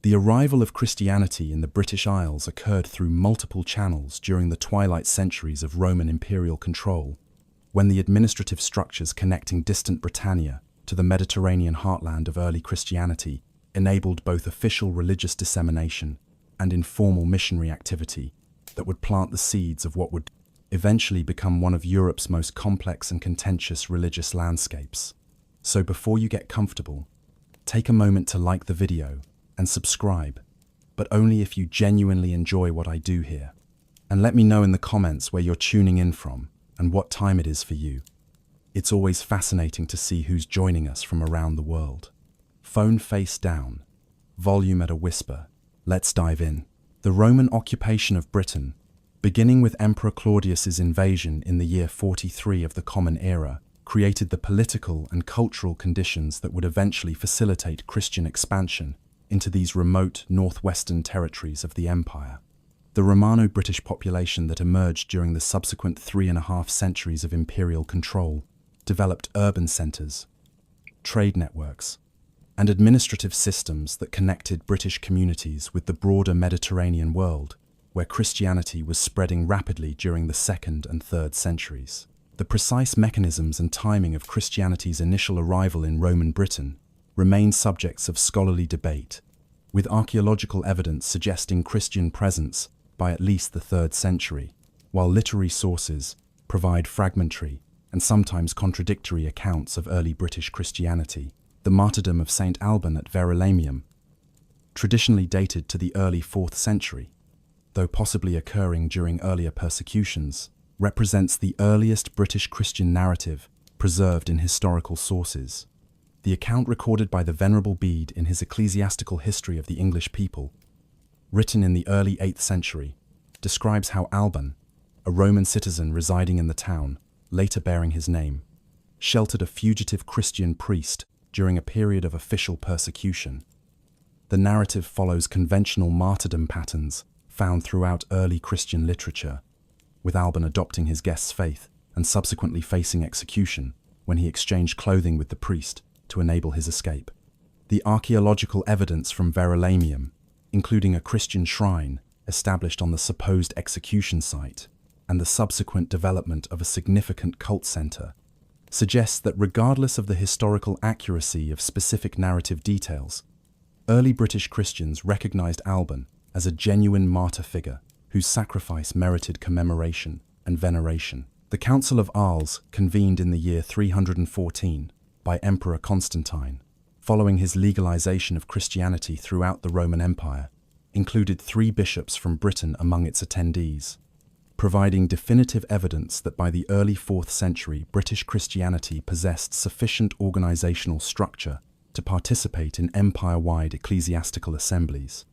The arrival of Christianity in the British Isles occurred through multiple channels during the twilight centuries of Roman imperial control, when the administrative structures connecting distant Britannia to the Mediterranean heartland of early Christianity enabled both official religious dissemination and informal missionary activity that would plant the seeds of what would eventually become one of Europe's most complex and contentious religious landscapes. So before you get comfortable, take a moment to like the video and subscribe, but only if you genuinely enjoy what I do here. And let me know in the comments where you're tuning in from and what time it is for you. It's always fascinating to see who's joining us from around the world. Phone face down, volume at a whisper. Let's dive in. The Roman occupation of Britain, beginning with Emperor Claudius's invasion in the year 43 of the Common Era, created the political and cultural conditions that would eventually facilitate Christian expansion into these remote northwestern territories of the empire. The Romano-British population that emerged during the subsequent 3.5 centuries of imperial control developed urban centres, trade networks, and administrative systems that connected British communities with the broader Mediterranean world, where Christianity was spreading rapidly during the 2nd and 3rd centuries. The precise mechanisms and timing of Christianity's initial arrival in Roman Britain remain subjects of scholarly debate, with archaeological evidence suggesting Christian presence by at least the 3rd century, while literary sources provide fragmentary and sometimes contradictory accounts of early British Christianity. The martyrdom of St. Alban at Verulamium, traditionally dated to the early 4th century, though possibly occurring during earlier persecutions, represents the earliest British Christian narrative preserved in historical sources. The account recorded by the Venerable Bede in his Ecclesiastical History of the English People, written in the early 8th century, describes how Alban, a Roman citizen residing in the town, later bearing his name, sheltered a fugitive Christian priest during a period of official persecution. The narrative follows conventional martyrdom patterns found throughout early Christian literature, with Alban adopting his guest's faith and subsequently facing execution when he exchanged clothing with the priest to enable his escape. The archaeological evidence from Verulamium, including a Christian shrine established on the supposed execution site and the subsequent development of a significant cult center, suggests that regardless of the historical accuracy of specific narrative details, early British Christians recognized Alban as a genuine martyr figure whose sacrifice merited commemoration and veneration. The Council of Arles, convened in the year 314 by Emperor Constantine, following his legalization of Christianity throughout the Roman Empire, included 3 bishops from Britain among its attendees, providing definitive evidence that by the early 4th century British Christianity possessed sufficient organizational structure to participate in empire-wide ecclesiastical assemblies.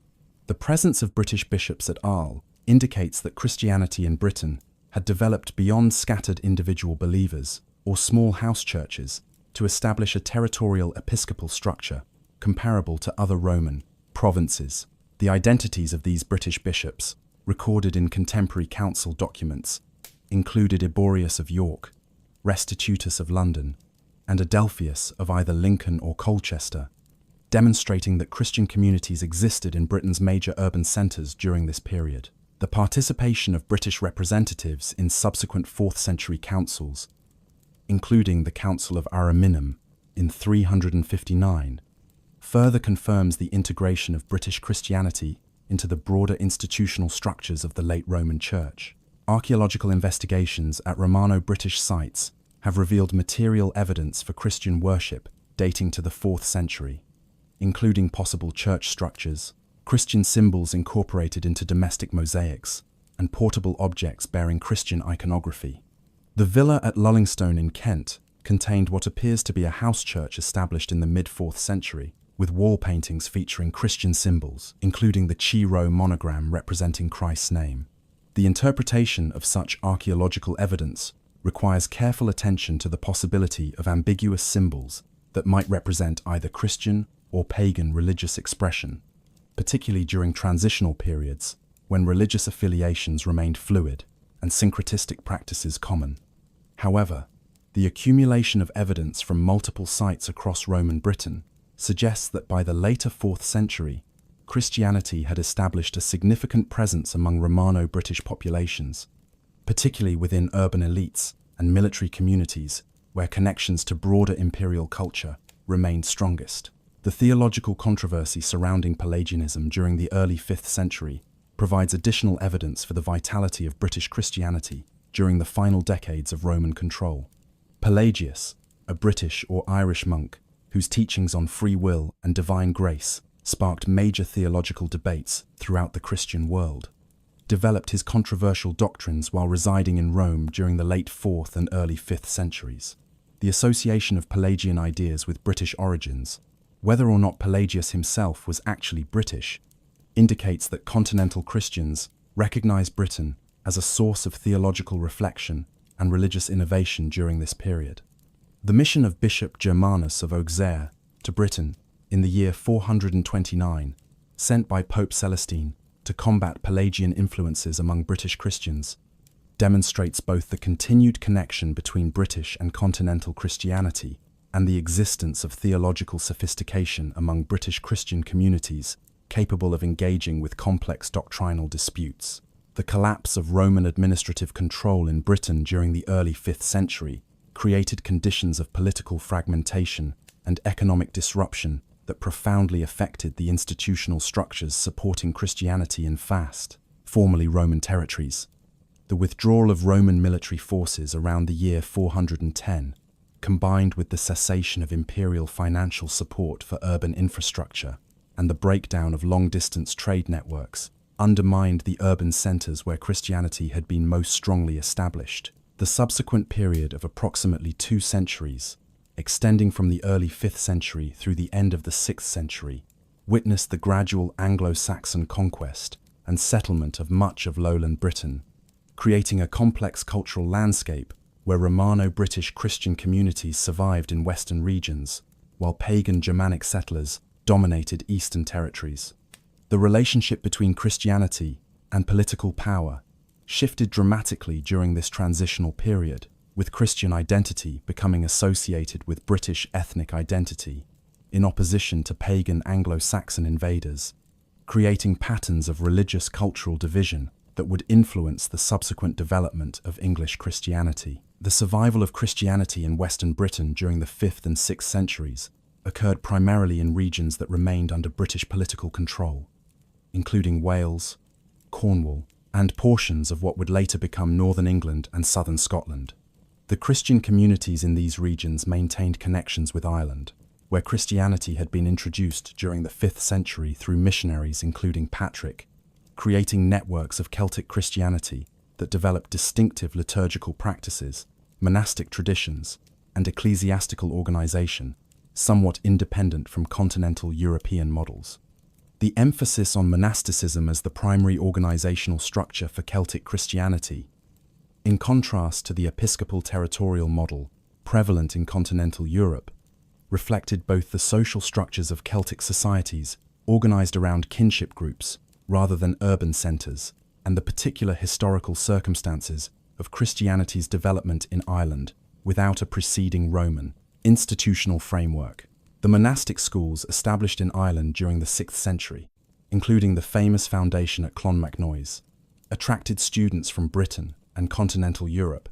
The presence of British bishops at Arles indicates that Christianity in Britain had developed beyond scattered individual believers or small house churches to establish a territorial episcopal structure comparable to other Roman provinces. The identities of these British bishops, recorded in contemporary council documents, included Eborius of York, Restitutus of London, and Adelphius of either Lincoln or Colchester, demonstrating that Christian communities existed in Britain's major urban centres during this period. The participation of British representatives in subsequent 4th century councils, including the Council of Ariminum in 359, further confirms the integration of British Christianity into the broader institutional structures of the late Roman Church. Archaeological investigations at Romano-British sites have revealed material evidence for Christian worship dating to the 4th century, including possible church structures, Christian symbols incorporated into domestic mosaics, and portable objects bearing Christian iconography. The villa at Lullingstone in Kent contained what appears to be a house church established in the mid-4th century, with wall paintings featuring Christian symbols, including the Chi Rho monogram representing Christ's name. The interpretation of such archaeological evidence requires careful attention to the possibility of ambiguous symbols that might represent either Christian or pagan religious expression, particularly during transitional periods when religious affiliations remained fluid and syncretistic practices common. However, the accumulation of evidence from multiple sites across Roman Britain suggests that by the later 4th century, Christianity had established a significant presence among Romano-British populations, particularly within urban elites and military communities where connections to broader imperial culture remained strongest. The theological controversy surrounding Pelagianism during the early 5th century provides additional evidence for the vitality of British Christianity during the final decades of Roman control. Pelagius, a British or Irish monk whose teachings on free will and divine grace sparked major theological debates throughout the Christian world, developed his controversial doctrines while residing in Rome during the late 4th and early 5th centuries. The association of Pelagian ideas with British origins, whether or not Pelagius himself was actually British, indicates that continental Christians recognized Britain as a source of theological reflection and religious innovation during this period. The mission of Bishop Germanus of Auxerre to Britain in the year 429, sent by Pope Celestine to combat Pelagian influences among British Christians, demonstrates both the continued connection between British and continental Christianity and the existence of theological sophistication among British Christian communities capable of engaging with complex doctrinal disputes. The collapse of Roman administrative control in Britain during the early 5th century created conditions of political fragmentation and economic disruption that profoundly affected the institutional structures supporting Christianity in formerly Roman territories. The withdrawal of Roman military forces around the year 410, combined with the cessation of imperial financial support for urban infrastructure and the breakdown of long-distance trade networks, undermined the urban centers where Christianity had been most strongly established. The subsequent period of approximately 2 centuries, extending from the early 5th century through the end of the 6th century, witnessed the gradual Anglo-Saxon conquest and settlement of much of lowland Britain, creating a complex cultural landscape where Romano-British Christian communities survived in western regions, while pagan Germanic settlers dominated eastern territories. The relationship between Christianity and political power shifted dramatically during this transitional period, with Christian identity becoming associated with British ethnic identity, in opposition to pagan Anglo-Saxon invaders, creating patterns of religious cultural division that would influence the subsequent development of English Christianity. The survival of Christianity in Western Britain during the 5th and 6th centuries occurred primarily in regions that remained under British political control, including Wales, Cornwall, and portions of what would later become northern England and southern Scotland. The Christian communities in these regions maintained connections with Ireland, where Christianity had been introduced during the 5th century through missionaries including Patrick, creating networks of Celtic Christianity that developed distinctive liturgical practices, monastic traditions, and ecclesiastical organization, somewhat independent from continental European models. The emphasis on monasticism as the primary organizational structure for Celtic Christianity, in contrast to the episcopal territorial model prevalent in continental Europe, reflected both the social structures of Celtic societies organized around kinship groups rather than urban centers, and the particular historical circumstances of Christianity's development in Ireland without a preceding Roman institutional framework. The monastic schools established in Ireland during the 6th century, including the famous foundation at Clonmacnoise, attracted students from Britain and continental Europe,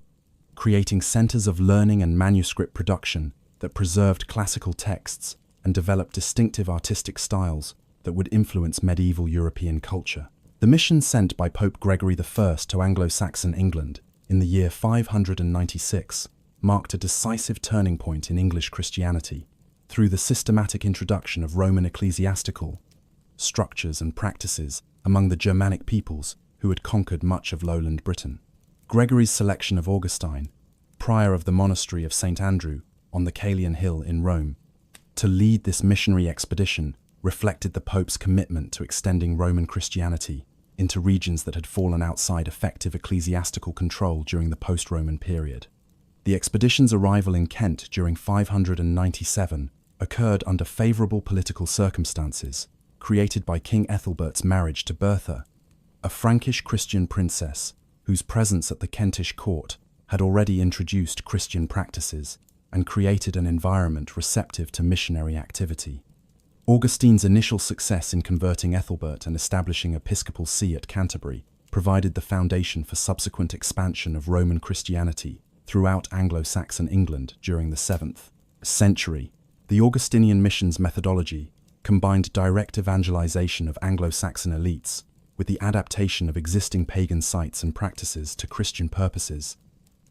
creating centers of learning and manuscript production that preserved classical texts and developed distinctive artistic styles that would influence medieval European culture. The mission sent by Pope Gregory I to Anglo-Saxon England in the year 596 marked a decisive turning point in English Christianity through the systematic introduction of Roman ecclesiastical structures and practices among the Germanic peoples who had conquered much of lowland Britain. Gregory's selection of Augustine, prior of the monastery of St. Andrew on the Caelian Hill in Rome, to lead this missionary expedition reflected the Pope's commitment to extending Roman Christianity into regions that had fallen outside effective ecclesiastical control during the post-Roman period. The expedition's arrival in Kent during 597 occurred under favourable political circumstances created by King Ethelbert's marriage to Bertha, a Frankish Christian princess whose presence at the Kentish court had already introduced Christian practices and created an environment receptive to missionary activity. Augustine's initial success in converting Ethelbert and establishing episcopal see at Canterbury provided the foundation for subsequent expansion of Roman Christianity throughout Anglo-Saxon England during the 7th century. The Augustinian missions methodology combined direct evangelization of Anglo-Saxon elites with the adaptation of existing pagan sites and practices to Christian purposes,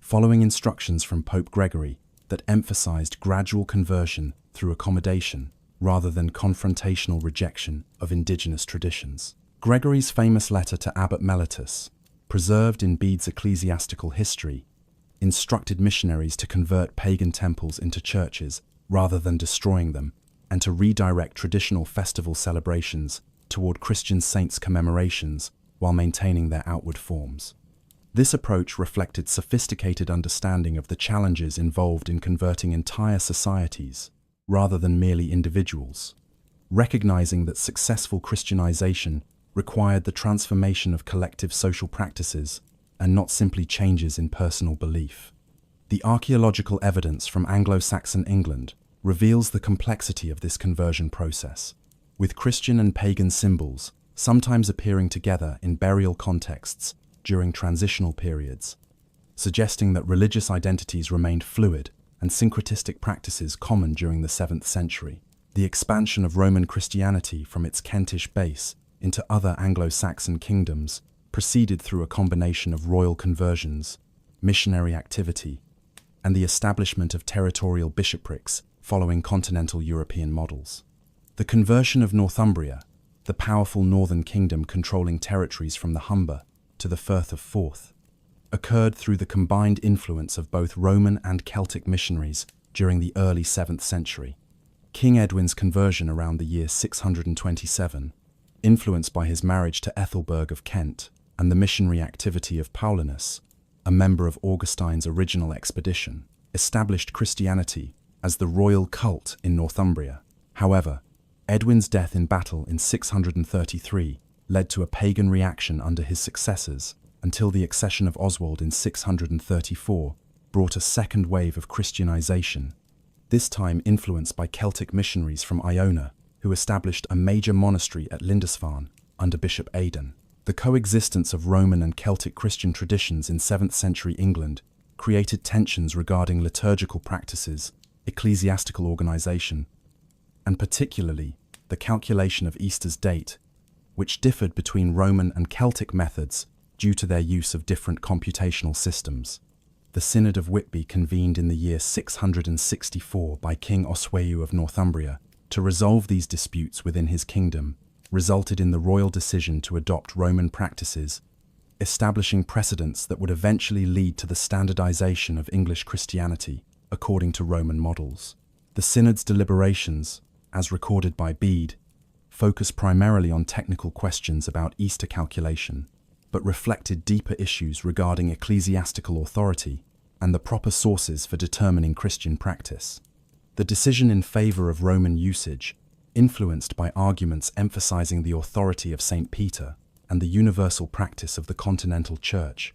following instructions from Pope Gregory that emphasized gradual conversion through accommodation rather than confrontational rejection of indigenous traditions. Gregory's famous letter to Abbot Mellitus, preserved in Bede's ecclesiastical history, instructed missionaries to convert pagan temples into churches rather than destroying them, and to redirect traditional festival celebrations toward Christian saints' commemorations while maintaining their outward forms. This approach reflected sophisticated understanding of the challenges involved in converting entire societies rather than merely individuals, recognizing that successful Christianization required the transformation of collective social practices and not simply changes in personal belief. The archaeological evidence from Anglo-Saxon England reveals the complexity of this conversion process, with Christian and pagan symbols sometimes appearing together in burial contexts during transitional periods, suggesting that religious identities remained fluid and syncretistic practices common during the 7th century. The expansion of Roman Christianity from its Kentish base into other Anglo-Saxon kingdoms proceeded through a combination of royal conversions, missionary activity, and the establishment of territorial bishoprics following continental European models. The conversion of Northumbria, the powerful northern kingdom controlling territories from the Humber to the Firth of Forth, occurred through the combined influence of both Roman and Celtic missionaries during the early 7th century. King Edwin's conversion around the year 627, influenced by his marriage to Ethelberg of Kent and the missionary activity of Paulinus, a member of Augustine's original expedition, established Christianity as the royal cult in Northumbria. However, Edwin's death in battle in 633 led to a pagan reaction under his successors until the accession of Oswald in 634 brought a second wave of Christianization, this time influenced by Celtic missionaries from Iona, who established a major monastery at Lindisfarne under Bishop Aidan. The coexistence of Roman and Celtic Christian traditions in 7th century England created tensions regarding liturgical practices, ecclesiastical organization, and particularly the calculation of Easter's date, which differed between Roman and Celtic methods due to their use of different computational systems. The Synod of Whitby, convened in the year 664 by King Oswiu of Northumbria to resolve these disputes within his kingdom, resulted in the royal decision to adopt Roman practices, establishing precedents that would eventually lead to the standardization of English Christianity according to Roman models. The Synod's deliberations, as recorded by Bede, focus primarily on technical questions about Easter calculation, but reflected deeper issues regarding ecclesiastical authority and the proper sources for determining Christian practice. The decision in favor of Roman usage, influenced by arguments emphasizing the authority of St. Peter and the universal practice of the continental church,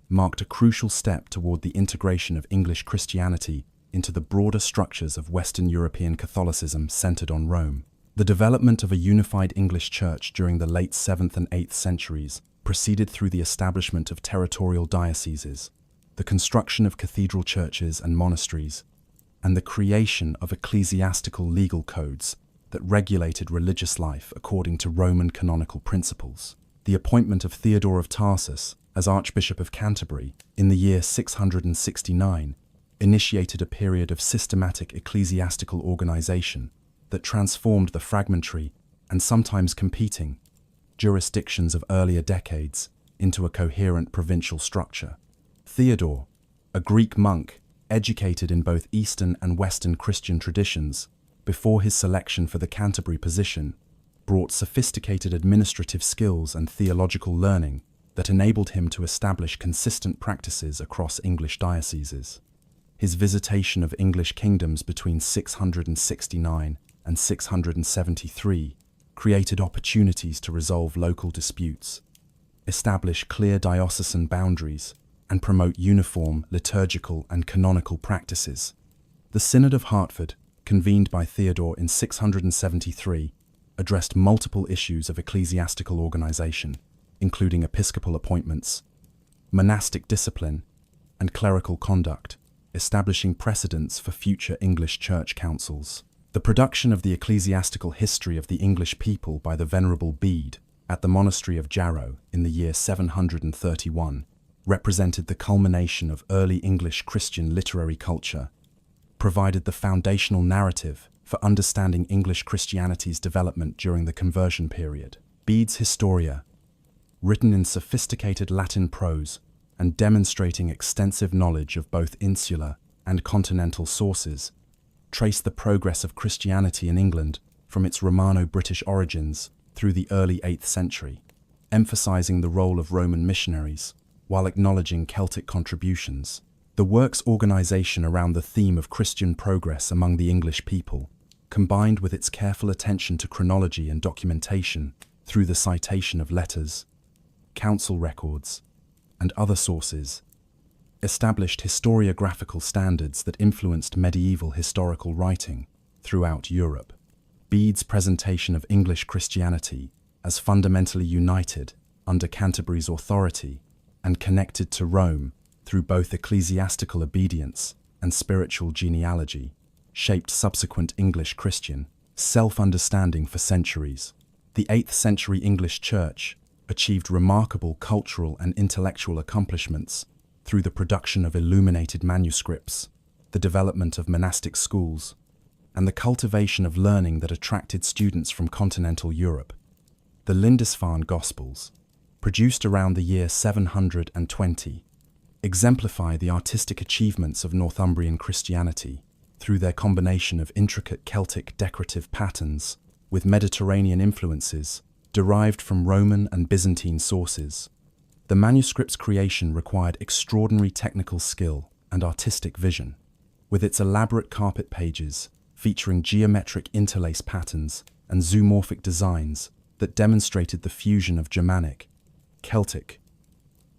marked a crucial step toward the integration of English Christianity into the broader structures of Western European Catholicism centered on Rome. The development of a unified English church during the late 7th and 8th centuries proceeded through the establishment of territorial dioceses, the construction of cathedral churches and monasteries, and the creation of ecclesiastical legal codes that regulated religious life according to Roman canonical principles. The appointment of Theodore of Tarsus as Archbishop of Canterbury in the year 669 initiated a period of systematic ecclesiastical organization that transformed the fragmentary and sometimes competing jurisdictions of earlier decades into a coherent provincial structure. Theodore, a Greek monk educated in both Eastern and Western Christian traditions, before his selection for the Canterbury position, brought sophisticated administrative skills and theological learning that enabled him to establish consistent practices across English dioceses. His visitation of English kingdoms between 669 and 673 created opportunities to resolve local disputes, establish clear diocesan boundaries, and promote uniform liturgical and canonical practices. The Synod of Hartford, convened by Theodore in 673, addressed multiple issues of ecclesiastical organization, including episcopal appointments, monastic discipline, and clerical conduct, establishing precedents for future English church councils. The production of the ecclesiastical history of the English people by the Venerable Bede at the monastery of Jarrow in the year 731 represented the culmination of early English Christian literary culture, provided the foundational narrative for understanding English Christianity's development during the conversion period. Bede's Historia, written in sophisticated Latin prose and demonstrating extensive knowledge of both insular and continental sources, traced the progress of Christianity in England from its Romano-British origins through the early 8th century, emphasizing the role of Roman missionaries while acknowledging Celtic contributions. The work's organization around the theme of Christian progress among the English people, combined with its careful attention to chronology and documentation through the citation of letters, council records, and other sources, established historiographical standards that influenced medieval historical writing throughout Europe. Bede's presentation of English Christianity as fundamentally united under Canterbury's authority and connected to Rome through both ecclesiastical obedience and spiritual genealogy shaped subsequent English Christian self-understanding for centuries. The 8th century English Church achieved remarkable cultural and intellectual accomplishments through the production of illuminated manuscripts, the development of monastic schools, and the cultivation of learning that attracted students from continental Europe. The Lindisfarne Gospels, produced around the year 720, exemplify the artistic achievements of Northumbrian Christianity through their combination of intricate Celtic decorative patterns with Mediterranean influences derived from Roman and Byzantine sources. The manuscript's creation required extraordinary technical skill and artistic vision, with its elaborate carpet pages featuring geometric interlace patterns and zoomorphic designs that demonstrated the fusion of Germanic, Celtic,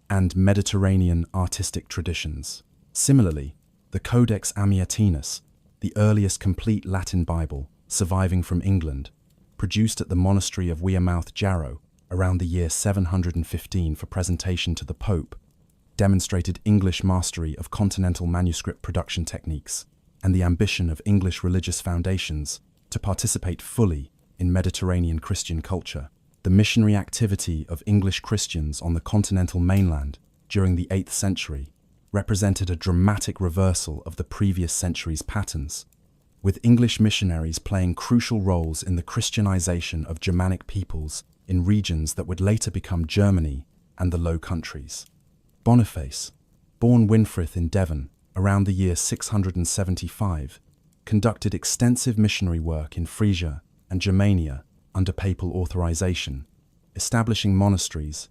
and Mediterranean artistic traditions. Similarly, the Codex Amiatinus, the earliest complete Latin Bible surviving from England, produced at the monastery of Wearmouth Jarrow around the year 715 for presentation to the Pope, demonstrated English mastery of continental manuscript production techniques and the ambition of English religious foundations to participate fully in Mediterranean Christian culture. The missionary activity of English Christians on the continental mainland during the 8th century represented a dramatic reversal of the previous century's patterns, with English missionaries playing crucial roles in the Christianization of Germanic peoples in regions that would later become Germany and the Low Countries. Boniface, born Winfrith in Devon around the year 675, conducted extensive missionary work in Frisia and Germania under papal authorization, establishing monasteries,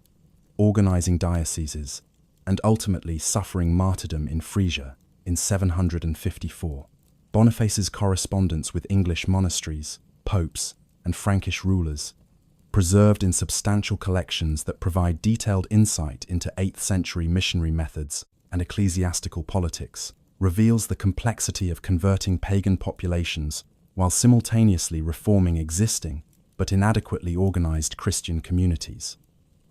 organizing dioceses, and ultimately suffering martyrdom in Frisia in 754. Boniface's correspondence with English monasteries, popes, and Frankish rulers, preserved in substantial collections that provide detailed insight into 8th century missionary methods and ecclesiastical politics, reveals the complexity of converting pagan populations while simultaneously reforming existing but inadequately organized Christian communities.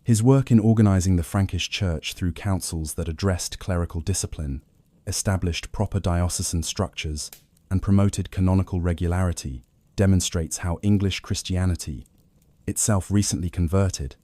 His work in organizing the Frankish Church through councils that addressed clerical discipline, established proper diocesan structures, and promoted canonical regularity demonstrates how English Christianity, itself recently converted,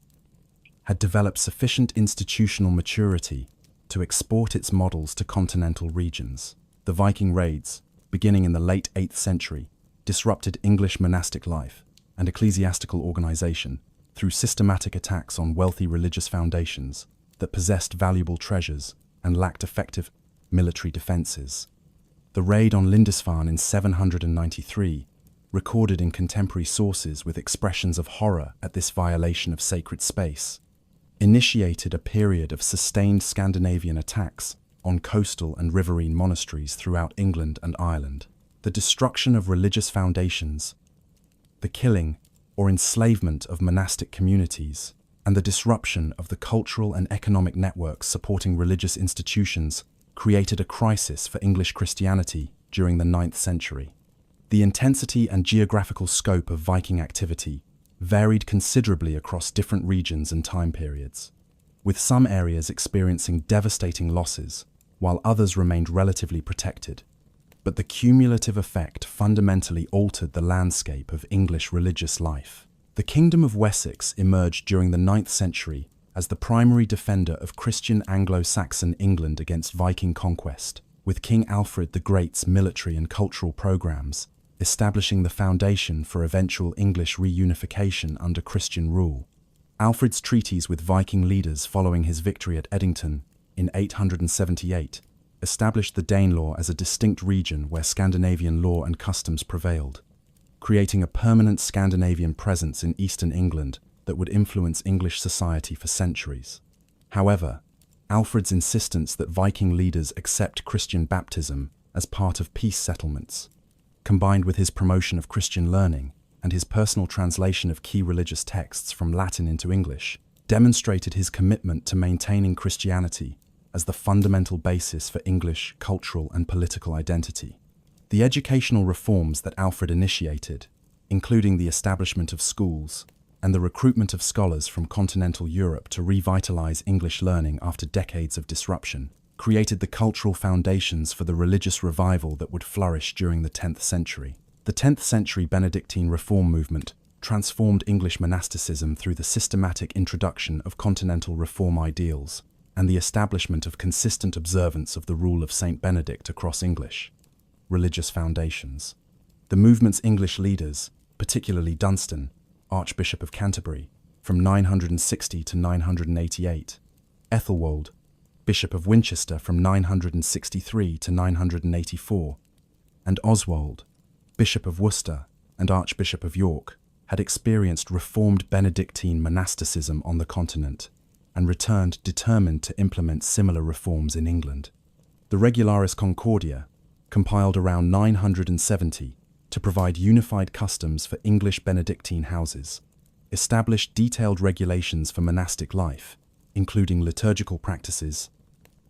had developed sufficient institutional maturity to export its models to continental regions. The Viking raids, beginning in the late 8th century, disrupted English monastic life and ecclesiastical organization through systematic attacks on wealthy religious foundations that possessed valuable treasures and lacked effective military defenses. The raid on Lindisfarne in 793, recorded in contemporary sources with expressions of horror at this violation of sacred space, initiated a period of sustained Scandinavian attacks on coastal and riverine monasteries throughout England and Ireland. The destruction of religious foundations, the killing or enslavement of monastic communities, and the disruption of the cultural and economic networks supporting religious institutions created a crisis for English Christianity during the 9th century. The intensity and geographical scope of Viking activity varied considerably across different regions and time periods, with some areas experiencing devastating losses, while others remained relatively protected. But the cumulative effect fundamentally altered the landscape of English religious life. The Kingdom of Wessex emerged during the 9th century as the primary defender of Christian Anglo-Saxon England against Viking conquest, with King Alfred the Great's military and cultural programs establishing the foundation for eventual English reunification under Christian rule. Alfred's treaties with Viking leaders following his victory at Edington in 878 established the Danelaw as a distinct region where Scandinavian law and customs prevailed, creating a permanent Scandinavian presence in eastern England that would influence English society for centuries. However, Alfred's insistence that Viking leaders accept Christian baptism as part of peace settlements, combined with his promotion of Christian learning and his personal translation of key religious texts from Latin into English, demonstrated his commitment to maintaining Christianity as the fundamental basis for English cultural and political identity. The educational reforms that Alfred initiated, including the establishment of schools and the recruitment of scholars from continental Europe to revitalize English learning after decades of disruption, created the cultural foundations for the religious revival that would flourish during the 10th century. The 10th century Benedictine reform movement transformed English monasticism through the systematic introduction of continental reform ideals and the establishment of consistent observance of the rule of Saint Benedict across English religious foundations. The movement's English leaders, particularly Dunstan, Archbishop of Canterbury, from 960 to 988, Ethelwold, Bishop of Winchester from 963 to 984, and Oswald, Bishop of Worcester and Archbishop of York, had experienced reformed Benedictine monasticism on the continent and returned determined to implement similar reforms in England. The Regularis Concordia, compiled around 970 to provide unified customs for English Benedictine houses, established detailed regulations for monastic life, including liturgical practices,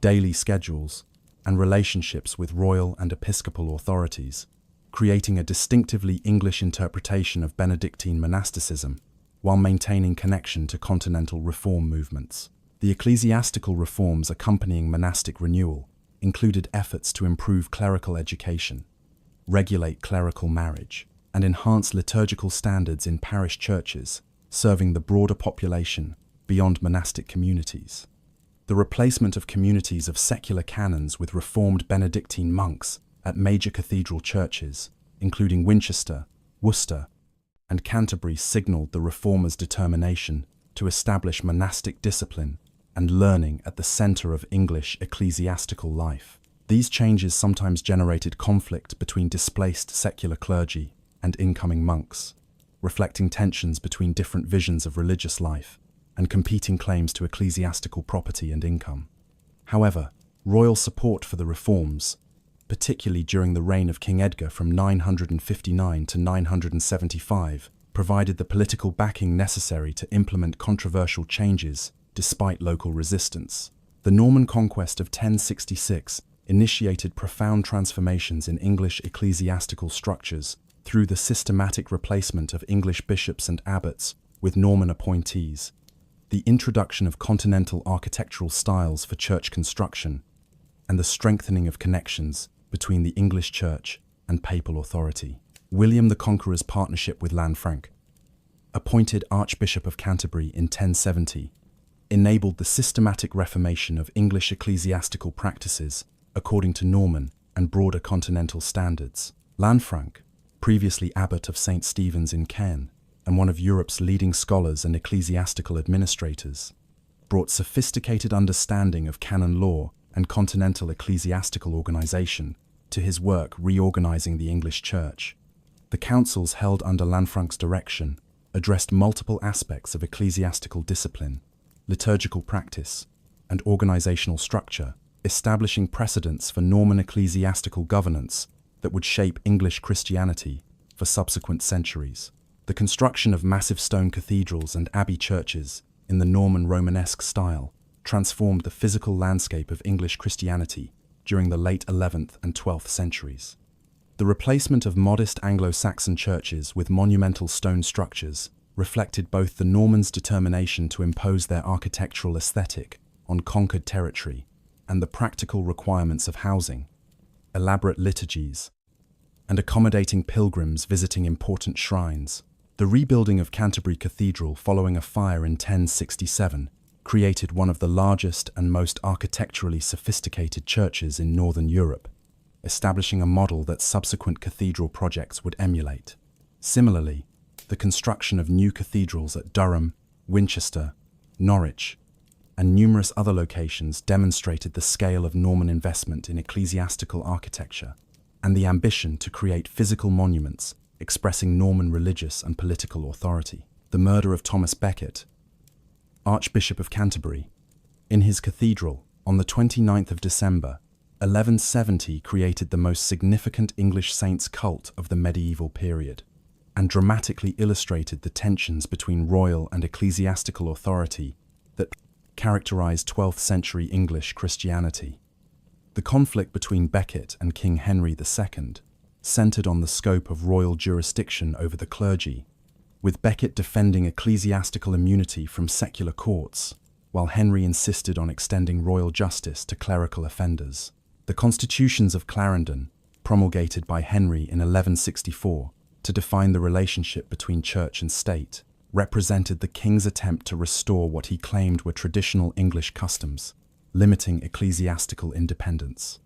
daily schedules, and relationships with royal and episcopal authorities, creating a distinctively English interpretation of Benedictine monasticism while maintaining connection to continental reform movements. The ecclesiastical reforms accompanying monastic renewal included efforts to improve clerical education, regulate clerical marriage, and enhance liturgical standards in parish churches, serving the broader population beyond monastic communities. The replacement of communities of secular canons with reformed Benedictine monks at major cathedral churches, including Winchester, Worcester, and Canterbury, signaled the reformers' determination to establish monastic discipline and learning at the center of English ecclesiastical life. These changes sometimes generated conflict between displaced secular clergy and incoming monks, reflecting tensions between different visions of religious life and competing claims to ecclesiastical property and income. However, royal support for the reforms, particularly during the reign of King Edgar from 959 to 975, provided the political backing necessary to implement controversial changes despite local resistance. The Norman conquest of 1066 initiated profound transformations in English ecclesiastical structures through the systematic replacement of English bishops and abbots with Norman appointees, the introduction of continental architectural styles for church construction, and the strengthening of connections between the English Church and papal authority. William the Conqueror's partnership with Lanfranc, appointed Archbishop of Canterbury in 1070, enabled the systematic reformation of English ecclesiastical practices according to Norman and broader continental standards. Lanfranc, previously abbot of St. Stephen's in Caen and one of Europe's leading scholars and ecclesiastical administrators, brought sophisticated understanding of canon law and continental ecclesiastical organization to his work reorganizing the English Church. The councils held under Lanfranc's direction addressed multiple aspects of ecclesiastical discipline, liturgical practice, and organizational structure, establishing precedents for Norman ecclesiastical governance that would shape English Christianity for subsequent centuries. The construction of massive stone cathedrals and abbey churches in the Norman Romanesque style transformed the physical landscape of English Christianity during the late 11th and 12th centuries. The replacement of modest Anglo-Saxon churches with monumental stone structures reflected both the Normans' determination to impose their architectural aesthetic on conquered territory and the practical requirements of housing, elaborate liturgies, and accommodating pilgrims visiting important shrines. The rebuilding of Canterbury Cathedral following a fire in 1067 created one of the largest and most architecturally sophisticated churches in Northern Europe, establishing a model that subsequent cathedral projects would emulate. Similarly, the construction of new cathedrals at Durham, Winchester, Norwich, and numerous other locations demonstrated the scale of Norman investment in ecclesiastical architecture and the ambition to create physical monuments expressing Norman religious and political authority. The murder of Thomas Becket, Archbishop of Canterbury, in his cathedral on the 29th of December, 1170 created the most significant English saints cult of the medieval period and dramatically illustrated the tensions between royal and ecclesiastical authority that characterized 12th century English Christianity. The conflict between Becket and King Henry II centered on the scope of royal jurisdiction over the clergy, with Becket defending ecclesiastical immunity from secular courts, while Henry insisted on extending royal justice to clerical offenders. The Constitutions of Clarendon, promulgated by Henry in 1164 to define the relationship between church and state, represented the king's attempt to restore what he claimed were traditional English customs, limiting ecclesiastical independence.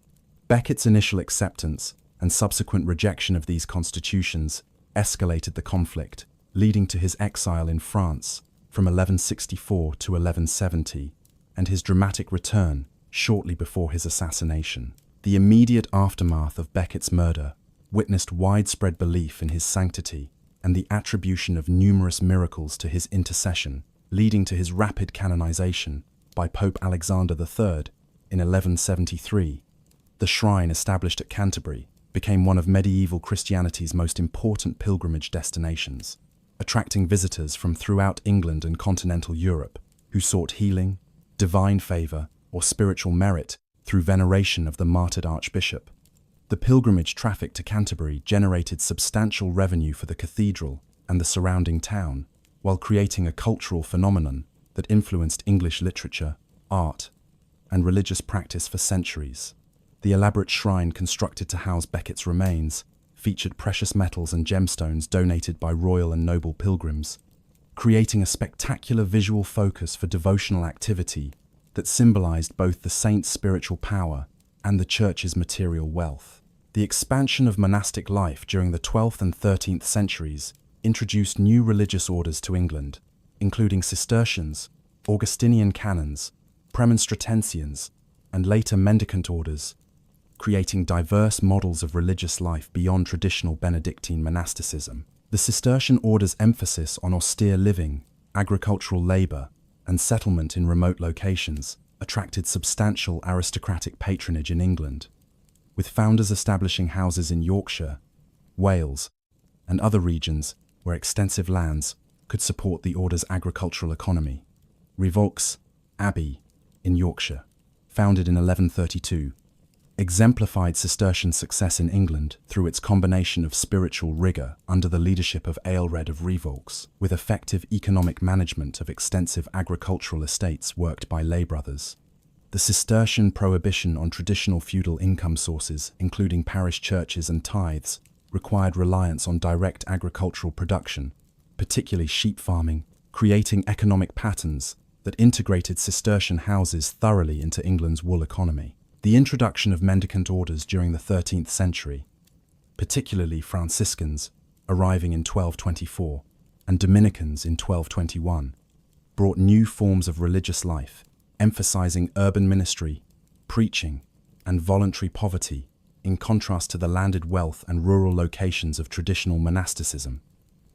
Becket's initial acceptance and subsequent rejection of these constitutions escalated the conflict, leading to his exile in France from 1164 to 1170 and his dramatic return shortly before his assassination. The immediate aftermath of Becket's murder witnessed widespread belief in his sanctity and the attribution of numerous miracles to his intercession, leading to his rapid canonization by Pope Alexander III in 1173. The shrine established at Canterbury became one of medieval Christianity's most important pilgrimage destinations, attracting visitors from throughout England and continental Europe who sought healing, divine favor, or spiritual merit through veneration of the martyred archbishop. The pilgrimage traffic to Canterbury generated substantial revenue for the cathedral and the surrounding town, while creating a cultural phenomenon that influenced English literature, art, and religious practice for centuries. The elaborate shrine constructed to house Becket's remains featured precious metals and gemstones donated by royal and noble pilgrims, creating a spectacular visual focus for devotional activity that symbolized both the saint's spiritual power and the church's material wealth. The expansion of monastic life during the 12th and 13th centuries introduced new religious orders to England, including Cistercians, Augustinian canons, Premonstratensians, and later mendicant orders, creating diverse models of religious life beyond traditional Benedictine monasticism. The Cistercian order's emphasis on austere living, agricultural labor, and settlement in remote locations attracted substantial aristocratic patronage in England, with founders establishing houses in Yorkshire, Wales, and other regions where extensive lands could support the order's agricultural economy. Revolx Abbey in Yorkshire, founded in 1132, exemplified Cistercian success in England through its combination of spiritual rigor under the leadership of Aelred of Revolx, with effective economic management of extensive agricultural estates worked by lay brothers. The Cistercian prohibition on traditional feudal income sources, including parish churches and tithes, required reliance on direct agricultural production, particularly sheep farming, creating economic patterns that integrated Cistercian houses thoroughly into England's wool economy. The introduction of mendicant orders during the 13th century, particularly Franciscans arriving in 1224 and Dominicans in 1221, brought new forms of religious life, emphasizing urban ministry, preaching, and voluntary poverty, in contrast to the landed wealth and rural locations of traditional monasticism.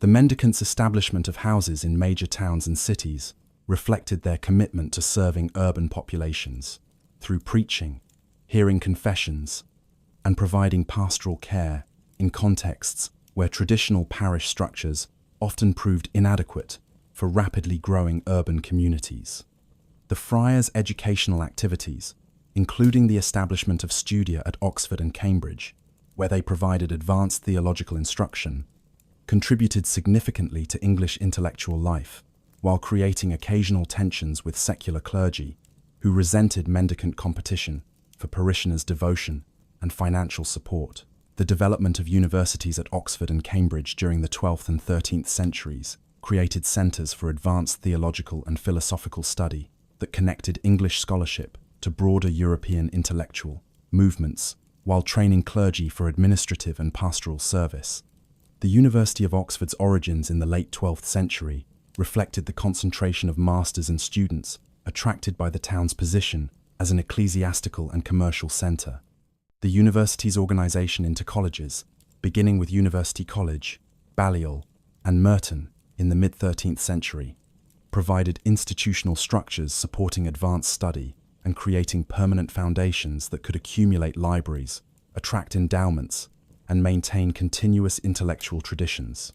The mendicants' establishment of houses in major towns and cities reflected their commitment to serving urban populations through preaching, hearing confessions, and providing pastoral care in contexts where traditional parish structures often proved inadequate for rapidly growing urban communities. The friars' educational activities, including the establishment of studia at Oxford and Cambridge, where they provided advanced theological instruction, contributed significantly to English intellectual life, while creating occasional tensions with secular clergy, who resented mendicant competition for parishioners' devotion and financial support. The development of universities at Oxford and Cambridge during the 12th and 13th centuries created centres for advanced theological and philosophical study that connected English scholarship to broader European intellectual movements, while training clergy for administrative and pastoral service. The University of Oxford's origins in the late 12th century reflected the concentration of masters and students attracted by the town's position as an ecclesiastical and commercial centre. The university's organisation into colleges, beginning with University College, Balliol, and Merton in the mid-13th century, provided institutional structures supporting advanced study and creating permanent foundations that could accumulate libraries, attract endowments, and maintain continuous intellectual traditions.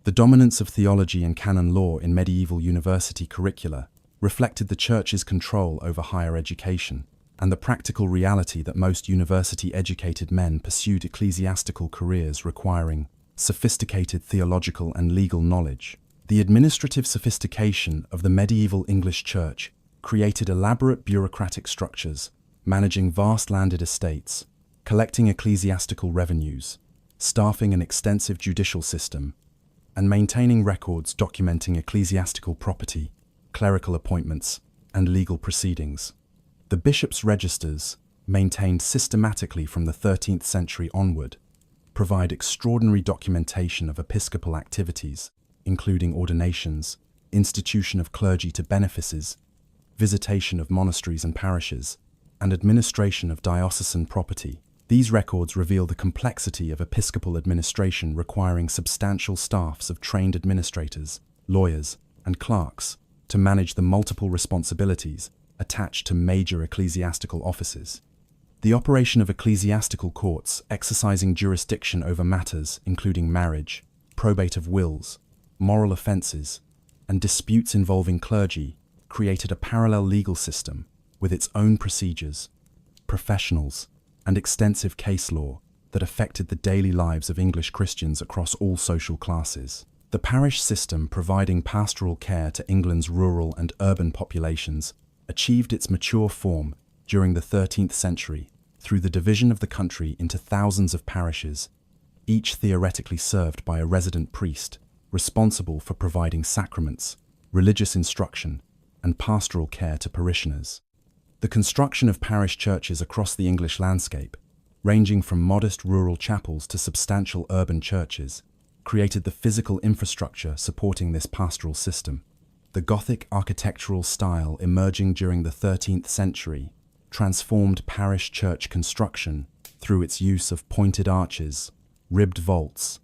The dominance of theology and canon law in medieval university curricula reflected the Church's control over higher education and the practical reality that most university-educated men pursued ecclesiastical careers requiring sophisticated theological and legal knowledge. The administrative sophistication of the medieval English Church created elaborate bureaucratic structures, managing vast landed estates, collecting ecclesiastical revenues, staffing an extensive judicial system, and maintaining records documenting ecclesiastical property, clerical appointments, and legal proceedings. The bishops' registers, maintained systematically from the 13th century onward, provide extraordinary documentation of episcopal activities, including ordinations, institution of clergy to benefices, visitation of monasteries and parishes, and administration of diocesan property. These records reveal the complexity of episcopal administration requiring substantial staffs of trained administrators, lawyers, and clerks to manage the multiple responsibilities attached to major ecclesiastical offices. The operation of ecclesiastical courts exercising jurisdiction over matters including marriage, probate of wills, moral offences, and disputes involving clergy created a parallel legal system with its own procedures, professionals, and extensive case law that affected the daily lives of English Christians across all social classes. The parish system providing pastoral care to England's rural and urban populations achieved its mature form during the 13th century through the division of the country into thousands of parishes, each theoretically served by a resident priest responsible for providing sacraments, religious instruction, and pastoral care to parishioners. The construction of parish churches across the English landscape, ranging from modest rural chapels to substantial urban churches, created the physical infrastructure supporting this pastoral system. The Gothic architectural style emerging during the 13th century transformed parish church construction through its use of pointed arches, ribbed vaults,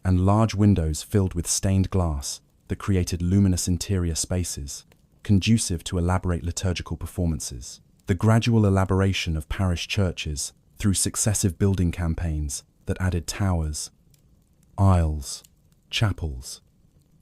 and large windows filled with stained glass that created luminous interior spaces, conducive to elaborate liturgical performances. The gradual elaboration of parish churches through successive building campaigns that added towers, aisles, chapels,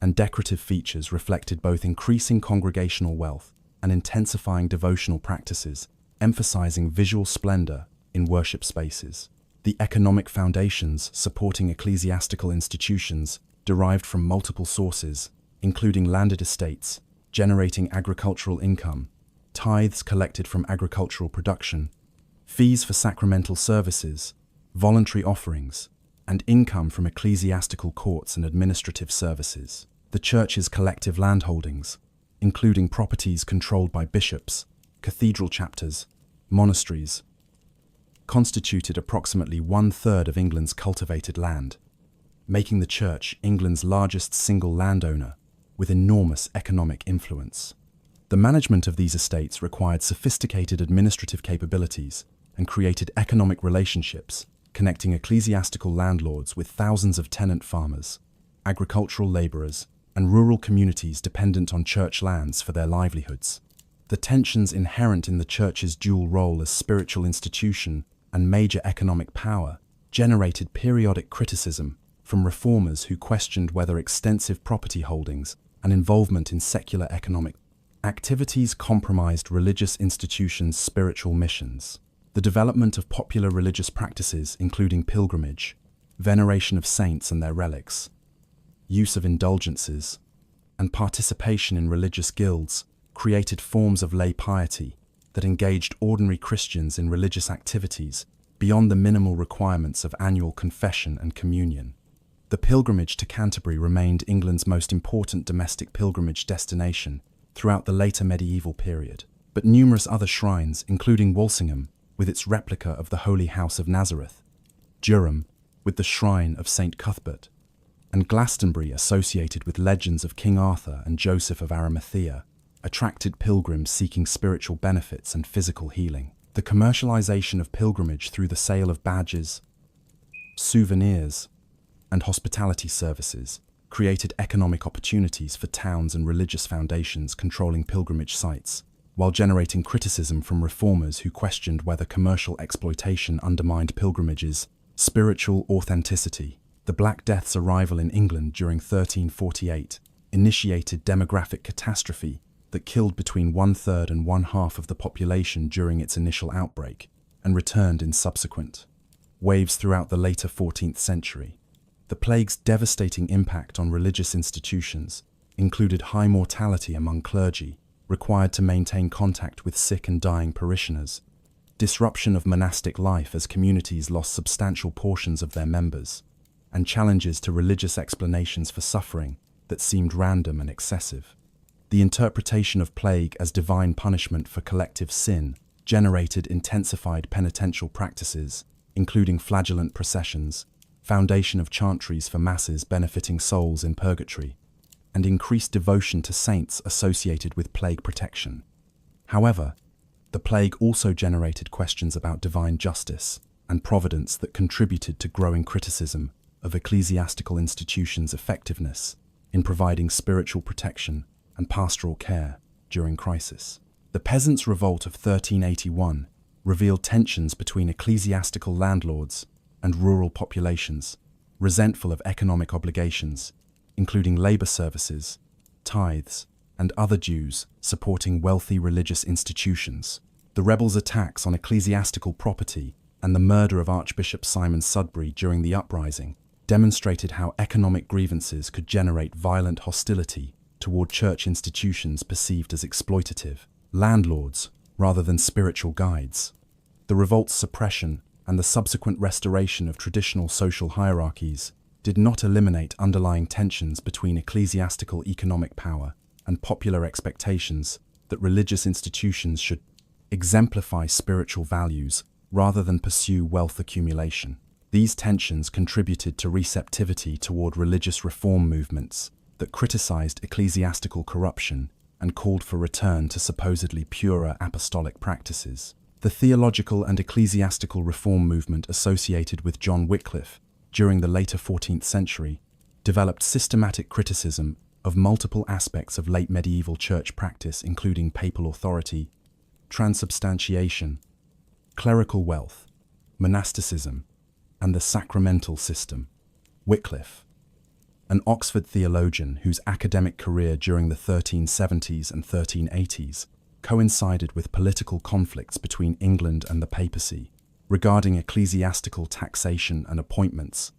and decorative features reflected both increasing congregational wealth and intensifying devotional practices, emphasizing visual splendor in worship spaces. The economic foundations supporting ecclesiastical institutions derived from multiple sources, including landed estates, generating agricultural income, tithes collected from agricultural production, fees for sacramental services, voluntary offerings, and income from ecclesiastical courts and administrative services. The Church's collective landholdings, including properties controlled by bishops, cathedral chapters, monasteries, constituted approximately 1/3 of England's cultivated land, making the Church England's largest single landowner with enormous economic influence. The management of these estates required sophisticated administrative capabilities and created economic relationships connecting ecclesiastical landlords with thousands of tenant farmers, agricultural labourers, and rural communities dependent on church lands for their livelihoods. The tensions inherent in the Church's dual role as spiritual institution and major economic power generated periodic criticism from reformers who questioned whether extensive property holdings and involvement in secular economic activities compromised religious institutions' spiritual missions. The development of popular religious practices including pilgrimage, veneration of saints and their relics, use of indulgences, and participation in religious guilds created forms of lay piety that engaged ordinary Christians in religious activities beyond the minimal requirements of annual confession and communion. The pilgrimage to Canterbury remained England's most important domestic pilgrimage destination throughout the later medieval period, but numerous other shrines, including Walsingham, with its replica of the Holy House of Nazareth, Durham, with the shrine of St. Cuthbert, and Glastonbury, associated with legends of King Arthur and Joseph of Arimathea, attracted pilgrims seeking spiritual benefits and physical healing. The commercialization of pilgrimage through the sale of badges, souvenirs, and hospitality services created economic opportunities for towns and religious foundations controlling pilgrimage sites, while generating criticism from reformers who questioned whether commercial exploitation undermined pilgrimage's spiritual authenticity. The Black Death's arrival in England during 1348 initiated demographic catastrophe that killed between 1/3 and 1/2 of the population during its initial outbreak and returned in subsequent waves throughout the later 14th century. The plague's devastating impact on religious institutions included high mortality among clergy required to maintain contact with sick and dying parishioners, disruption of monastic life as communities lost substantial portions of their members, and challenges to religious explanations for suffering that seemed random and excessive. The interpretation of plague as divine punishment for collective sin generated intensified penitential practices, including flagellant processions, foundation of chantries for masses benefiting souls in purgatory, and increased devotion to saints associated with plague protection. However, the plague also generated questions about divine justice and providence that contributed to growing criticism of ecclesiastical institutions' effectiveness in providing spiritual protection and pastoral care during crisis. The Peasants' Revolt of 1381 revealed tensions between ecclesiastical landlords and rural populations, resentful of economic obligations, including labor services, tithes, and other dues supporting wealthy religious institutions. The rebels' attacks on ecclesiastical property and the murder of Archbishop Simon Sudbury during the uprising demonstrated how economic grievances could generate violent hostility toward church institutions perceived as exploitative landlords rather than spiritual guides. The revolt's suppression and the subsequent restoration of traditional social hierarchies did not eliminate underlying tensions between ecclesiastical economic power and popular expectations that religious institutions should exemplify spiritual values rather than pursue wealth accumulation. These tensions contributed to receptivity toward religious reform movements that criticized ecclesiastical corruption and called for return to supposedly purer apostolic practices. The theological and ecclesiastical reform movement associated with John Wycliffe during the later 14th century developed systematic criticism of multiple aspects of late medieval church practice, including papal authority, transubstantiation, clerical wealth, monasticism, and the sacramental system. Wycliffe, an Oxford theologian whose academic career during the 1370s and 1380s coincided with political conflicts between England and the papacy regarding ecclesiastical taxation and appointments,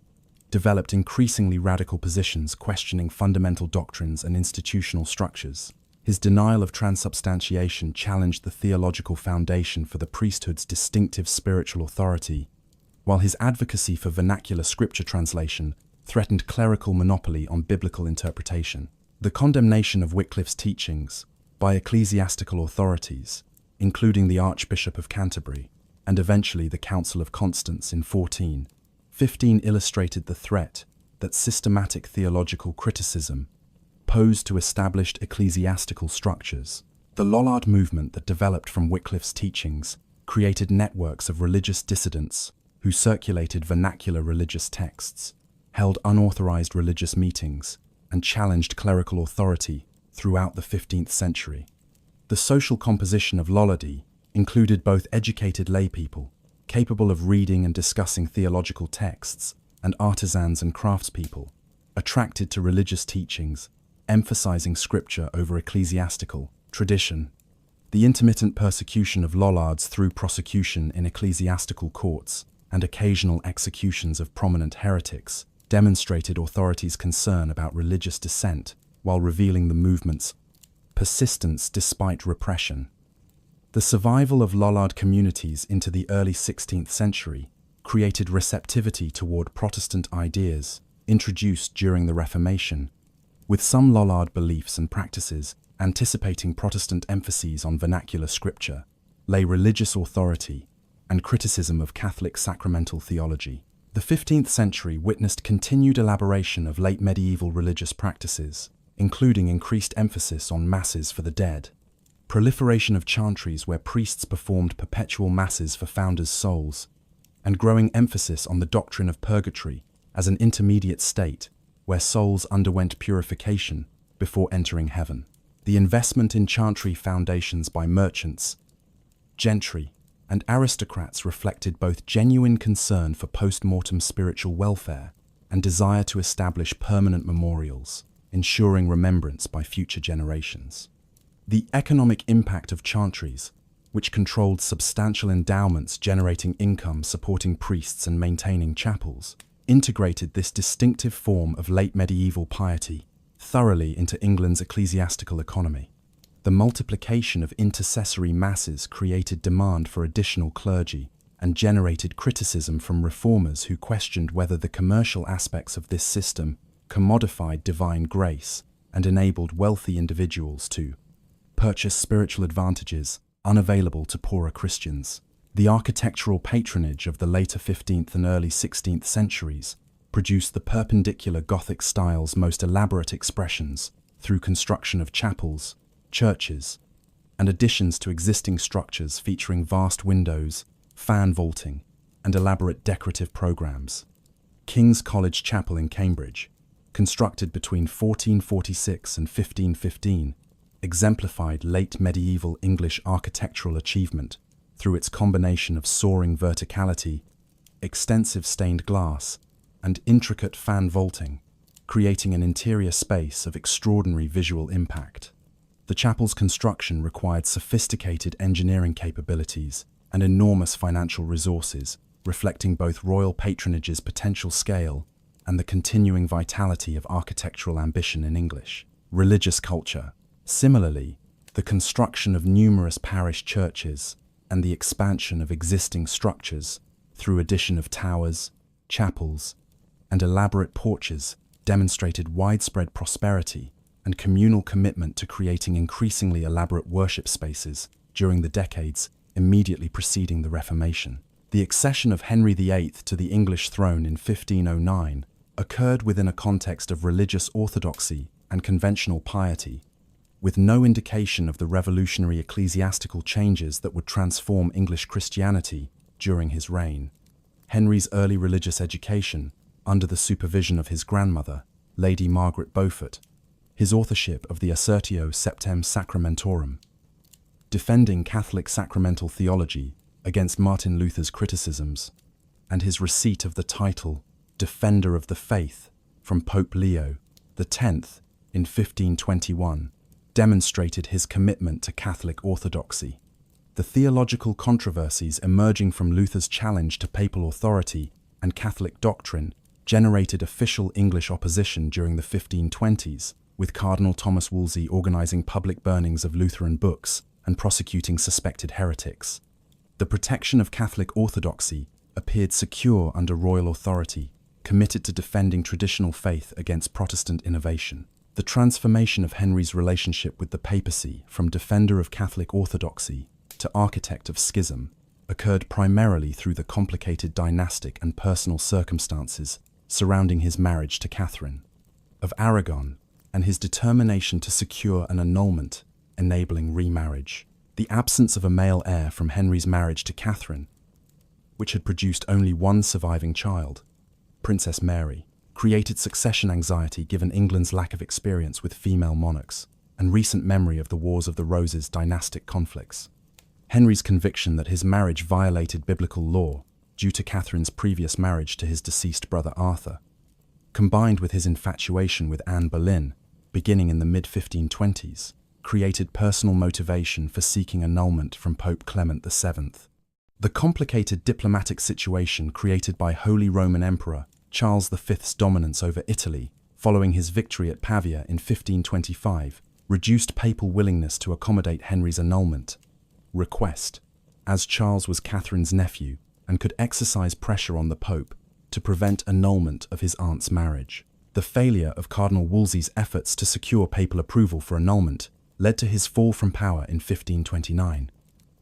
developed increasingly radical positions questioning fundamental doctrines and institutional structures. His denial of transubstantiation challenged the theological foundation for the priesthood's distinctive spiritual authority, while his advocacy for vernacular scripture translation threatened clerical monopoly on biblical interpretation. The condemnation of Wycliffe's teachings by ecclesiastical authorities, including the Archbishop of Canterbury and eventually the Council of Constance in 1415, illustrated the threat that systematic theological criticism posed to established ecclesiastical structures. The Lollard movement that developed from Wycliffe's teachings created networks of religious dissidents who circulated vernacular religious texts, held unauthorized religious meetings, and challenged clerical authority throughout the 15th century. The social composition of Lollardy included both educated laypeople, capable of reading and discussing theological texts, and artisans and craftspeople, attracted to religious teachings, emphasizing scripture over ecclesiastical tradition. The intermittent persecution of Lollards through prosecution in ecclesiastical courts and occasional executions of prominent heretics demonstrated authorities' concern about religious dissent while revealing the movement's persistence despite repression. The survival of Lollard communities into the early 16th century created receptivity toward Protestant ideas introduced during the Reformation, with some Lollard beliefs and practices anticipating Protestant emphases on vernacular scripture, lay religious authority, and criticism of Catholic sacramental theology. The 15th century witnessed continued elaboration of late medieval religious practices, including increased emphasis on masses for the dead, proliferation of chantries where priests performed perpetual masses for founders' souls, and growing emphasis on the doctrine of purgatory as an intermediate state where souls underwent purification before entering heaven. The investment in chantry foundations by merchants, gentry, and aristocrats reflected both genuine concern for post-mortem spiritual welfare and desire to establish permanent memorials, ensuring remembrance by future generations. The economic impact of chantries, which controlled substantial endowments generating income supporting priests and maintaining chapels, integrated this distinctive form of late medieval piety thoroughly into England's ecclesiastical economy. The multiplication of intercessory masses created demand for additional clergy and generated criticism from reformers who questioned whether the commercial aspects of this system commodified divine grace and enabled wealthy individuals to purchase spiritual advantages unavailable to poorer Christians. The architectural patronage of the later 15th and early 16th centuries produced the Perpendicular Gothic style's most elaborate expressions through construction of chapels, churches, and additions to existing structures featuring vast windows, fan vaulting, and elaborate decorative programs. King's College Chapel in Cambridge, constructed between 1446 and 1515, exemplified late medieval English architectural achievement through its combination of soaring verticality, extensive stained glass, and intricate fan vaulting, creating an interior space of extraordinary visual impact. The chapel's construction required sophisticated engineering capabilities and enormous financial resources, reflecting both royal patronage's potential scale and the continuing vitality of architectural ambition in English religious culture. Similarly, the construction of numerous parish churches and the expansion of existing structures through addition of towers, chapels, and elaborate porches demonstrated widespread prosperity and communal commitment to creating increasingly elaborate worship spaces during the decades immediately preceding the Reformation. The accession of Henry VIII to the English throne in 1509 occurred within a context of religious orthodoxy and conventional piety, with no indication of the revolutionary ecclesiastical changes that would transform English Christianity during his reign. Henry's early religious education, under the supervision of his grandmother, Lady Margaret Beaufort, his authorship of the Assertio Septem Sacramentorum, defending Catholic sacramental theology against Martin Luther's criticisms, and his receipt of the title Defender of the Faith from Pope Leo X in 1521, demonstrated his commitment to Catholic orthodoxy. The theological controversies emerging from Luther's challenge to papal authority and Catholic doctrine generated official English opposition during the 1520s, with Cardinal Thomas Wolsey organizing public burnings of Lutheran books and prosecuting suspected heretics. The protection of Catholic orthodoxy appeared secure under royal authority, committed to defending traditional faith against Protestant innovation. The transformation of Henry's relationship with the papacy from defender of Catholic orthodoxy to architect of schism occurred primarily through the complicated dynastic and personal circumstances surrounding his marriage to Catherine of Aragon and his determination to secure an annulment enabling remarriage. The absence of a male heir from Henry's marriage to Catherine, which had produced only one surviving child, Princess Mary, created succession anxiety given England's lack of experience with female monarchs and recent memory of the Wars of the Roses dynastic conflicts. Henry's conviction that his marriage violated biblical law due to Catherine's previous marriage to his deceased brother Arthur, combined with his infatuation with Anne Boleyn, beginning in the mid-1520s, created personal motivation for seeking annulment from Pope Clement VII. The complicated diplomatic situation created by Holy Roman Emperor Charles V's dominance over Italy following his victory at Pavia in 1525 reduced papal willingness to accommodate Henry's annulment request, as Charles was Catherine's nephew and could exercise pressure on the Pope to prevent annulment of his aunt's marriage. The failure of Cardinal Wolsey's efforts to secure papal approval for annulment led to his fall from power in 1529,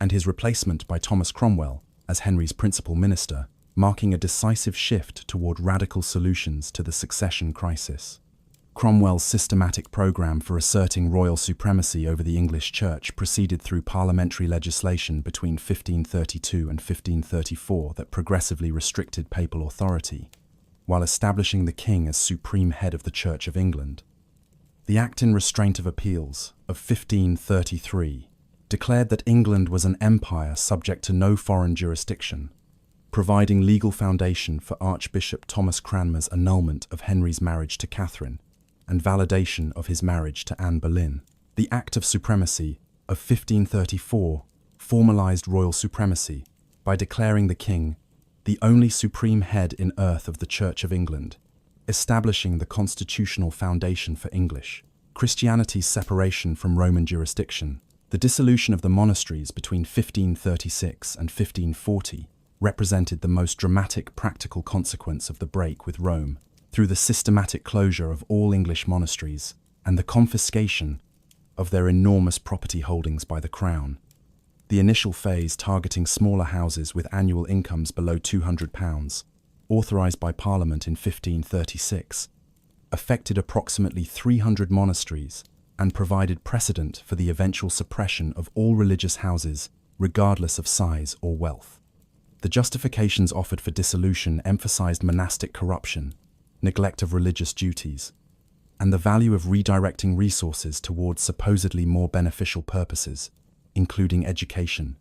and his replacement by Thomas Cromwell as Henry's principal minister, marking a decisive shift toward radical solutions to the succession crisis. Cromwell's systematic program for asserting royal supremacy over the English Church proceeded through parliamentary legislation between 1532 and 1534 that progressively restricted papal authority, while establishing the king as supreme head of the Church of England. The Act in Restraint of Appeals of 1533 declared that England was an empire subject to no foreign jurisdiction, providing legal foundation for Archbishop Thomas Cranmer's annulment of Henry's marriage to Catherine and validation of his marriage to Anne Boleyn. The Act of Supremacy of 1534 formalized royal supremacy by declaring the king the only supreme head in earth of the Church of England, establishing the constitutional foundation for English Christianity's separation from Roman jurisdiction. The dissolution of the monasteries between 1536 and 1540 represented the most dramatic practical consequence of the break with Rome, through the systematic closure of all English monasteries and the confiscation of their enormous property holdings by the Crown. The initial phase, targeting smaller houses with annual incomes below £200, authorised by Parliament in 1536, affected approximately 300 monasteries and provided precedent for the eventual suppression of all religious houses, regardless of size or wealth. The justifications offered for dissolution emphasized monastic corruption, neglect of religious duties, and the value of redirecting resources towards supposedly more beneficial purposes, including education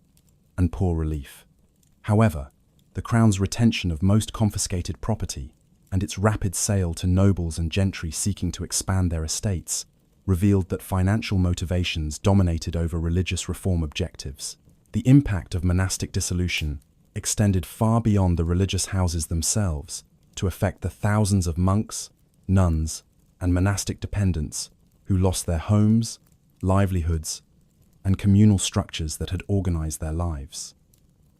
and poor relief. However, the Crown's retention of most confiscated property and its rapid sale to nobles and gentry seeking to expand their estates revealed that financial motivations dominated over religious reform objectives. The impact of monastic dissolution extended far beyond the religious houses themselves to affect the thousands of monks, nuns, and monastic dependents who lost their homes, livelihoods, and communal structures that had organized their lives.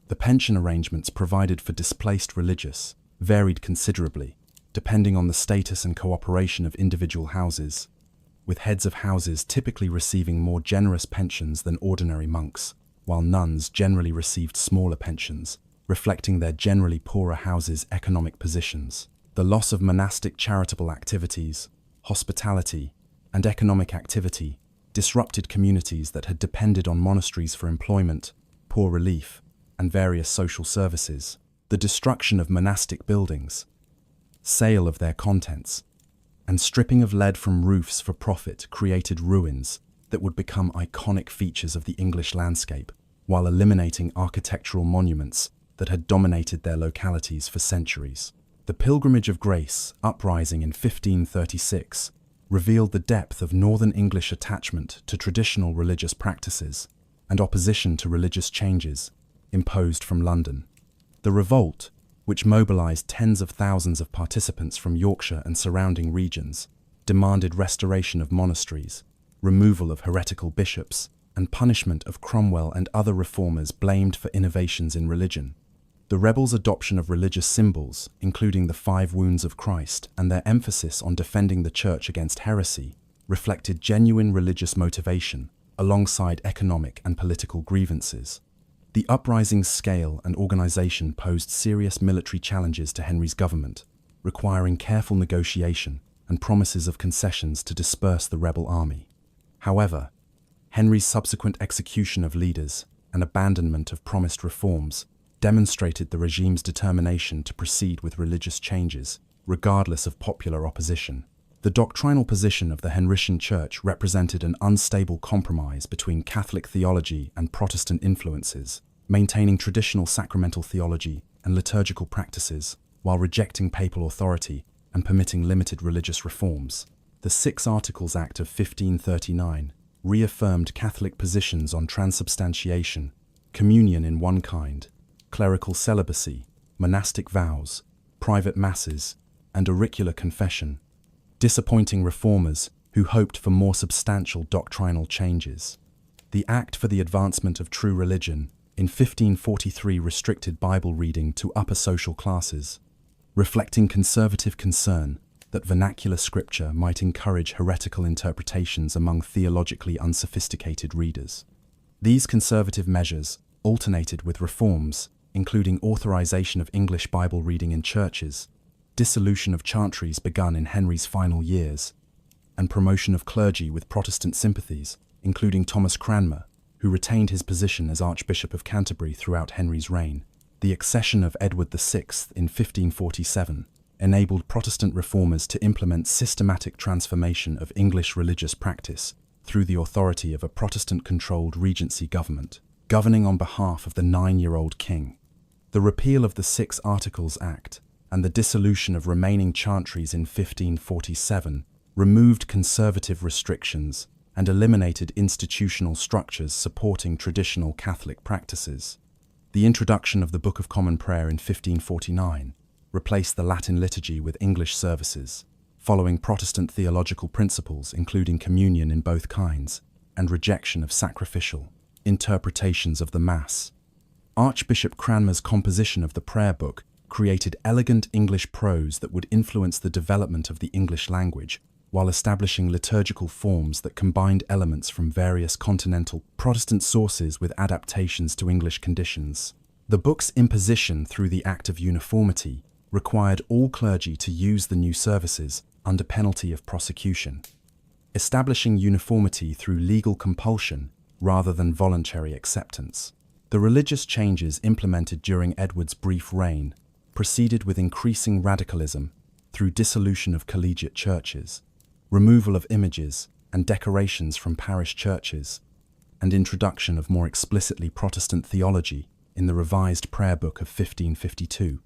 The pension arrangements provided for displaced religious varied considerably, depending on the status and cooperation of individual houses, with heads of houses typically receiving more generous pensions than ordinary monks, while nuns generally received smaller pensions, reflecting their generally poorer houses' economic positions. The loss of monastic charitable activities, hospitality, and economic activity disrupted communities that had depended on monasteries for employment, poor relief, and various social services. The destruction of monastic buildings, sale of their contents, and stripping of lead from roofs for profit created ruins that would become iconic features of the English landscape, while eliminating architectural monuments that had dominated their localities for centuries. The Pilgrimage of Grace uprising in 1536 revealed the depth of Northern English attachment to traditional religious practices and opposition to religious changes imposed from London. The revolt, which mobilized tens of thousands of participants from Yorkshire and surrounding regions, demanded restoration of monasteries, removal of heretical bishops, and punishment of Cromwell and other reformers blamed for innovations in religion. The rebels' adoption of religious symbols, including the 5 wounds of Christ, and their emphasis on defending the Church against heresy, reflected genuine religious motivation, alongside economic and political grievances. The uprising's scale and organization posed serious military challenges to Henry's government, requiring careful negotiation and promises of concessions to disperse the rebel army. However, Henry's subsequent execution of leaders and abandonment of promised reforms demonstrated the regime's determination to proceed with religious changes, regardless of popular opposition. The doctrinal position of the Henrician Church represented an unstable compromise between Catholic theology and Protestant influences, maintaining traditional sacramental theology and liturgical practices, while rejecting papal authority and permitting limited religious reforms. The 6 Articles Act of 1539 reaffirmed Catholic positions on transubstantiation, communion in one kind, clerical celibacy, monastic vows, private masses, and auricular confession, disappointing reformers who hoped for more substantial doctrinal changes. The Act for the Advancement of True Religion in 1543 restricted Bible reading to upper social classes, reflecting conservative concern that vernacular scripture might encourage heretical interpretations among theologically unsophisticated readers. These conservative measures alternated with reforms, including authorization of English Bible reading in churches, dissolution of chantries begun in Henry's final years, and promotion of clergy with Protestant sympathies, including Thomas Cranmer, who retained his position as Archbishop of Canterbury throughout Henry's reign. The accession of Edward VI in 1547 enabled Protestant reformers to implement systematic transformation of English religious practice through the authority of a Protestant-controlled regency government, governing on behalf of the 9-year-old king. The repeal of the 6 Articles Act and the dissolution of remaining chantries in 1547 removed conservative restrictions and eliminated institutional structures supporting traditional Catholic practices. The introduction of the Book of Common Prayer in 1549 replaced the Latin liturgy with English services, following Protestant theological principles including communion in both kinds and rejection of sacrificial interpretations of the Mass. Archbishop Cranmer's composition of the prayer book created elegant English prose that would influence the development of the English language, while establishing liturgical forms that combined elements from various continental Protestant sources with adaptations to English conditions. The book's imposition through the Act of Uniformity required all clergy to use the new services under penalty of prosecution, establishing uniformity through legal compulsion rather than voluntary acceptance. The religious changes implemented during Edward's brief reign proceeded with increasing radicalism through dissolution of collegiate churches, removal of images and decorations from parish churches, and introduction of more explicitly Protestant theology in the revised prayer book of 1552.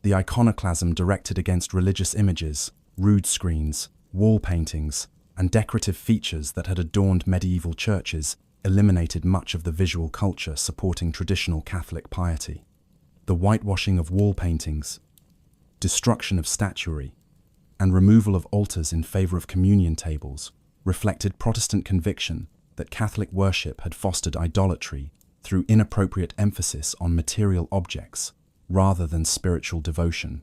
The iconoclasm directed against religious images, rood screens, wall paintings, and decorative features that had adorned medieval churches eliminated much of the visual culture supporting traditional Catholic piety. The whitewashing of wall paintings, destruction of statuary, and removal of altars in favor of communion tables reflected Protestant conviction that Catholic worship had fostered idolatry through inappropriate emphasis on material objects rather than spiritual devotion.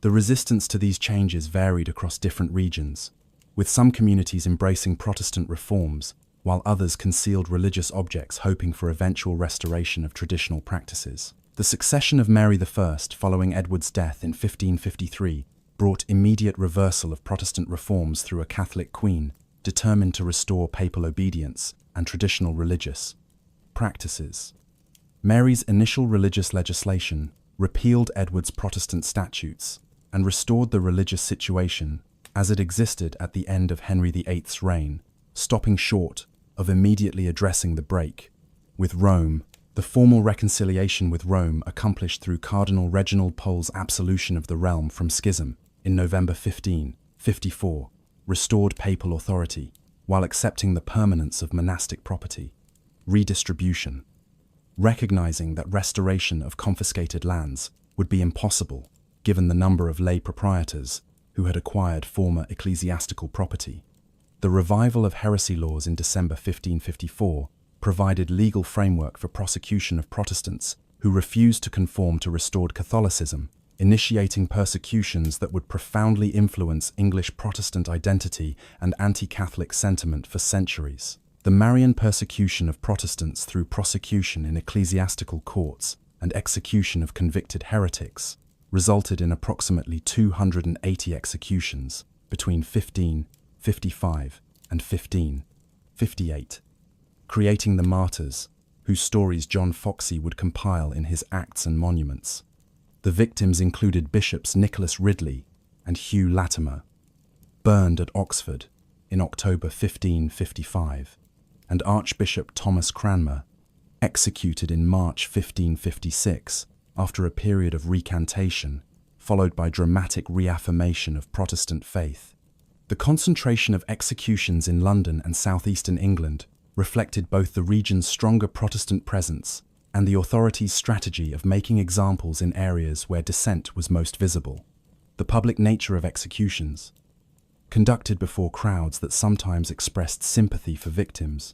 The resistance to these changes varied across different regions, with some communities embracing Protestant reforms while others concealed religious objects hoping for eventual restoration of traditional practices. The succession of Mary I following Edward's death in 1553 brought immediate reversal of Protestant reforms through a Catholic queen determined to restore papal obedience and traditional religious practices. Mary's initial religious legislation repealed Edward's Protestant statutes and restored the religious situation as it existed at the end of Henry VIII's reign, stopping short of immediately addressing the break with Rome. The formal reconciliation with Rome, accomplished through Cardinal Reginald Pole's absolution of the realm from schism in November 1554, restored papal authority while accepting the permanence of monastic property. Redistribution. Recognizing that restoration of confiscated lands would be impossible given the number of lay proprietors who had acquired former ecclesiastical property. The revival of heresy laws in December 1554 provided legal framework for prosecution of Protestants who refused to conform to restored Catholicism, initiating persecutions that would profoundly influence English Protestant identity and anti-Catholic sentiment for centuries. The Marian persecution of Protestants through prosecution in ecclesiastical courts and execution of convicted heretics resulted in approximately 280 executions between 1555 and 1558, creating the martyrs, whose stories John Foxey would compile in his Acts and Monuments. The victims included Bishops Nicholas Ridley and Hugh Latimer, burned at Oxford in October 1555, and Archbishop Thomas Cranmer, executed in March 1556 after a period of recantation, followed by dramatic reaffirmation of Protestant faith. The concentration of executions in London and southeastern England reflected both the region's stronger Protestant presence and the authorities' strategy of making examples in areas where dissent was most visible. The public nature of executions, conducted before crowds that sometimes expressed sympathy for victims,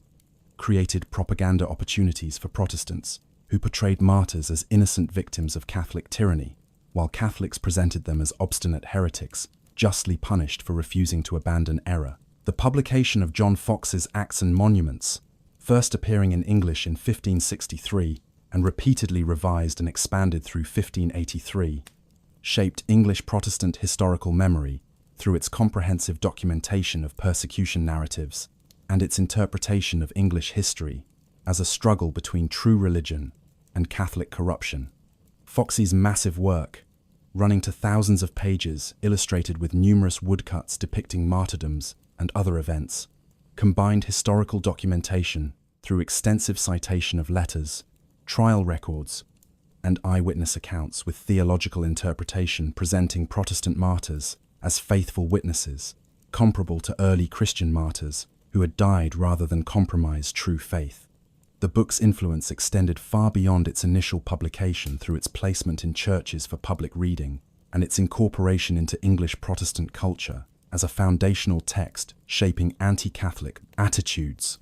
created propaganda opportunities for Protestants, who portrayed martyrs as innocent victims of Catholic tyranny, while Catholics presented them as obstinate heretics, justly punished for refusing to abandon error. The publication of John Foxe's Acts and Monuments, first appearing in English in 1563 and repeatedly revised and expanded through 1583, shaped English Protestant historical memory through its comprehensive documentation of persecution narratives and its interpretation of English history as a struggle between true religion and Catholic corruption. Foxe's massive work, running to thousands of pages illustrated with numerous woodcuts depicting martyrdoms and other events, combined historical documentation through extensive citation of letters, trial records, and eyewitness accounts with theological interpretation presenting Protestant martyrs as faithful witnesses, comparable to early Christian martyrs who had died rather than compromise true faith. The book's influence extended far beyond its initial publication through its placement in churches for public reading and its incorporation into English Protestant culture as a foundational text shaping anti-Catholic attitudes.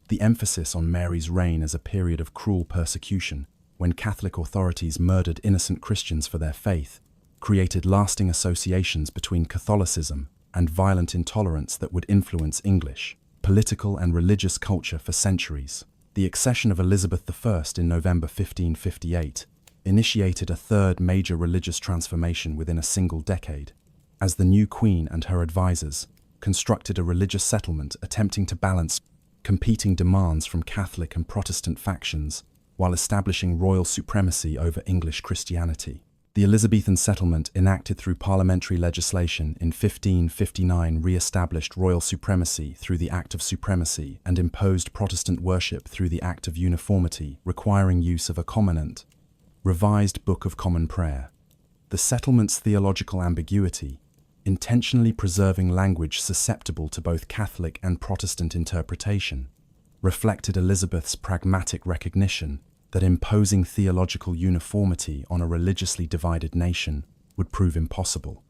The emphasis on Mary's reign as a period of cruel persecution, when Catholic authorities murdered innocent Christians for their faith, created lasting associations between Catholicism and violent intolerance that would influence English political and religious culture for centuries. The accession of Elizabeth I in November 1558 initiated a third major religious transformation within a single decade, as the new queen and her advisors constructed a religious settlement attempting to balance competing demands from Catholic and Protestant factions while establishing royal supremacy over English Christianity. The Elizabethan settlement, enacted through parliamentary legislation in 1559, re-established royal supremacy through the Act of Supremacy and imposed Protestant worship through the Act of Uniformity, requiring use of a commonant, revised Book of Common Prayer. The settlement's theological ambiguity, intentionally preserving language susceptible to both Catholic and Protestant interpretation, reflected Elizabeth's pragmatic recognition that imposing theological uniformity on a religiously divided nation would prove impossible.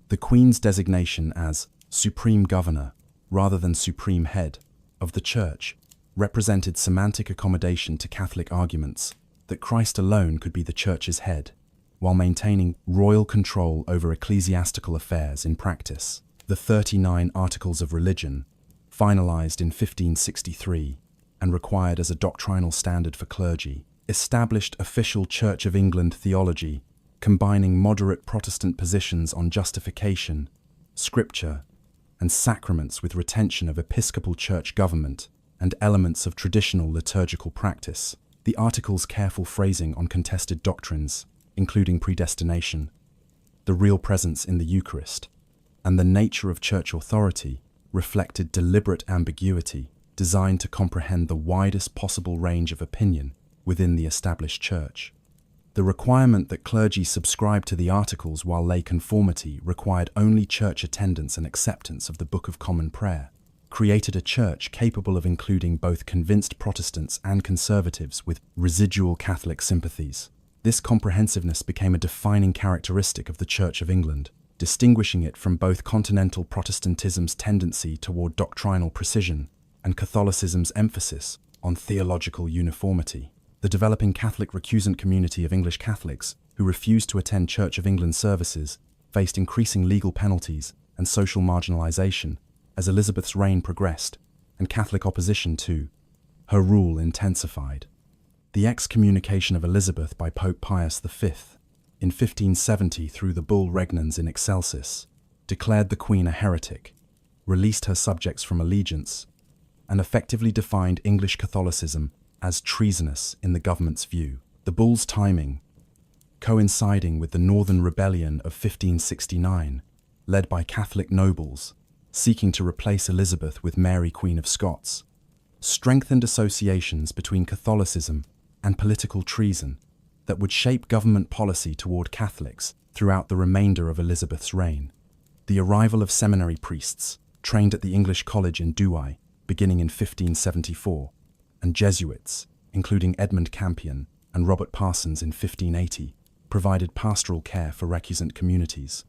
The Queen's designation as Supreme Governor, rather than Supreme Head, of the Church represented semantic accommodation to Catholic arguments that Christ alone could be the Church's head, while maintaining royal control over ecclesiastical affairs in practice. The 39 Articles of Religion, finalized in 1563 and required as a doctrinal standard for clergy, established official Church of England theology, combining moderate Protestant positions on justification, scripture, and sacraments with retention of episcopal church government and elements of traditional liturgical practice. The article's careful phrasing on contested doctrines, including predestination, the real presence in the Eucharist, and the nature of church authority, reflected deliberate ambiguity designed to comprehend the widest possible range of opinion within the established church. The requirement that clergy subscribe to the articles while lay conformity required only church attendance and acceptance of the Book of Common Prayer, created a church capable of including both convinced Protestants and conservatives with residual Catholic sympathies. This comprehensiveness became a defining characteristic of the Church of England, distinguishing it from both continental Protestantism's tendency toward doctrinal precision and Catholicism's emphasis on theological uniformity. The developing Catholic recusant community of English Catholics who refused to attend Church of England services faced increasing legal penalties and social marginalization as Elizabeth's reign progressed and Catholic opposition to her rule intensified. The excommunication of Elizabeth by Pope Pius V in 1570 through the bull Regnans in Excelsis declared the Queen a heretic, released her subjects from allegiance, and effectively defined English Catholicism as treasonous in the government's view. The bull's timing, coinciding with the Northern Rebellion of 1569, led by Catholic nobles seeking to replace Elizabeth with Mary Queen of Scots, strengthened associations between Catholicism and political treason that would shape government policy toward Catholics throughout the remainder of Elizabeth's reign. The arrival of seminary priests, trained at the English College in Douai, beginning in 1574, and Jesuits, including Edmund Campion and Robert Parsons in 1580, provided pastoral care for recusant communities,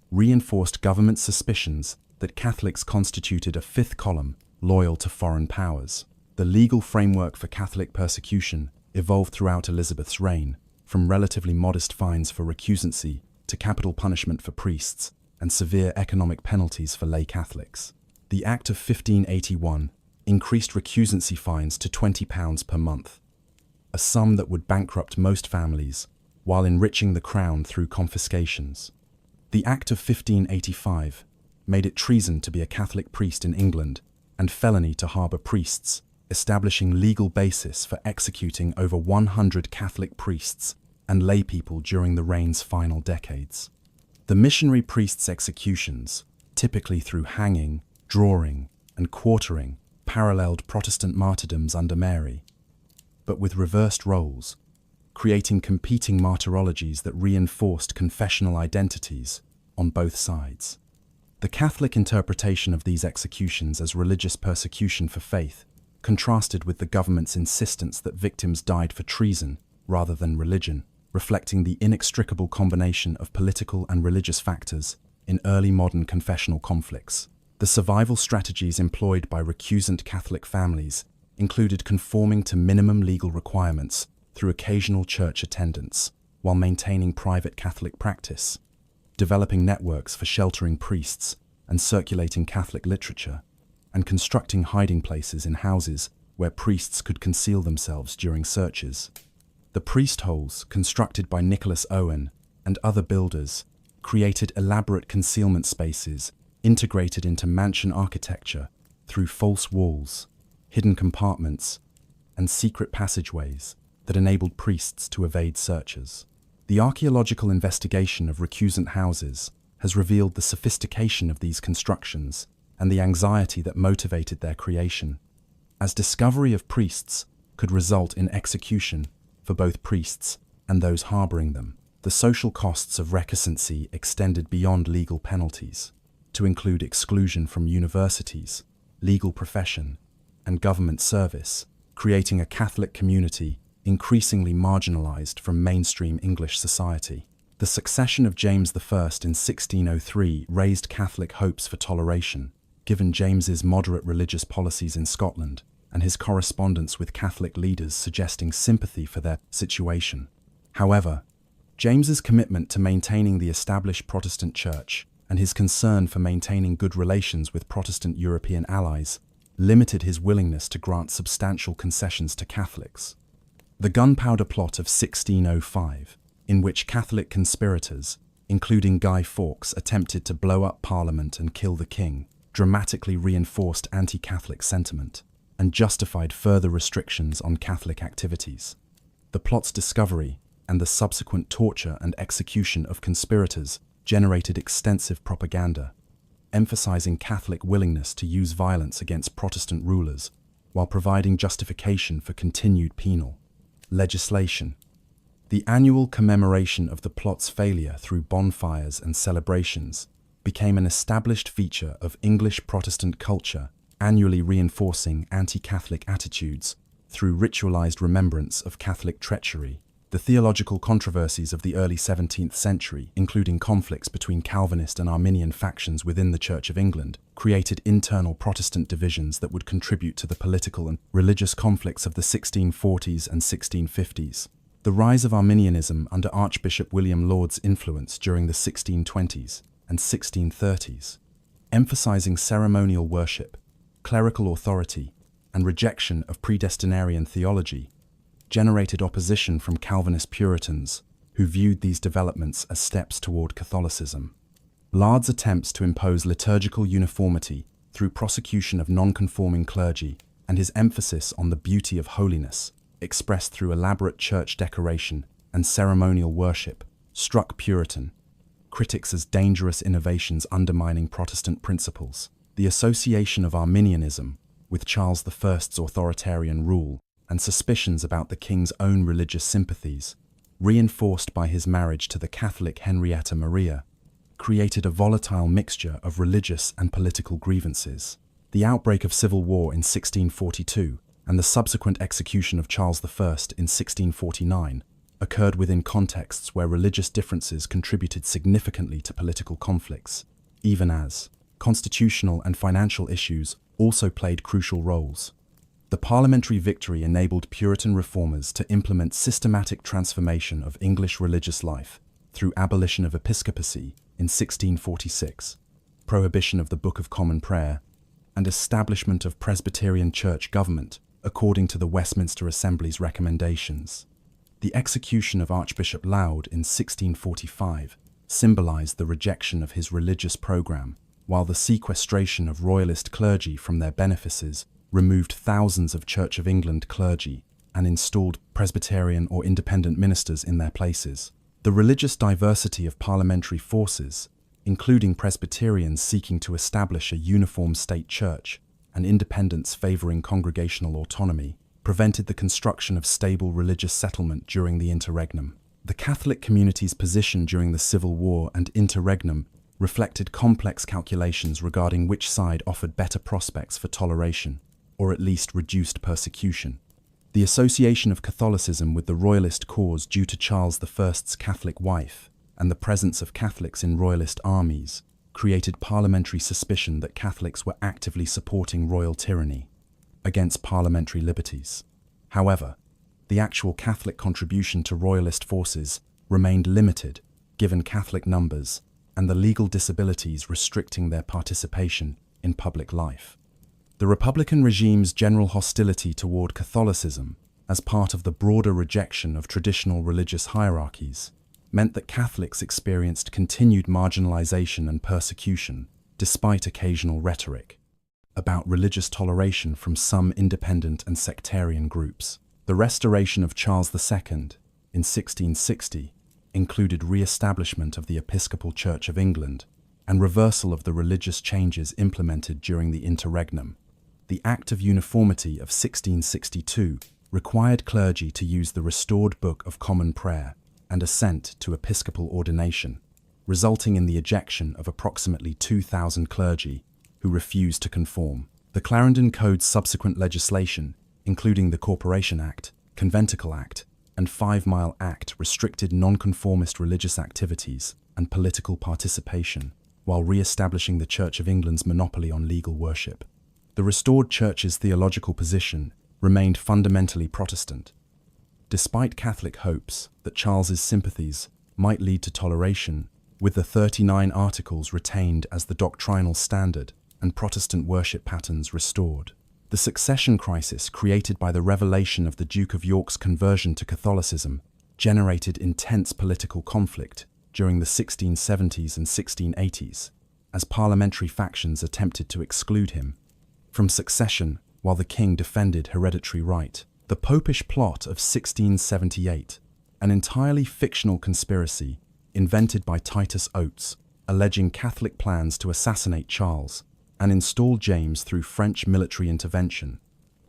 reinforced government suspicions that Catholics constituted a fifth column loyal to foreign powers. The legal framework for Catholic persecution evolved throughout Elizabeth's reign, from relatively modest fines for recusancy to capital punishment for priests and severe economic penalties for lay Catholics. The Act of 1581 increased recusancy fines to £20 per month, a sum that would bankrupt most families, while enriching the crown through confiscations. The Act of 1585 made it treason to be a Catholic priest in England and felony to harbour priests, establishing legal basis for executing over 100 Catholic priests and laypeople during the reign's final decades. The missionary priests' executions, typically through hanging, drawing, and quartering, paralleled Protestant martyrdoms under Mary, but with reversed roles, creating competing martyrologies that reinforced confessional identities on both sides. The Catholic interpretation of these executions as religious persecution for faith contrasted with the government's insistence that victims died for treason rather than religion, reflecting the inextricable combination of political and religious factors in early modern confessional conflicts. The survival strategies employed by recusant Catholic families included conforming to minimum legal requirements through occasional church attendance, while maintaining private Catholic practice, developing networks for sheltering priests and circulating Catholic literature, and constructing hiding places in houses where priests could conceal themselves during searches. The priest holes, constructed by Nicholas Owen and other builders, created elaborate concealment spaces integrated into mansion architecture through false walls, hidden compartments, and secret passageways that enabled priests to evade searchers. The archaeological investigation of recusant houses has revealed the sophistication of these constructions and the anxiety that motivated their creation, as discovery of priests could result in execution for both priests and those harboring them. The social costs of recusancy extended beyond legal penalties, to include exclusion from universities, legal profession, and government service, creating a Catholic community increasingly marginalized from mainstream English society. The succession of James I in 1603 raised Catholic hopes for toleration, given James's moderate religious policies in Scotland and his correspondence with Catholic leaders suggesting sympathy for their situation. However, James's commitment to maintaining the established Protestant Church and his concern for maintaining good relations with Protestant European allies limited his willingness to grant substantial concessions to Catholics. The Gunpowder Plot of 1605, in which Catholic conspirators, including Guy Fawkes, attempted to blow up Parliament and kill the King, dramatically reinforced anti-Catholic sentiment and justified further restrictions on Catholic activities. The plot's discovery and the subsequent torture and execution of conspirators generated extensive propaganda, emphasizing Catholic willingness to use violence against Protestant rulers while providing justification for continued penal legislation. The annual commemoration of the plot's failure through bonfires and celebrations became an established feature of English Protestant culture, annually reinforcing anti-Catholic attitudes through ritualized remembrance of Catholic treachery. The theological controversies of the early 17th century, including conflicts between Calvinist and Arminian factions within the Church of England, created internal Protestant divisions that would contribute to the political and religious conflicts of the 1640s and 1650s. The rise of Arminianism under Archbishop William Laud's influence during the 1620s and 1630s, emphasizing ceremonial worship, clerical authority, and rejection of predestinarian theology, generated opposition from Calvinist Puritans, who viewed these developments as steps toward Catholicism. Laud's attempts to impose liturgical uniformity through prosecution of non-conforming clergy and his emphasis on the beauty of holiness, expressed through elaborate church decoration and ceremonial worship, struck Puritan critics as dangerous innovations undermining Protestant principles. The association of Arminianism with Charles I's authoritarian rule and suspicions about the king's own religious sympathies, reinforced by his marriage to the Catholic Henrietta Maria, created a volatile mixture of religious and political grievances. The outbreak of civil war in 1642 and the subsequent execution of Charles I in 1649 occurred within contexts where religious differences contributed significantly to political conflicts, even as constitutional and financial issues also played crucial roles. The parliamentary victory enabled Puritan reformers to implement systematic transformation of English religious life through abolition of episcopacy in 1646, prohibition of the Book of Common Prayer, and establishment of Presbyterian church government according to the Westminster Assembly's recommendations. The execution of Archbishop Laud in 1645 symbolized the rejection of his religious program, while the sequestration of royalist clergy from their benefices removed thousands of Church of England clergy and installed Presbyterian or independent ministers in their places. The religious diversity of parliamentary forces, including Presbyterians seeking to establish a uniform state church and independents favoring congregational autonomy, prevented the construction of stable religious settlement during the interregnum. The Catholic community's position during the Civil War and interregnum reflected complex calculations regarding which side offered better prospects for toleration, or at least reduced persecution. The association of Catholicism with the royalist cause due to Charles I's Catholic wife and the presence of Catholics in royalist armies created parliamentary suspicion that Catholics were actively supporting royal tyranny against parliamentary liberties. However, the actual Catholic contribution to royalist forces remained limited given Catholic numbers and the legal disabilities restricting their participation in public life. The Republican regime's general hostility toward Catholicism, as part of the broader rejection of traditional religious hierarchies, meant that Catholics experienced continued marginalization and persecution, despite occasional rhetoric about religious toleration from some independent and sectarian groups. The restoration of Charles II in 1660 included re-establishment of the Episcopal Church of England and reversal of the religious changes implemented during the interregnum. The Act of Uniformity of 1662 required clergy to use the restored Book of Common Prayer and assent to episcopal ordination, resulting in the ejection of approximately 2,000 clergy who refused to conform. The Clarendon Code's subsequent legislation, including the Corporation Act, Conventicle Act, and 5 Mile Act, restricted nonconformist religious activities and political participation, while re-establishing the Church of England's monopoly on legal worship. The restored church's theological position remained fundamentally Protestant. Despite Catholic hopes that Charles's sympathies might lead to toleration, with the 39 Articles retained as the doctrinal standard and Protestant worship patterns restored, the succession crisis created by the revelation of the Duke of York's conversion to Catholicism generated intense political conflict during the 1670s and 1680s, as parliamentary factions attempted to exclude him from succession while the king defended hereditary right. The Popish Plot of 1678, an entirely fictional conspiracy invented by Titus Oates, alleging Catholic plans to assassinate Charles and install James through French military intervention,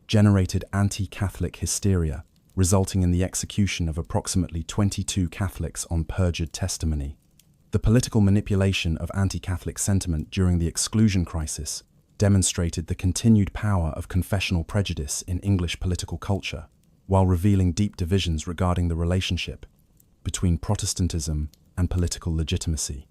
generated anti-Catholic hysteria, resulting in the execution of approximately 22 Catholics on perjured testimony. The political manipulation of anti-Catholic sentiment during the Exclusion Crisis demonstrated the continued power of confessional prejudice in English political culture, while revealing deep divisions regarding the relationship between Protestantism and political legitimacy.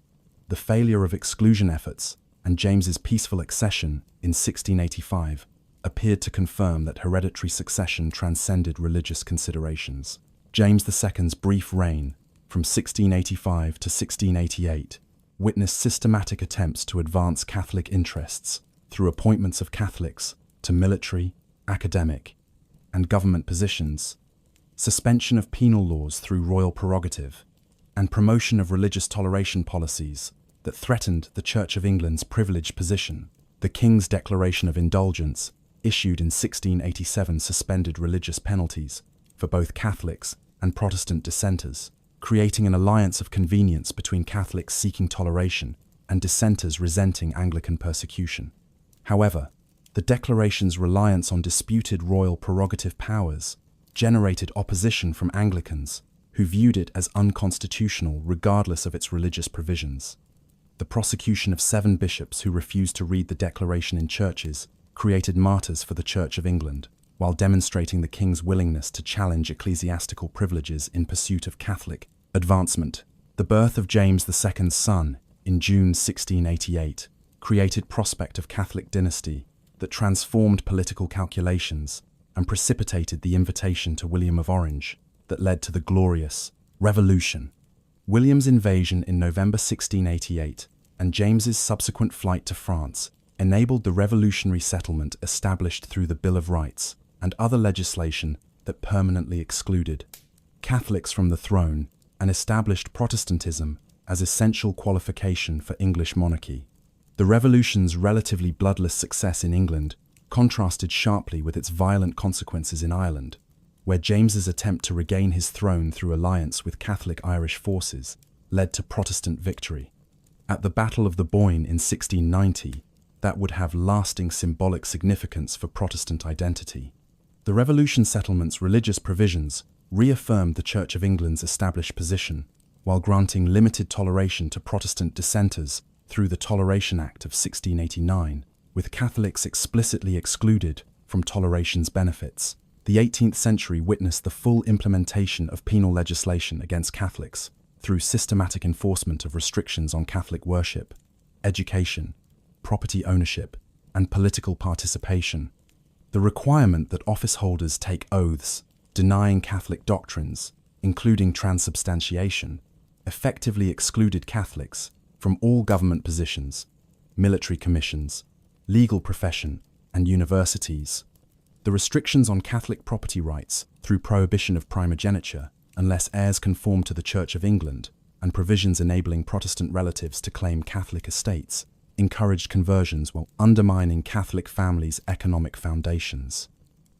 The failure of exclusion efforts and James's peaceful accession in 1685 appeared to confirm that hereditary succession transcended religious considerations. James II's brief reign, from 1685 to 1688, witnessed systematic attempts to advance Catholic interests through appointments of Catholics to military, academic, and government positions, suspension of penal laws through royal prerogative, and promotion of religious toleration policies that threatened the Church of England's privileged position. The King's Declaration of Indulgence, issued in 1687, suspended religious penalties for both Catholics and Protestant dissenters, creating an alliance of convenience between Catholics seeking toleration and dissenters resenting Anglican persecution. However, the declaration's reliance on disputed royal prerogative powers generated opposition from Anglicans, who viewed it as unconstitutional regardless of its religious provisions. The prosecution of 7 bishops who refused to read the declaration in churches created martyrs for the Church of England. while demonstrating the king's willingness to challenge ecclesiastical privileges in pursuit of Catholic advancement. The birth of James II's son in June 1688 created prospect of Catholic dynasty that transformed political calculations and precipitated the invitation to William of Orange that led to the glorious Revolution. William's invasion in November 1688 and James's subsequent flight to France enabled the revolutionary settlement established through the Bill of Rights and other legislation that permanently excluded Catholics from the throne and established Protestantism as essential qualification for English monarchy. The Revolution's relatively bloodless success in England contrasted sharply with its violent consequences in Ireland, where James's attempt to regain his throne through alliance with Catholic Irish forces led to Protestant victory. At the Battle of the Boyne in 1690, that would have lasting symbolic significance for Protestant identity. The Revolution settlement's religious provisions reaffirmed the Church of England's established position, while granting limited toleration to Protestant dissenters through the Toleration Act of 1689, with Catholics explicitly excluded from toleration's benefits. The 18th century witnessed the full implementation of penal legislation against Catholics through systematic enforcement of restrictions on Catholic worship, education, property ownership, and political participation. The requirement that office holders take oaths denying Catholic doctrines, including transubstantiation, effectively excluded Catholics from all government positions, military commissions, legal profession, and universities. The restrictions on Catholic property rights through prohibition of primogeniture unless heirs conform to the Church of England and provisions enabling Protestant relatives to claim Catholic estates encouraged conversions while undermining Catholic families' economic foundations.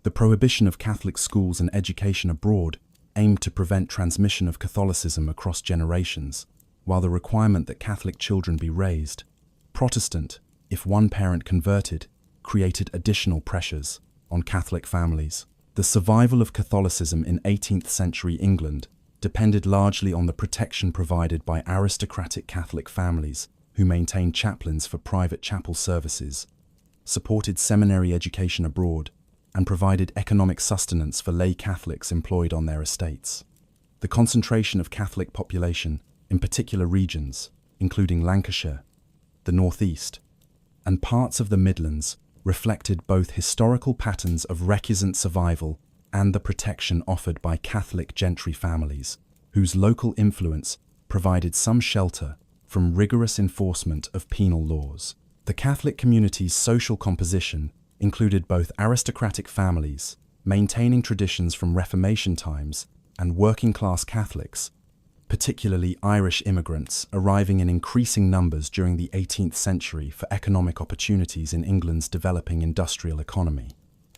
The prohibition of Catholic schools and education abroad aimed to prevent transmission of Catholicism across generations, while the requirement that Catholic children be raised Protestant if one parent converted created additional pressures on Catholic families. The survival of Catholicism in 18th century England depended largely on the protection provided by aristocratic Catholic families who maintained chaplains for private chapel services, supported seminary education abroad, and provided economic sustenance for lay Catholics employed on their estates. The concentration of Catholic population in particular regions, including Lancashire, the Northeast, and parts of the Midlands, reflected both historical patterns of recusant survival and the protection offered by Catholic gentry families, whose local influence provided some shelter from rigorous enforcement of penal laws. The Catholic community's social composition included both aristocratic families, maintaining traditions from Reformation times, and working-class Catholics, particularly Irish immigrants arriving in increasing numbers during the 18th century for economic opportunities in England's developing industrial economy.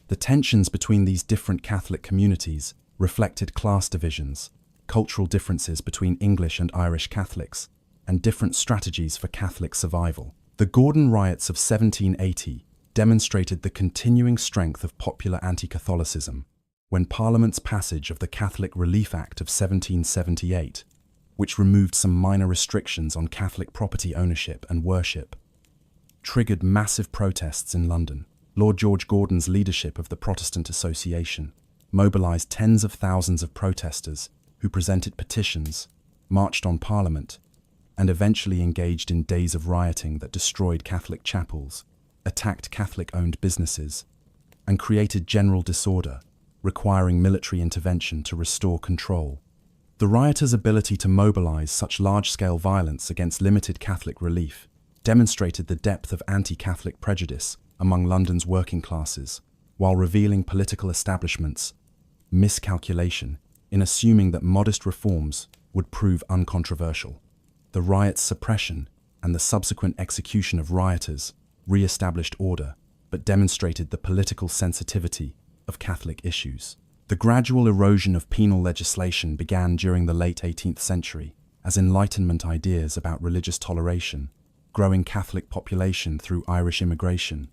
The tensions between these different Catholic communities reflected class divisions, cultural differences between English and Irish Catholics, and different strategies for Catholic survival. The Gordon riots of 1780 demonstrated the continuing strength of popular anti-Catholicism when Parliament's passage of the Catholic Relief Act of 1778, which removed some minor restrictions on Catholic property ownership and worship, triggered massive protests in London. Lord George Gordon's leadership of the Protestant Association mobilised tens of thousands of protesters who presented petitions, marched on Parliament, and eventually engaged in days of rioting that destroyed Catholic chapels, attacked Catholic-owned businesses, and created general disorder, requiring military intervention to restore control. The rioters' ability to mobilise such large-scale violence against limited Catholic relief demonstrated the depth of anti-Catholic prejudice among London's working classes, while revealing political establishments' miscalculation in assuming that modest reforms would prove uncontroversial. The riot's suppression and the subsequent execution of rioters re-established order, but demonstrated the political sensitivity of Catholic issues. The gradual erosion of penal legislation began during the late 18th century as Enlightenment ideas about religious toleration, growing Catholic population through Irish immigration,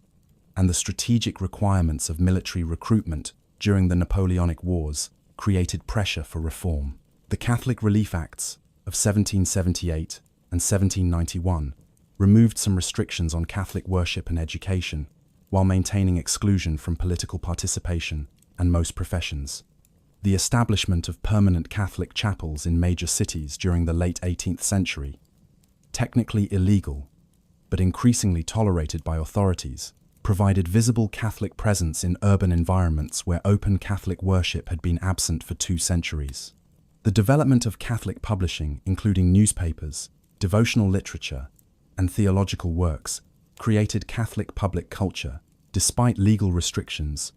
and the strategic requirements of military recruitment during the Napoleonic Wars created pressure for reform. The Catholic Relief Acts of 1778 and 1791 removed some restrictions on Catholic worship and education, while maintaining exclusion from political participation and most professions. The establishment of permanent Catholic chapels in major cities during the late 18th century, technically illegal, but increasingly tolerated by authorities, provided visible Catholic presence in urban environments where open Catholic worship had been absent for 2 centuries. The development of Catholic publishing, including newspapers, devotional literature, and theological works, created Catholic public culture, despite legal restrictions,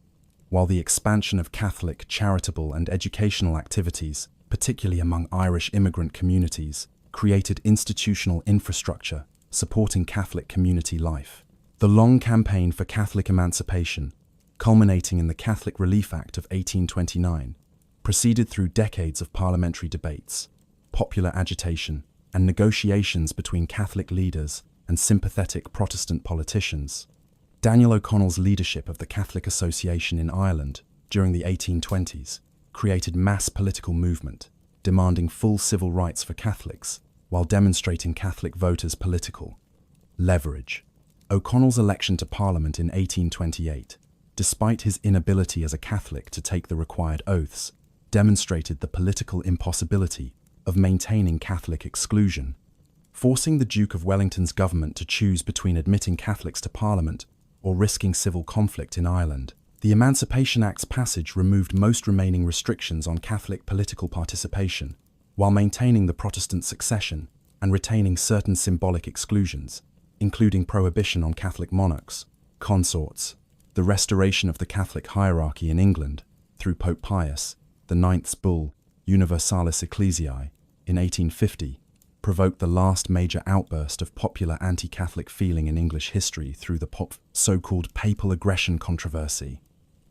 while the expansion of Catholic charitable and educational activities, particularly among Irish immigrant communities, created institutional infrastructure supporting Catholic community life. The long campaign for Catholic emancipation, culminating in the Catholic Relief Act of 1829, proceeded through decades of parliamentary debates, popular agitation, and negotiations between Catholic leaders and sympathetic Protestant politicians. Daniel O'Connell's leadership of the Catholic Association in Ireland during the 1820s created mass political movement, demanding full civil rights for Catholics, while demonstrating Catholic voters' political leverage. O'Connell's election to Parliament in 1828, despite his inability as a Catholic to take the required oaths, demonstrated the political impossibility of maintaining Catholic exclusion, forcing the Duke of Wellington's government to choose between admitting Catholics to Parliament or risking civil conflict in Ireland. The Emancipation Act's passage removed most remaining restrictions on Catholic political participation, while maintaining the Protestant succession and retaining certain symbolic exclusions, including prohibition on Catholic monarchs, consorts, the restoration of the Catholic hierarchy in England through Pope Pius IX's bull Universalis Ecclesiae in 1850, provoked the last major outburst of popular anti-Catholic feeling in English history through the so-called papal aggression controversy.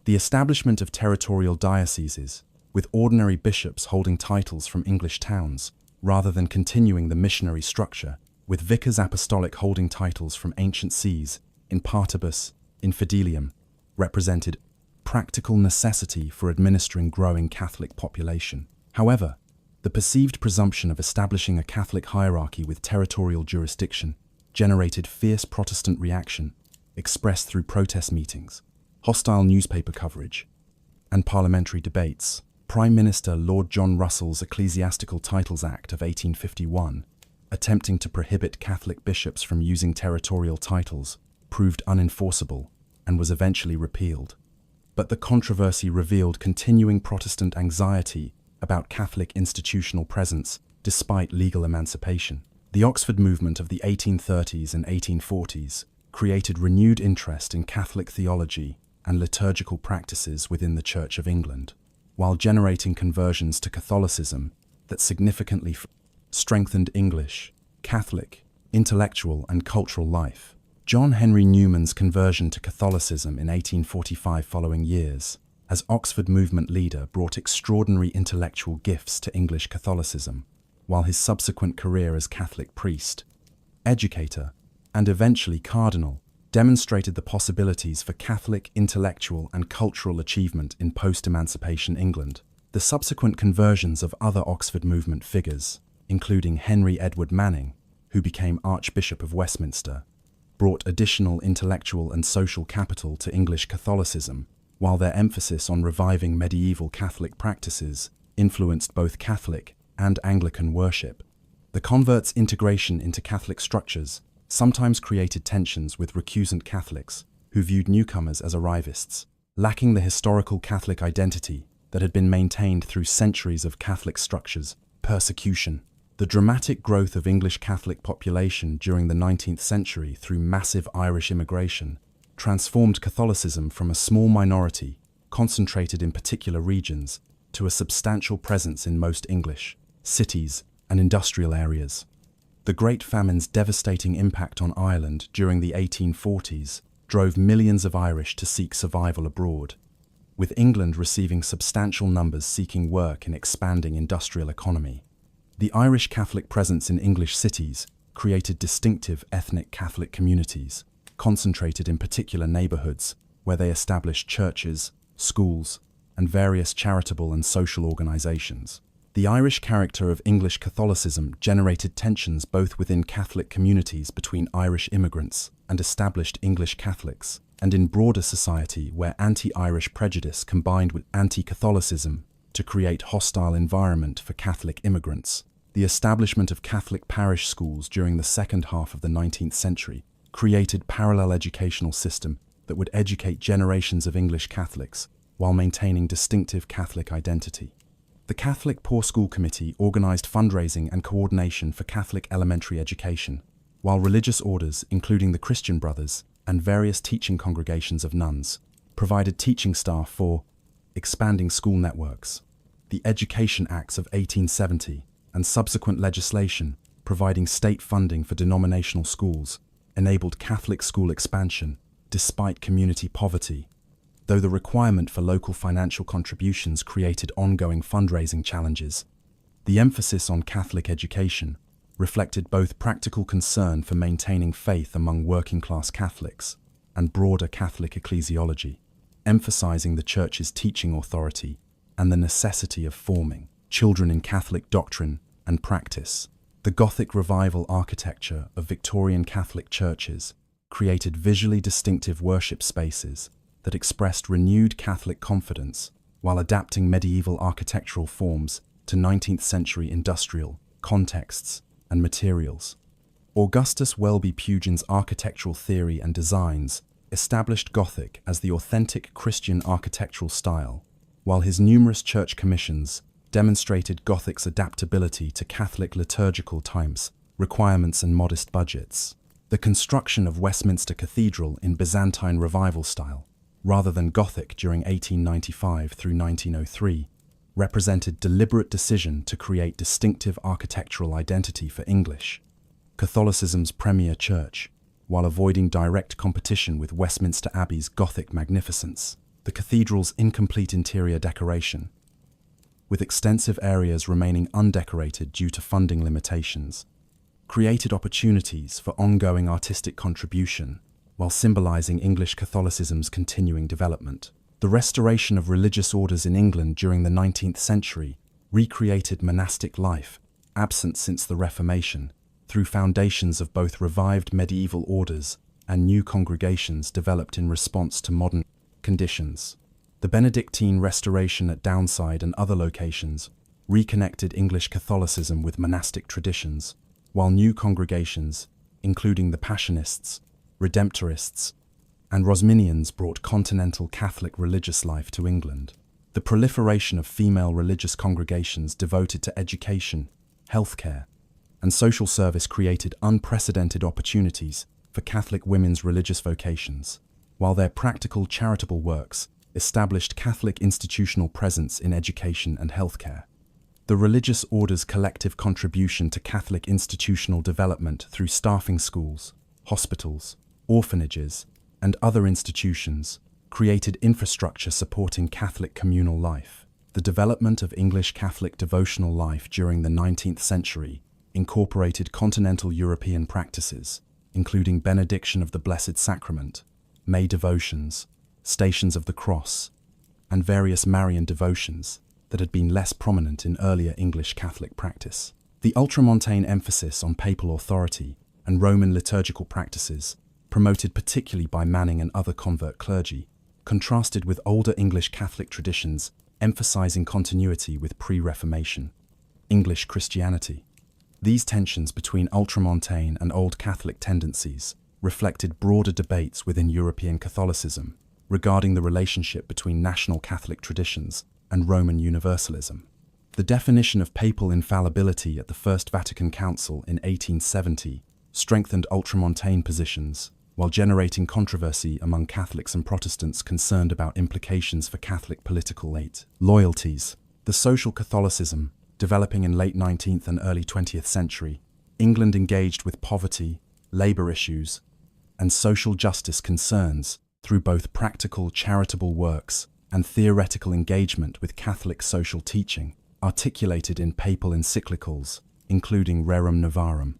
The establishment of territorial dioceses, with ordinary bishops holding titles from English towns, rather than continuing the missionary structure, with vicars apostolic holding titles from ancient sees in partibus infidelium, represented practical necessity for administering growing Catholic population. However, the perceived presumption of establishing a Catholic hierarchy with territorial jurisdiction generated fierce Protestant reaction, expressed through protest meetings, hostile newspaper coverage, and parliamentary debates. Prime Minister Lord John Russell's Ecclesiastical Titles Act of 1851, attempting to prohibit Catholic bishops from using territorial titles, proved unenforceable and was eventually repealed. But the controversy revealed continuing Protestant anxiety about Catholic institutional presence despite legal emancipation. The Oxford movement of the 1830s and 1840s created renewed interest in Catholic theology and liturgical practices within the Church of England, while generating conversions to Catholicism that significantly strengthened English, Catholic, intellectual and cultural life. John Henry Newman's conversion to Catholicism in 1845 following years, as Oxford movement leader, brought extraordinary intellectual gifts to English Catholicism, while his subsequent career as Catholic priest, educator, and eventually cardinal demonstrated the possibilities for Catholic intellectual and cultural achievement in post-emancipation England. The subsequent conversions of other Oxford movement figures, including Henry Edward Manning, who became Archbishop of Westminster, brought additional intellectual and social capital to English Catholicism, while their emphasis on reviving medieval Catholic practices influenced both Catholic and Anglican worship. The converts' integration into Catholic structures sometimes created tensions with recusant Catholics who viewed newcomers as arrivists, lacking the historical Catholic identity that had been maintained through centuries of Catholic structures. Persecution. The dramatic growth of English Catholic population during the 19th century through massive Irish immigration transformed Catholicism from a small minority, concentrated in particular regions, to a substantial presence in most English cities and industrial areas. The Great Famine's devastating impact on Ireland during the 1840s drove millions of Irish to seek survival abroad, with England receiving substantial numbers seeking work in expanding industrial economy. The Irish Catholic presence in English cities created distinctive ethnic Catholic communities, concentrated in particular neighborhoods where they established churches, schools, and various charitable and social organizations. The Irish character of English Catholicism generated tensions both within Catholic communities between Irish immigrants and established English Catholics, and in broader society where anti-Irish prejudice combined with anti-Catholicism to create hostile environment for Catholic immigrants. The establishment of Catholic parish schools during the second half of the 19th century created parallel educational system that would educate generations of English Catholics while maintaining distinctive Catholic identity. The Catholic Poor School Committee organized fundraising and coordination for Catholic elementary education, while religious orders, including the Christian Brothers and various teaching congregations of nuns, provided teaching staff for expanding school networks. The Education Acts of 1870 and subsequent legislation providing state funding for denominational schools enabled Catholic school expansion despite community poverty, though the requirement for local financial contributions created ongoing fundraising challenges. The emphasis on Catholic education reflected both practical concern for maintaining faith among working-class Catholics and broader Catholic ecclesiology, emphasizing the Church's teaching authority and the necessity of forming children in Catholic doctrine and practice. The Gothic Revival architecture of Victorian Catholic churches created visually distinctive worship spaces that expressed renewed Catholic confidence while adapting medieval architectural forms to 19th century industrial contexts and materials. Augustus Welby Pugin's architectural theory and designs established Gothic as the authentic Christian architectural style, while his numerous church commissions demonstrated Gothic's adaptability to Catholic liturgical times, requirements and modest budgets. The construction of Westminster Cathedral in Byzantine Revival style, rather than Gothic during 1895 through 1903, represented deliberate decision to create distinctive architectural identity for English, Catholicism's premier church, while avoiding direct competition with Westminster Abbey's Gothic magnificence. The cathedral's incomplete interior decoration, with extensive areas remaining undecorated due to funding limitations, created opportunities for ongoing artistic contribution while symbolizing English Catholicism's continuing development. The restoration of religious orders in England during the 19th century recreated monastic life, absent since the Reformation, through foundations of both revived medieval orders and new congregations developed in response to modern conditions. The Benedictine restoration at Downside and other locations reconnected English Catholicism with monastic traditions, while new congregations, including the Passionists, Redemptorists, and Rosminians, brought continental Catholic religious life to England. The proliferation of female religious congregations devoted to education, healthcare, and social service created unprecedented opportunities for Catholic women's religious vocations, while their practical charitable works established Catholic institutional presence in education and healthcare. The religious order's collective contribution to Catholic institutional development through staffing schools, hospitals, orphanages, and other institutions created infrastructure supporting Catholic communal life. The development of English Catholic devotional life during the 19th century incorporated continental European practices, including benediction of the Blessed Sacrament, May devotions, Stations of the Cross, and various Marian devotions that had been less prominent in earlier English Catholic practice. The ultramontane emphasis on papal authority and Roman liturgical practices, promoted particularly by Manning and other convert clergy, contrasted with older English Catholic traditions emphasizing continuity with pre-Reformation English Christianity. These tensions between ultramontane and Old Catholic tendencies reflected broader debates within European Catholicism regarding the relationship between national Catholic traditions and Roman Universalism. The definition of papal infallibility at the First Vatican Council in 1870 strengthened ultramontane positions, while generating controversy among Catholics and Protestants concerned about implications for Catholic political loyalties. The social Catholicism, developing in late 19th and early 20th century, England engaged with poverty, labour issues, and social justice concerns through both practical charitable works and theoretical engagement with Catholic social teaching, articulated in papal encyclicals, including Rerum Novarum.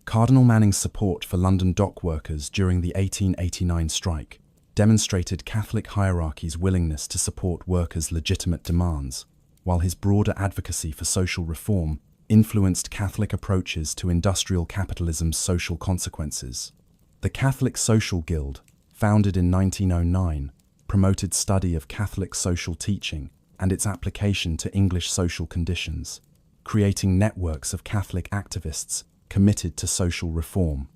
Cardinal Manning's support for London dock workers during the 1889 strike demonstrated Catholic hierarchy's willingness to support workers' legitimate demands, while his broader advocacy for social reform influenced Catholic approaches to industrial capitalism's social consequences. The Catholic Social Guild, founded in 1909, promoted study of Catholic social teaching and its application to English social conditions, creating networks of Catholic activists committed to social reform.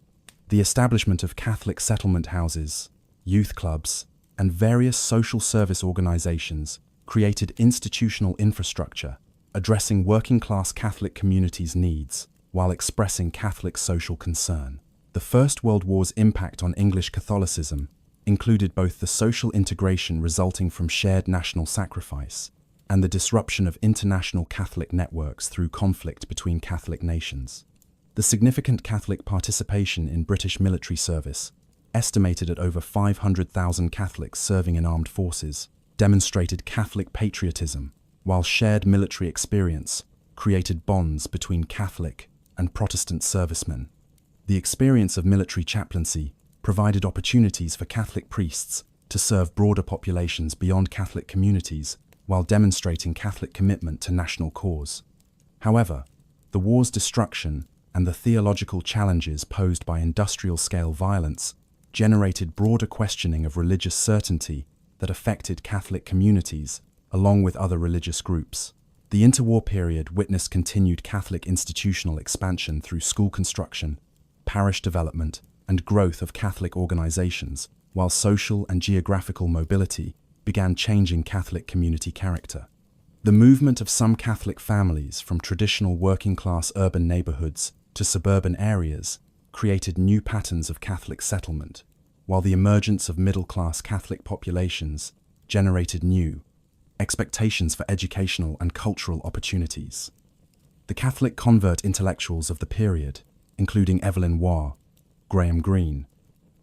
The establishment of Catholic settlement houses, youth clubs, and various social service organizations created institutional infrastructure addressing working-class Catholic communities' needs while expressing Catholic social concern. The First World War's impact on English Catholicism included both the social integration resulting from shared national sacrifice and the disruption of international Catholic networks through conflict between Catholic nations. The significant Catholic participation in British military service, estimated at over 500,000 Catholics serving in armed forces, demonstrated Catholic patriotism, while shared military experience created bonds between Catholic and Protestant servicemen. The experience of military chaplaincy provided opportunities for Catholic priests to serve broader populations beyond Catholic communities while demonstrating Catholic commitment to national cause. However, the war's destruction and the theological challenges posed by industrial-scale violence generated broader questioning of religious certainty that affected Catholic communities along with other religious groups. The interwar period witnessed continued Catholic institutional expansion through school construction, parish development, and growth of Catholic organizations, while social and geographical mobility began changing Catholic community character. The movement of some Catholic families from traditional working-class urban neighborhoods to suburban areas created new patterns of Catholic settlement, while the emergence of middle-class Catholic populations generated new expectations for educational and cultural opportunities. The Catholic convert intellectuals of the period, including Evelyn Waugh, Graham Greene,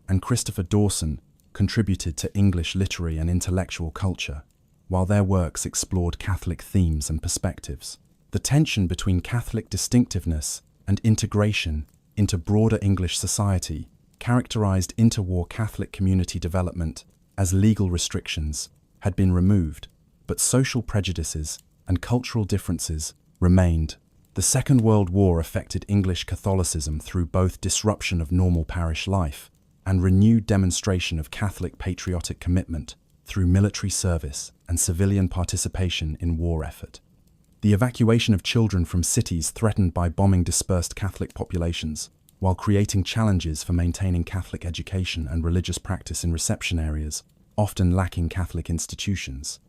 and Christopher Dawson, contributed to English literary and intellectual culture, while their works explored Catholic themes and perspectives. The tension between Catholic distinctiveness and integration into broader English society characterized interwar Catholic community development as legal restrictions had been removed, but social prejudices and cultural differences remained. The Second World War affected English Catholicism through both disruption of normal parish life and renewed demonstration of Catholic patriotic commitment through military service and civilian participation in war effort. The evacuation of children from cities threatened by bombing dispersed Catholic populations, while creating challenges for maintaining Catholic education and religious practice in reception areas, often lacking Catholic institutions.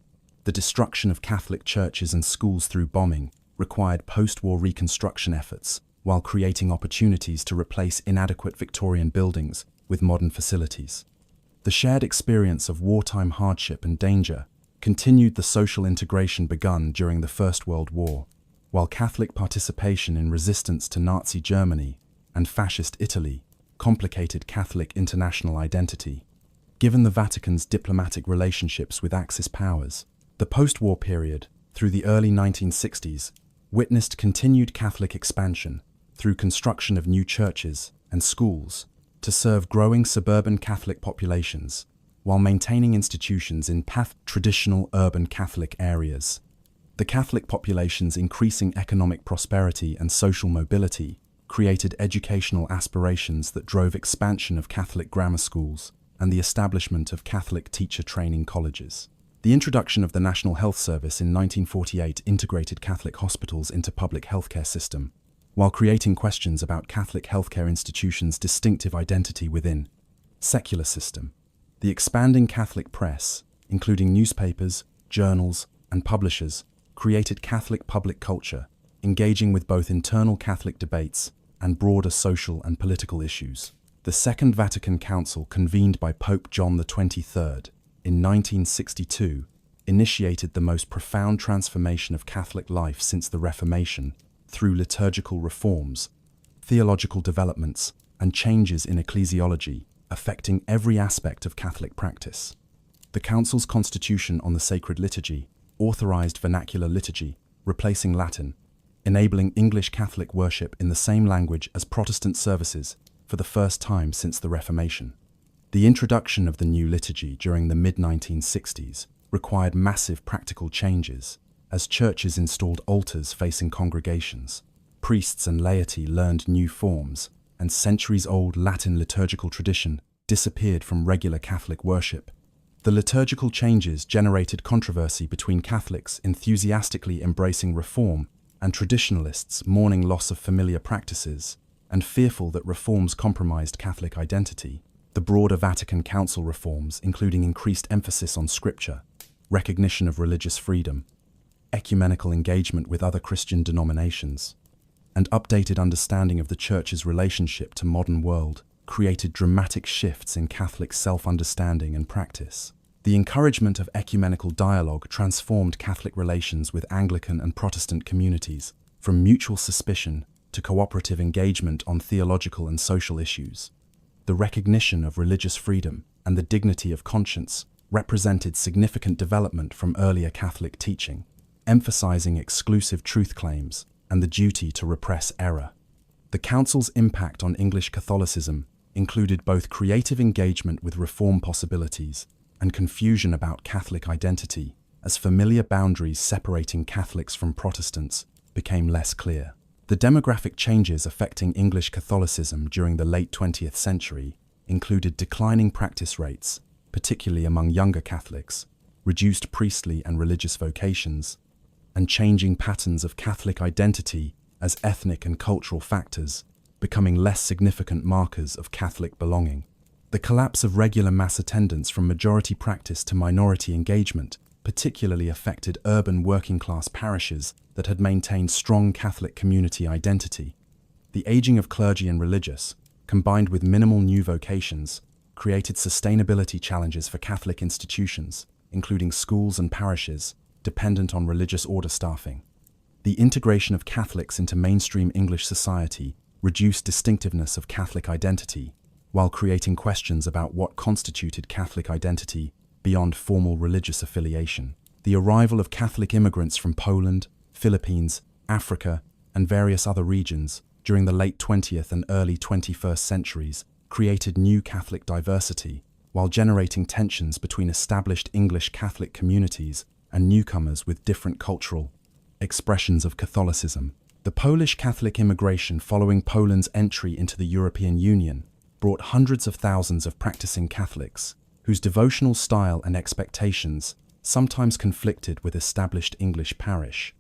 The destruction of Catholic churches and schools through bombing required post-war reconstruction efforts, while creating opportunities to replace inadequate Victorian buildings with modern facilities. The shared experience of wartime hardship and danger continued the social integration begun during the First World War, while Catholic participation in resistance to Nazi Germany and Fascist Italy complicated Catholic international identity. Given the Vatican's diplomatic relationships with Axis powers, the post-war period, through the early 1960s, witnessed continued Catholic expansion through construction of new churches and schools to serve growing suburban Catholic populations, while maintaining institutions in traditional urban Catholic areas. The Catholic population's increasing economic prosperity and social mobility created educational aspirations that drove expansion of Catholic grammar schools and the establishment of Catholic teacher training colleges. The introduction of the National Health Service in 1948 integrated Catholic hospitals into public healthcare system, while creating questions about Catholic healthcare institutions' distinctive identity within secular system. The expanding Catholic press, including newspapers, journals, and publishers, created Catholic public culture, engaging with both internal Catholic debates and broader social and political issues. The Second Vatican Council, convened by Pope John XXIII in 1962, initiated the most profound transformation of Catholic life since the Reformation through liturgical reforms, theological developments, and changes in ecclesiology, affecting every aspect of Catholic practice. The Council's Constitution on the Sacred Liturgy authorized vernacular liturgy, replacing Latin, enabling English Catholic worship in the same language as Protestant services for the first time since the Reformation. The introduction of the new liturgy during the mid-1960s required massive practical changes, as churches installed altars facing congregations, priests and laity learned new forms, and centuries-old Latin liturgical tradition disappeared from regular Catholic worship. The liturgical changes generated controversy between Catholics enthusiastically embracing reform and traditionalists mourning loss of familiar practices and fearful that reforms compromised Catholic identity. The broader Vatican Council reforms, including increased emphasis on Scripture, recognition of religious freedom, ecumenical engagement with other Christian denominations, and updated understanding of the Church's relationship to modern world, created dramatic shifts in Catholic self-understanding and practice. The encouragement of ecumenical dialogue transformed Catholic relations with Anglican and Protestant communities, from mutual suspicion to cooperative engagement on theological and social issues. The recognition of religious freedom and the dignity of conscience represented significant development from earlier Catholic teaching, emphasizing exclusive truth claims and the duty to repress error. The Council's impact on English Catholicism included both creative engagement with reform possibilities and confusion about Catholic identity, as familiar boundaries separating Catholics from Protestants became less clear. The demographic changes affecting English Catholicism during the late 20th century included declining practice rates, particularly among younger Catholics, reduced priestly and religious vocations, and changing patterns of Catholic identity as ethnic and cultural factors, becoming less significant markers of Catholic belonging. The collapse of regular mass attendance from majority practice to minority engagement particularly affected urban working-class parishes that had maintained strong Catholic community identity. The aging of clergy and religious, combined with minimal new vocations, created sustainability challenges for Catholic institutions, including schools and parishes, dependent on religious order staffing. The integration of Catholics into mainstream English society reduced distinctiveness of Catholic identity, while creating questions about what constituted Catholic identity beyond formal religious affiliation. The arrival of Catholic immigrants from Poland, Philippines, Africa, and various other regions during the late 20th and early 21st centuries created new Catholic diversity, while generating tensions between established English Catholic communities and newcomers with different cultural expressions of Catholicism. The Polish Catholic immigration following Poland's entry into the European Union brought hundreds of thousands of practicing Catholics, whose devotional style and expectations sometimes conflicted with established English parish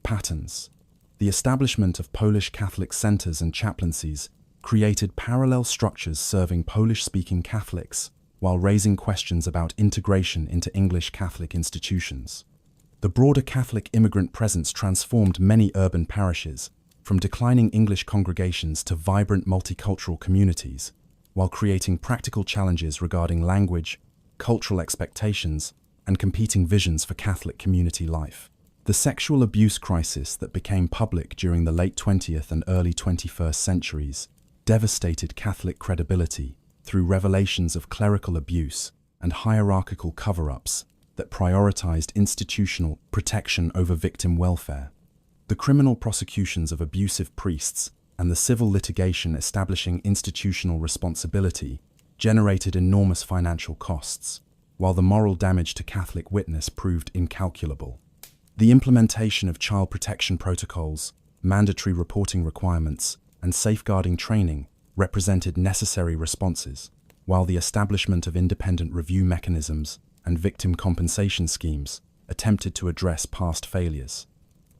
patterns. The establishment of Polish Catholic centers and chaplaincies created parallel structures serving Polish-speaking Catholics, while raising questions about integration into English Catholic institutions. The broader Catholic immigrant presence transformed many urban parishes, from declining English congregations to vibrant multicultural communities, while creating practical challenges regarding language, cultural expectations, and competing visions for Catholic community life. The sexual abuse crisis that became public during the late 20th and early 21st centuries devastated Catholic credibility through revelations of clerical abuse and hierarchical cover-ups that prioritized institutional protection over victim welfare. The criminal prosecutions of abusive priests and the civil litigation establishing institutional responsibility generated enormous financial costs, while the moral damage to Catholic witness proved incalculable. The implementation of child protection protocols, mandatory reporting requirements, and safeguarding training represented necessary responses, while the establishment of independent review mechanisms and victim compensation schemes attempted to address past failures.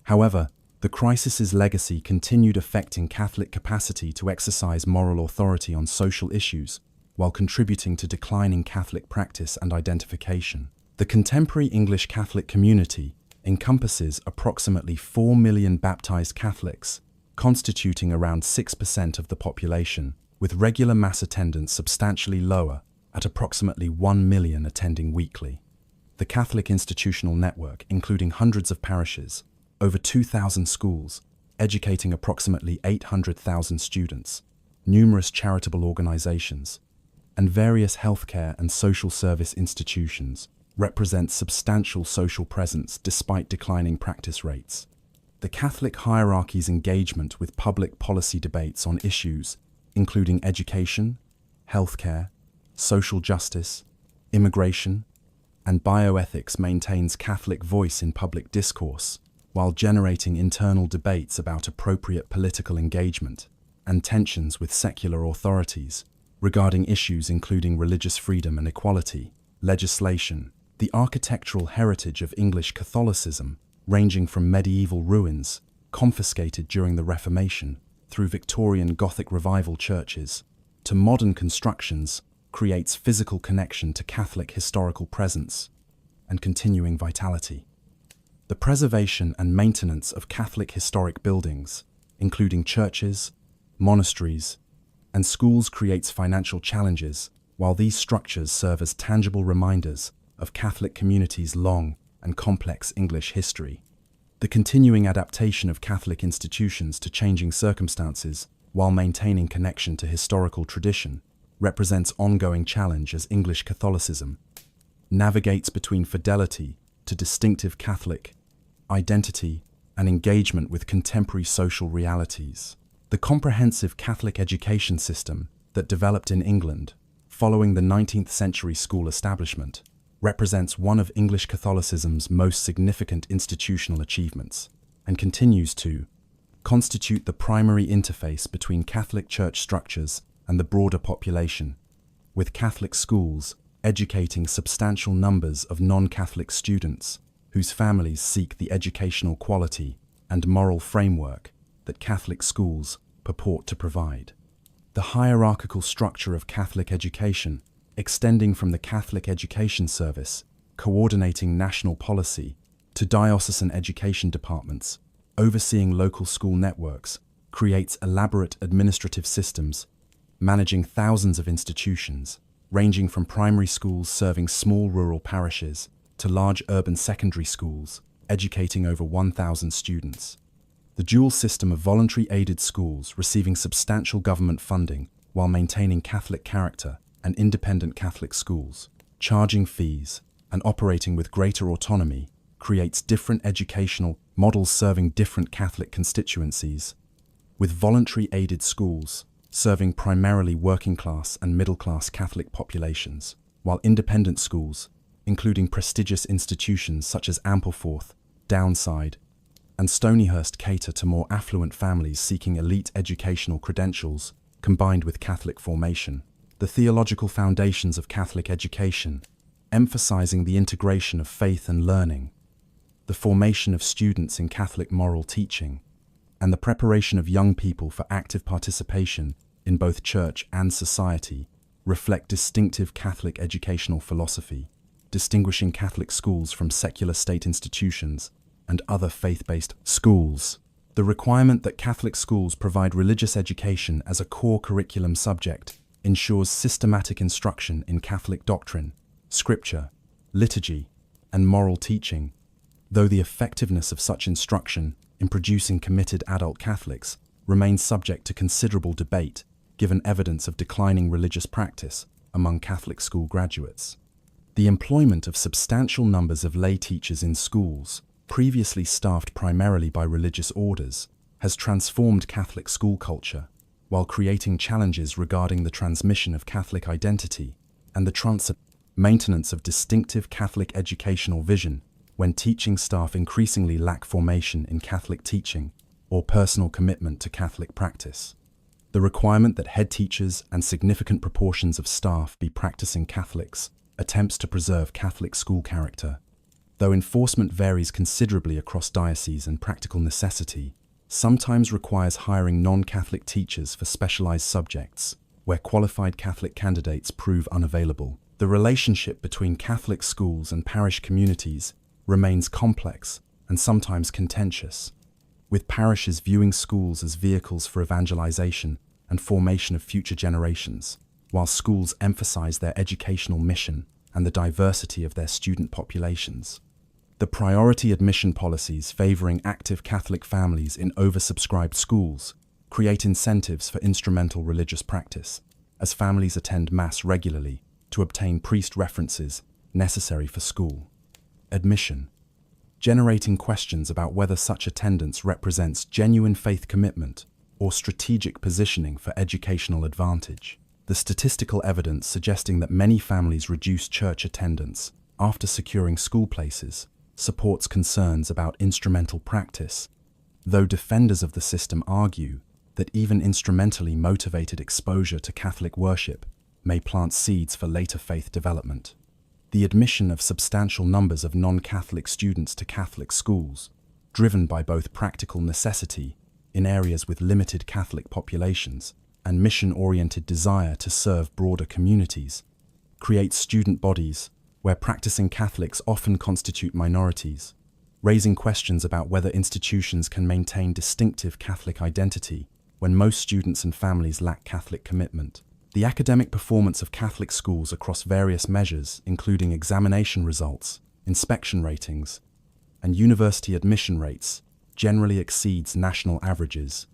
However, the crisis's legacy continued affecting Catholic capacity to exercise moral authority on social issues, while contributing to declining Catholic practice and identification. The contemporary English Catholic community encompasses approximately 4 million baptized Catholics, constituting around 6% of the population, with regular mass attendance substantially lower, at approximately 1 million attending weekly. The Catholic institutional network, including hundreds of parishes, over 2,000 schools, educating approximately 800,000 students, numerous charitable organizations, and various healthcare and social service institutions, represents substantial social presence despite declining practice rates. The Catholic hierarchy's engagement with public policy debates on issues including education, healthcare, social justice, immigration, and bioethics maintains Catholic voice in public discourse, while generating internal debates about appropriate political engagement and tensions with secular authorities, regarding issues including religious freedom and equality, legislation, the architectural heritage of English Catholicism, ranging from medieval ruins, confiscated during the Reformation, through Victorian Gothic Revival churches, to modern constructions, creates physical connection to Catholic historical presence and continuing vitality. The preservation and maintenance of Catholic historic buildings, including churches, monasteries, and schools, creates financial challenges, while these structures serve as tangible reminders of Catholic communities' long and complex English history. The continuing adaptation of Catholic institutions to changing circumstances while maintaining connection to historical tradition represents ongoing challenge as English Catholicism navigates between fidelity to distinctive Catholic identity and engagement with contemporary social realities. The comprehensive Catholic education system that developed in England following the 19th century school establishment represents one of English Catholicism's most significant institutional achievements and continues to constitute the primary interface between Catholic church structures and the broader population, with Catholic schools educating substantial numbers of non-Catholic students whose families seek the educational quality and moral framework that Catholic schools purport to provide. The hierarchical structure of Catholic education, extending from the Catholic Education Service, coordinating national policy, to diocesan education departments, overseeing local school networks, creates elaborate administrative systems, managing thousands of institutions, ranging from primary schools serving small rural parishes to large urban secondary schools, educating over 1,000 students. The dual system of voluntary aided schools receiving substantial government funding while maintaining Catholic character and independent Catholic schools, charging fees and operating with greater autonomy, creates different educational models serving different Catholic constituencies, with voluntary aided schools serving primarily working-class and middle-class Catholic populations, while independent schools, including prestigious institutions such as Ampleforth, Downside, and Stonyhurst, cater to more affluent families seeking elite educational credentials combined with Catholic formation. The theological foundations of Catholic education, emphasizing the integration of faith and learning, the formation of students in Catholic moral teaching, and the preparation of young people for active participation in both church and society, reflect distinctive Catholic educational philosophy, distinguishing Catholic schools from secular state institutions and other faith-based schools. The requirement that Catholic schools provide religious education as a core curriculum subject ensures systematic instruction in Catholic doctrine, scripture, liturgy, and moral teaching, though the effectiveness of such instruction in producing committed adult Catholics remains subject to considerable debate, given evidence of declining religious practice among Catholic school graduates. The employment of substantial numbers of lay teachers in schools, previously staffed primarily by religious orders, has transformed Catholic school culture, while creating challenges regarding the transmission of Catholic identity and the maintenance of distinctive Catholic educational vision when teaching staff increasingly lack formation in Catholic teaching or personal commitment to Catholic practice. The requirement that head teachers and significant proportions of staff be practicing Catholics attempts to preserve Catholic school character. Though enforcement varies considerably across dioceses and practical necessity sometimes requires hiring non-Catholic teachers for specialized subjects, where qualified Catholic candidates prove unavailable. The relationship between Catholic schools and parish communities remains complex and sometimes contentious, with parishes viewing schools as vehicles for evangelization and formation of future generations, while schools emphasize their educational mission and the diversity of their student populations. The priority admission policies favoring active Catholic families in oversubscribed schools create incentives for instrumental religious practice, as families attend Mass regularly to obtain priest references necessary for school admission, generating questions about whether such attendance represents genuine faith commitment or strategic positioning for educational advantage. The statistical evidence suggesting that many families reduce church attendance after securing school places supports concerns about instrumental practice, though defenders of the system argue that even instrumentally motivated exposure to Catholic worship may plant seeds for later faith development. The admission of substantial numbers of non-Catholic students to Catholic schools, driven by both practical necessity in areas with limited Catholic populations and mission-oriented desire to serve broader communities, creates student bodies where practicing Catholics often constitute minorities, raising questions about whether institutions can maintain distinctive Catholic identity when most students and families lack Catholic commitment. The academic performance of Catholic schools across various measures, including examination results, inspection ratings, and university admission rates, generally exceeds national averages,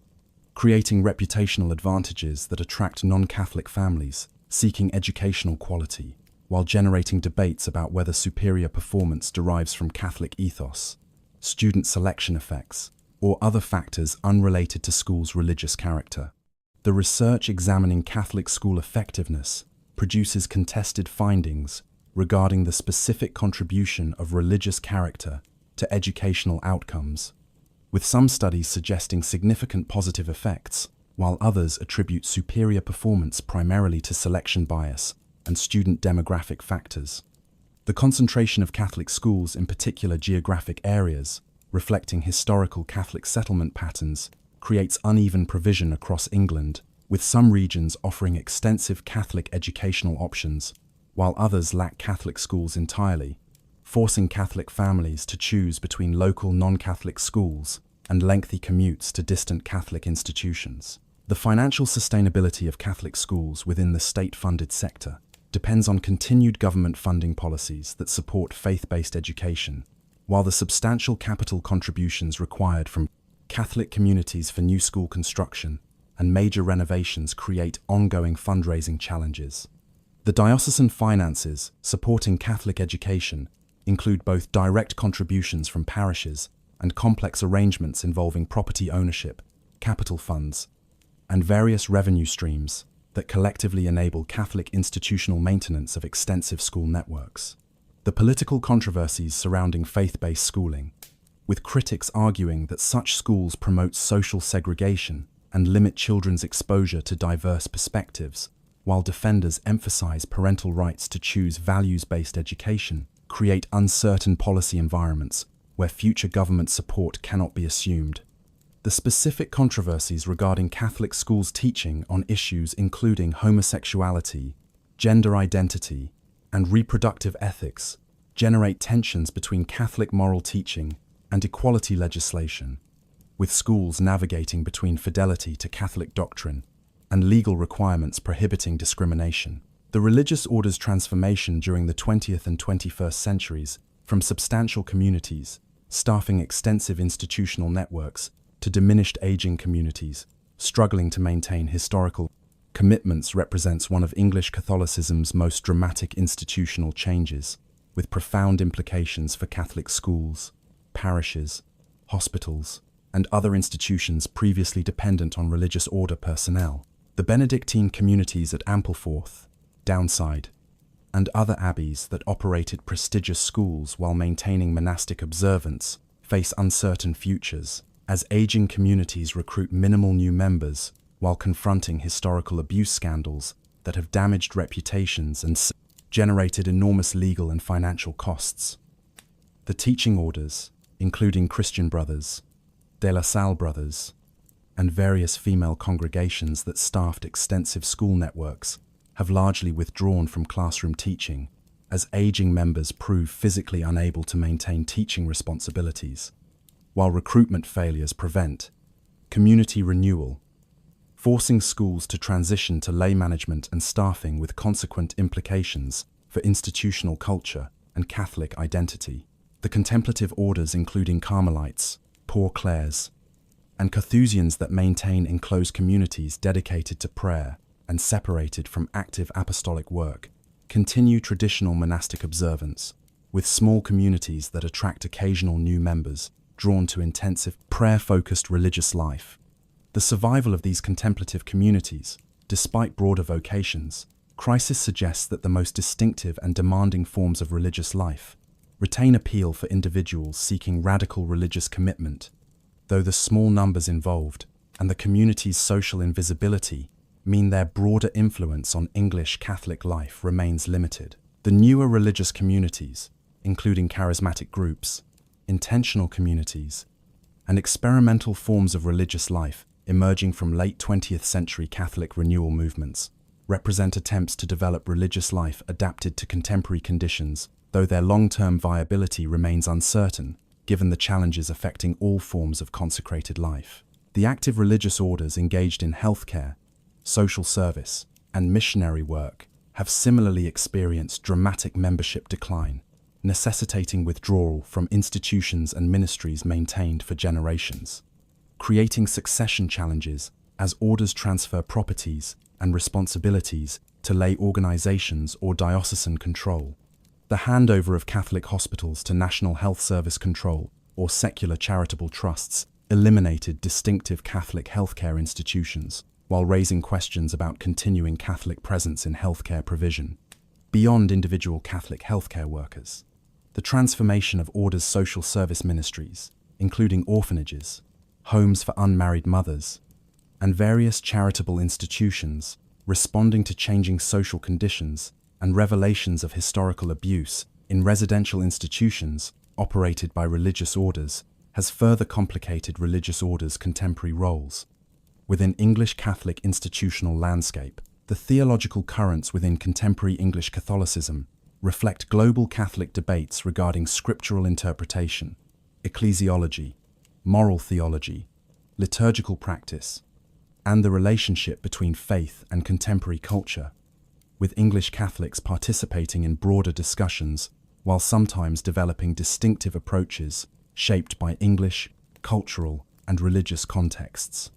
creating reputational advantages that attract non-Catholic families seeking educational quality, while generating debates about whether superior performance derives from Catholic ethos, student selection effects, or other factors unrelated to schools' religious character. The research examining Catholic school effectiveness produces contested findings regarding the specific contribution of religious character to educational outcomes, with some studies suggesting significant positive effects, while others attribute superior performance primarily to selection bias and student demographic factors. The concentration of Catholic schools in particular geographic areas, reflecting historical Catholic settlement patterns, creates uneven provision across England, with some regions offering extensive Catholic educational options, while others lack Catholic schools entirely, forcing Catholic families to choose between local non-Catholic schools and lengthy commutes to distant Catholic institutions. The financial sustainability of Catholic schools within the state-funded sector depends on continued government funding policies that support faith-based education, while the substantial capital contributions required from Catholic communities for new school construction and major renovations create ongoing fundraising challenges. The diocesan finances supporting Catholic education include both direct contributions from parishes and complex arrangements involving property ownership, capital funds, and various revenue streams that collectively enable Catholic institutional maintenance of extensive school networks. The political controversies surrounding faith-based schooling, with critics arguing that such schools promote social segregation and limit children's exposure to diverse perspectives, while defenders emphasize parental rights to choose values-based education, create uncertain policy environments where future government support cannot be assumed. The specific controversies regarding Catholic schools' teaching on issues including homosexuality, gender identity, and reproductive ethics generate tensions between Catholic moral teaching and equality legislation, with schools navigating between fidelity to Catholic doctrine and legal requirements prohibiting discrimination. The religious order's transformation during the 20th and 21st centuries from substantial communities, staffing extensive institutional networks, to diminished aging communities, struggling to maintain historical commitments represents one of English Catholicism's most dramatic institutional changes, with profound implications for Catholic schools, parishes, hospitals, and other institutions previously dependent on religious order personnel. The Benedictine communities at Ampleforth, Downside, and other abbeys that operated prestigious schools while maintaining monastic observance face uncertain futures, as aging communities recruit minimal new members while confronting historical abuse scandals that have damaged reputations and generated enormous legal and financial costs. The teaching orders, including Christian Brothers, De La Salle Brothers, and various female congregations that staffed extensive school networks, have largely withdrawn from classroom teaching, as aging members prove physically unable to maintain teaching responsibilities, while recruitment failures prevent community renewal, forcing schools to transition to lay management and staffing with consequent implications for institutional culture and Catholic identity. The contemplative orders including Carmelites, Poor Clares, and Carthusians that maintain enclosed communities dedicated to prayer and separated from active apostolic work, continue traditional monastic observance, with small communities that attract occasional new members drawn to intensive prayer-focused religious life. The survival of these contemplative communities, despite broader vocations, crisis suggests that the most distinctive and demanding forms of religious life retain appeal for individuals seeking radical religious commitment, though the small numbers involved and the community's social invisibility mean their broader influence on English Catholic life remains limited. The newer religious communities, including charismatic groups, intentional communities, and experimental forms of religious life emerging from late 20th century Catholic renewal movements, represent attempts to develop religious life adapted to contemporary conditions, though their long-term viability remains uncertain, given the challenges affecting all forms of consecrated life. The active religious orders engaged in healthcare, social service, and missionary work have similarly experienced dramatic membership decline, necessitating withdrawal from institutions and ministries maintained for generations, creating succession challenges as orders transfer properties and responsibilities to lay organizations or diocesan control. The handover of Catholic hospitals to National Health Service control or secular charitable trusts eliminated distinctive Catholic healthcare institutions, while raising questions about continuing Catholic presence in healthcare provision beyond individual Catholic healthcare workers. The transformation of orders' social service ministries, including orphanages, homes for unmarried mothers, and various charitable institutions, responding to changing social conditions and revelations of historical abuse in residential institutions operated by religious orders, has further complicated religious orders' contemporary roles. Within English Catholic institutional landscape, the theological currents within contemporary English Catholicism reflect global Catholic debates regarding scriptural interpretation, ecclesiology, moral theology, liturgical practice, and the relationship between faith and contemporary culture, with English Catholics participating in broader discussions while sometimes developing distinctive approaches shaped by English, cultural, and religious contexts.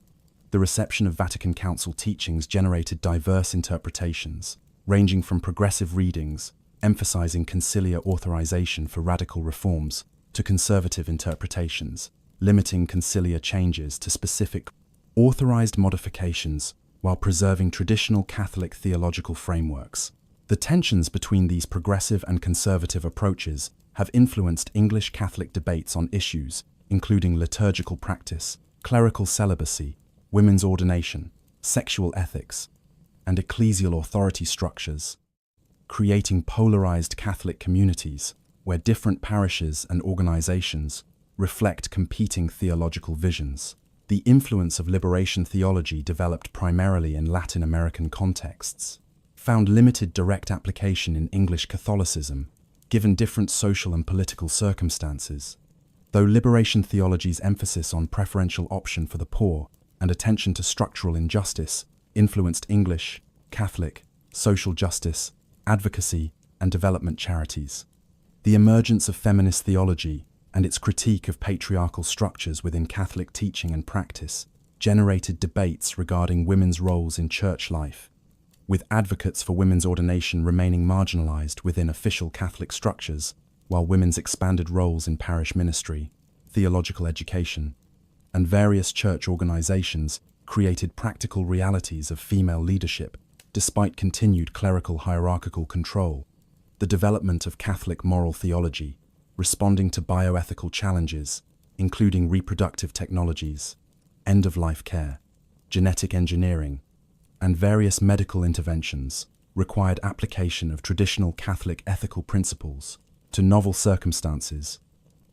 The reception of Vatican Council teachings generated diverse interpretations, ranging from progressive readings emphasizing conciliar authorization for radical reforms to conservative interpretations, limiting conciliar changes to specific authorized modifications while preserving traditional Catholic theological frameworks. The tensions between these progressive and conservative approaches have influenced English Catholic debates on issues including liturgical practice, clerical celibacy, women's ordination, sexual ethics, and ecclesial authority structures, creating polarized Catholic communities where different parishes and organizations reflect competing theological visions. The influence of liberation theology, developed primarily in Latin American contexts, found limited direct application in English Catholicism, given different social and political circumstances. Though liberation theology's emphasis on preferential option for the poor and attention to structural injustice influenced English, Catholic, social justice, advocacy, and development charities. The emergence of feminist theology and its critique of patriarchal structures within Catholic teaching and practice generated debates regarding women's roles in church life, with advocates for women's ordination remaining marginalized within official Catholic structures, while women's expanded roles in parish ministry, theological education, and various church organizations created practical realities of female leadership, despite continued clerical hierarchical control. The development of Catholic moral theology, responding to bioethical challenges, including reproductive technologies, end-of-life care, genetic engineering, and various medical interventions, required application of traditional Catholic ethical principles to novel circumstances,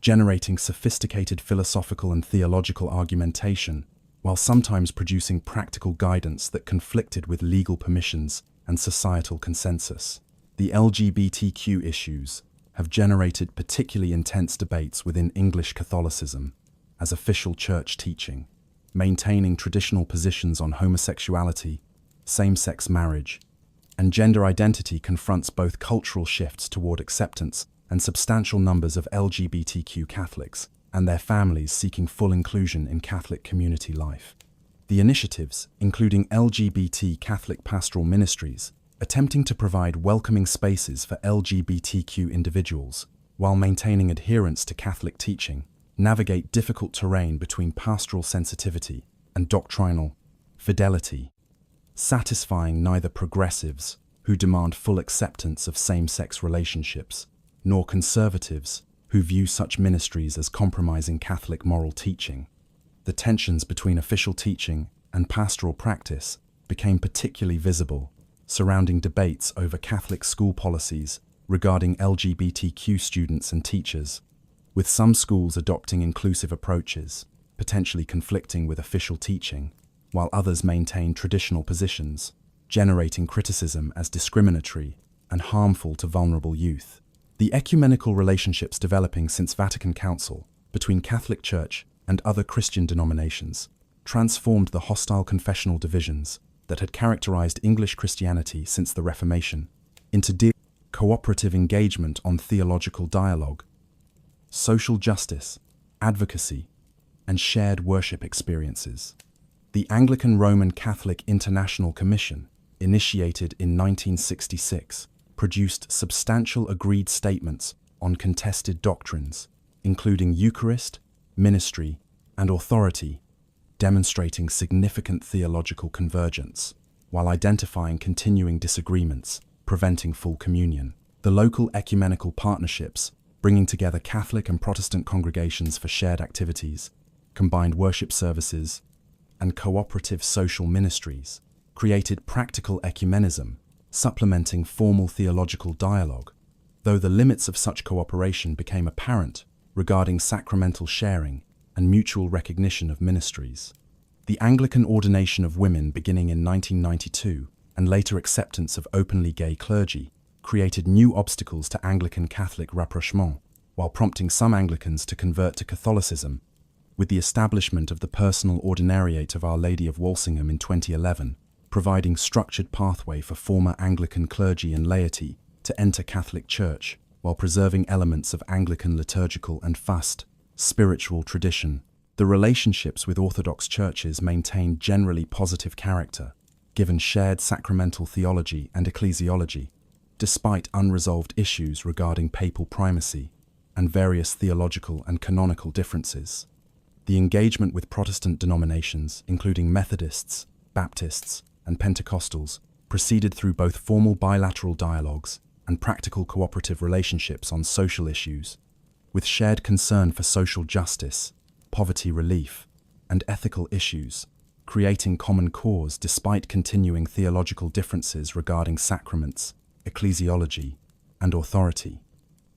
generating sophisticated philosophical and theological argumentation, while sometimes producing practical guidance that conflicted with legal permissions and societal consensus. The LGBTQ issues have generated particularly intense debates within English Catholicism as official church teaching, maintaining traditional positions on homosexuality, same-sex marriage, and gender identity confronts both cultural shifts toward acceptance and substantial numbers of LGBTQ Catholics and their families seeking full inclusion in Catholic community life. The initiatives, including LGBT Catholic pastoral ministries, attempting to provide welcoming spaces for LGBTQ individuals while maintaining adherence to Catholic teaching, navigate difficult terrain between pastoral sensitivity and doctrinal fidelity, satisfying neither progressives, who demand full acceptance of same-sex relationships, nor conservatives, who view such ministries as compromising Catholic moral teaching. The tensions between official teaching and pastoral practice became particularly visible, surrounding debates over Catholic school policies regarding LGBTQ students and teachers, with some schools adopting inclusive approaches, potentially conflicting with official teaching, while others maintain traditional positions, generating criticism as discriminatory and harmful to vulnerable youth. The ecumenical relationships developing since Vatican Council between Catholic Church and other Christian denominations transformed the hostile confessional divisions that had characterized English Christianity since the Reformation into cooperative engagement on theological dialogue, social justice, advocacy, and shared worship experiences. The Anglican Roman Catholic International Commission, initiated in 1966, produced substantial agreed statements on contested doctrines, including Eucharist, ministry, and authority, demonstrating significant theological convergence, while identifying continuing disagreements, preventing full communion. The local ecumenical partnerships, bringing together Catholic and Protestant congregations for shared activities, combined worship services, and cooperative social ministries, created practical ecumenism, supplementing formal theological dialogue, though the limits of such cooperation became apparent regarding sacramental sharing and mutual recognition of ministries. The Anglican ordination of women beginning in 1992 and later acceptance of openly gay clergy created new obstacles to Anglican Catholic rapprochement, while prompting some Anglicans to convert to Catholicism, with the establishment of the personal ordinariate of Our Lady of Walsingham in 2011, providing structured pathway for former Anglican clergy and laity to enter Catholic Church, while preserving elements of Anglican liturgical and fast, spiritual tradition. The relationships with Orthodox churches maintained generally positive character, given shared sacramental theology and ecclesiology, despite unresolved issues regarding papal primacy and various theological and canonical differences. The engagement with Protestant denominations, including Methodists, Baptists, and Pentecostals, proceeded through both formal bilateral dialogues and practical cooperative relationships on social issues, with shared concern for social justice, poverty relief, and ethical issues, creating common cause despite continuing theological differences regarding sacraments, ecclesiology, and authority.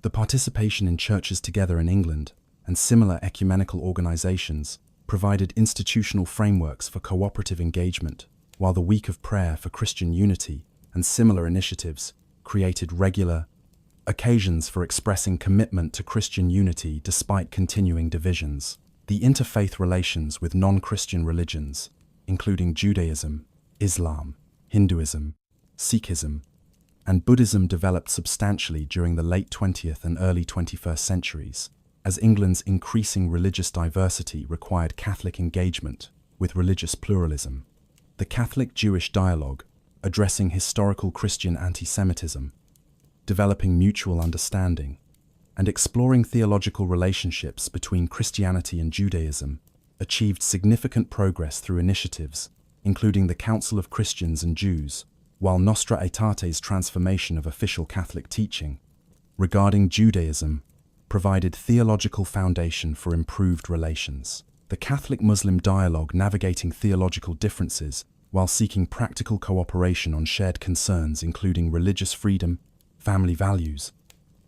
The participation in Churches Together in England and similar ecumenical organizations provided institutional frameworks for cooperative engagement, while the Week of Prayer for Christian Unity and similar initiatives created regular occasions for expressing commitment to Christian unity despite continuing divisions. The interfaith relations with non-Christian religions, including Judaism, Islam, Hinduism, Sikhism, and Buddhism, developed substantially during the late 20th and early 21st centuries, as England's increasing religious diversity required Catholic engagement with religious pluralism. The Catholic-Jewish dialogue, addressing historical Christian anti-Semitism, developing mutual understanding, and exploring theological relationships between Christianity and Judaism, achieved significant progress through initiatives, including the Council of Christians and Jews, while Nostra Aetate's transformation of official Catholic teaching regarding Judaism provided theological foundation for improved relations. The Catholic-Muslim dialogue navigating theological differences while seeking practical cooperation on shared concerns including religious freedom, family values,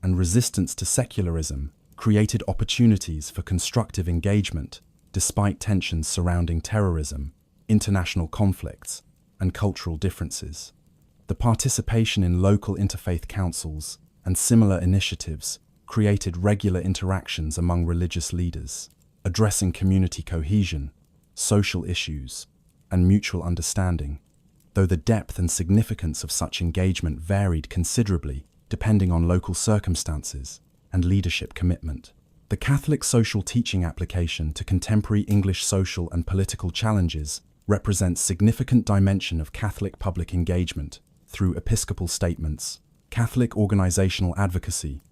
and resistance to secularism created opportunities for constructive engagement despite tensions surrounding terrorism, international conflicts, and cultural differences. The participation in local interfaith councils and similar initiatives created regular interactions among religious leaders, addressing community cohesion, social issues, and mutual understanding, though the depth and significance of such engagement varied considerably depending on local circumstances and leadership commitment. The Catholic social teaching application to contemporary English social and political challenges represents significant dimension of Catholic public engagement through episcopal statements, Catholic organizational advocacy,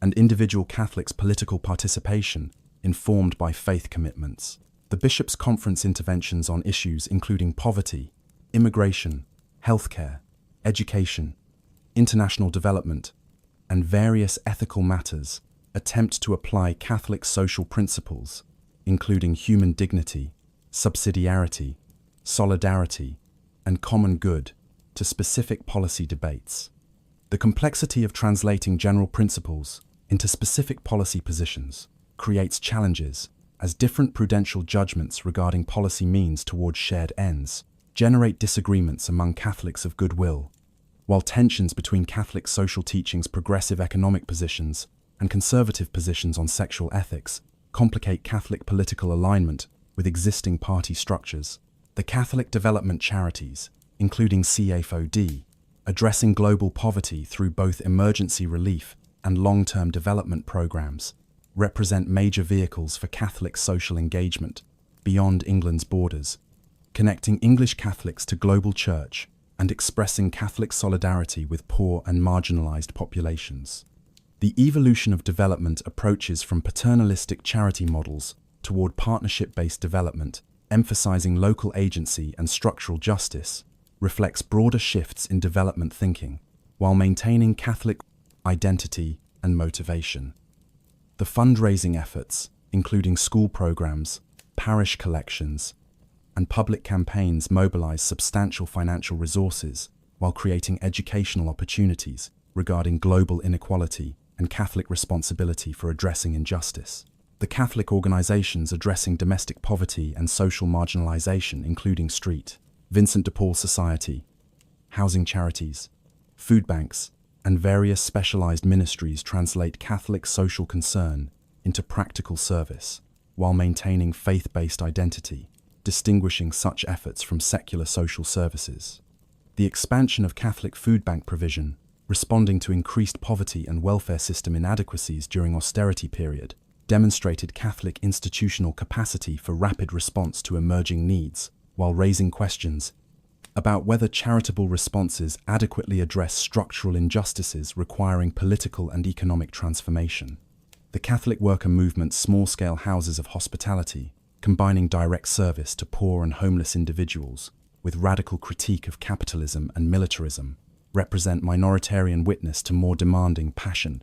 and individual Catholics' political participation informed by faith commitments. The Bishops' Conference interventions on issues including poverty, immigration, healthcare, education, international development, and various ethical matters attempt to apply Catholic social principles, including human dignity, subsidiarity, solidarity, and common good to specific policy debates. The complexity of translating general principles into specific policy positions creates challenges, as different prudential judgments regarding policy means towards shared ends generate disagreements among Catholics of goodwill, while tensions between Catholic social teachings' progressive economic positions and conservative positions on sexual ethics complicate Catholic political alignment with existing party structures. The Catholic Development Charities, including CFOD, addressing global poverty through both emergency relief and long-term development programs, represent major vehicles for Catholic social engagement beyond England's borders, connecting English Catholics to global church and expressing Catholic solidarity with poor and marginalized populations. The evolution of development approaches from paternalistic charity models toward partnership-based development, emphasizing local agency and structural justice, reflects broader shifts in development thinking, while maintaining Catholic identity and motivation. The fundraising efforts, including school programs, parish collections, and public campaigns, mobilize substantial financial resources while creating educational opportunities regarding global inequality and Catholic responsibility for addressing injustice. The Catholic organizations addressing domestic poverty and social marginalization, including St. Vincent de Paul Society, housing charities, food banks, and various specialized ministries, translate Catholic social concern into practical service while maintaining faith-based identity, distinguishing such efforts from secular social services. The expansion of Catholic food bank provision, responding to increased poverty and welfare system inadequacies during austerity period, demonstrated Catholic institutional capacity for rapid response to emerging needs, while raising questions about whether charitable responses adequately address structural injustices requiring political and economic transformation. The Catholic worker movement's small-scale houses of hospitality, combining direct service to poor and homeless individuals with radical critique of capitalism and militarism, represent minoritarian witness to more demanding passion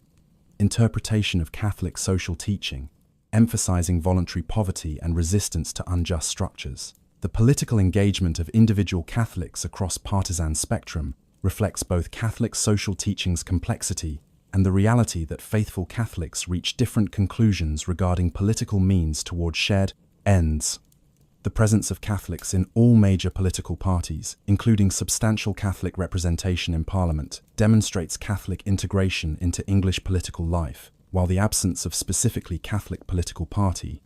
interpretation of Catholic social teaching, emphasizing voluntary poverty and resistance to unjust structures. The political engagement of individual Catholics across partisan spectrum reflects both Catholic social teaching's complexity and the reality that faithful Catholics reach different conclusions regarding political means toward shared ends. The presence of Catholics in all major political parties, including substantial Catholic representation in Parliament, demonstrates Catholic integration into English political life, while the absence of specifically Catholic political party.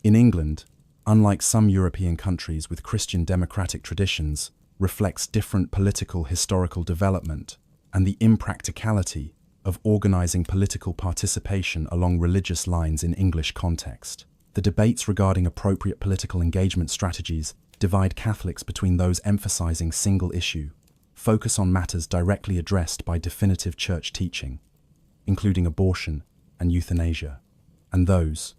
In England, unlike some European countries with Christian democratic traditions, reflects different political historical development and the impracticality of organizing political participation along religious lines in English context. The debates regarding appropriate political engagement strategies divide Catholics between those emphasizing single issue, focus on matters directly addressed by definitive church teaching, including abortion and euthanasia, and those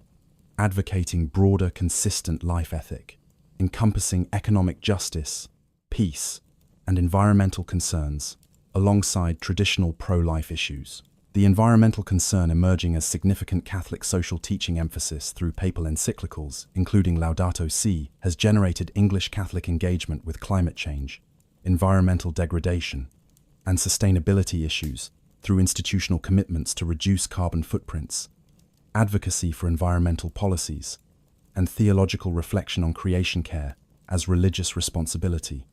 advocating broader, consistent life ethic, encompassing economic justice, peace, and environmental concerns, alongside traditional pro-life issues. The environmental concern emerging as significant Catholic social teaching emphasis through papal encyclicals, including Laudato Si, has generated English Catholic engagement with climate change, environmental degradation, and sustainability issues through institutional commitments to reduce carbon footprints, advocacy for environmental policies, and theological reflection on creation care as religious responsibility.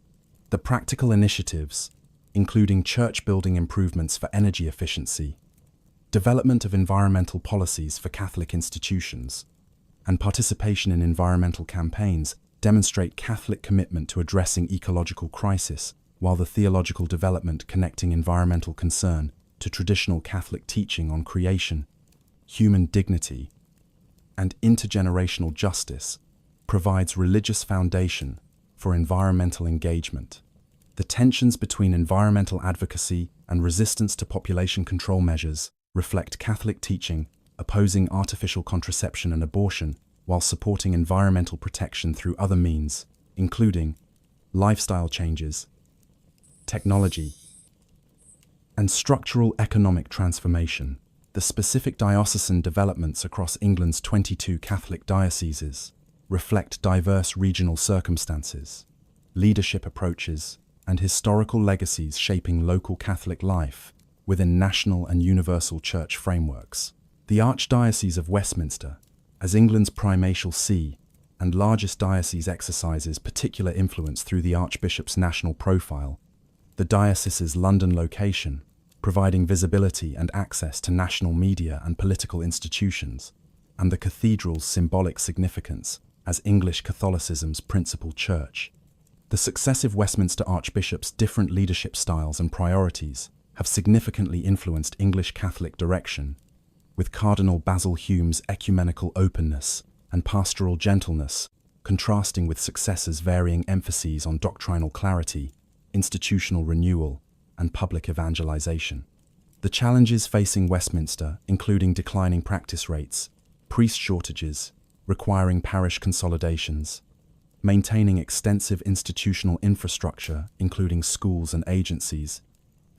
The practical initiatives, including church-building improvements for energy efficiency, development of environmental policies for Catholic institutions, and participation in environmental campaigns, demonstrate Catholic commitment to addressing ecological crisis, while the theological development connecting environmental concern to traditional Catholic teaching on creation, human dignity, and intergenerational justice provides religious foundation for environmental engagement. The tensions between environmental advocacy and resistance to population control measures reflect Catholic teaching opposing artificial contraception and abortion while supporting environmental protection through other means, including lifestyle changes, technology, and structural economic transformation. The specific diocesan developments across England's 22 Catholic dioceses reflect diverse regional circumstances, leadership approaches, and historical legacies shaping local Catholic life within national and universal church frameworks. The Archdiocese of Westminster, as England's primatial see and largest diocese, exercises particular influence through the Archbishop's national profile, the diocese's London location, providing visibility and access to national media and political institutions, and the cathedral's symbolic significance as English Catholicism's principal church. The successive Westminster archbishops' different leadership styles and priorities have significantly influenced English Catholic direction, with Cardinal Basil Hume's ecumenical openness and pastoral gentleness contrasting with successors' varying emphases on doctrinal clarity, institutional renewal, and public evangelization. The challenges facing Westminster, including declining practice rates, priest shortages, requiring parish consolidations, maintaining extensive institutional infrastructure, including schools and agencies,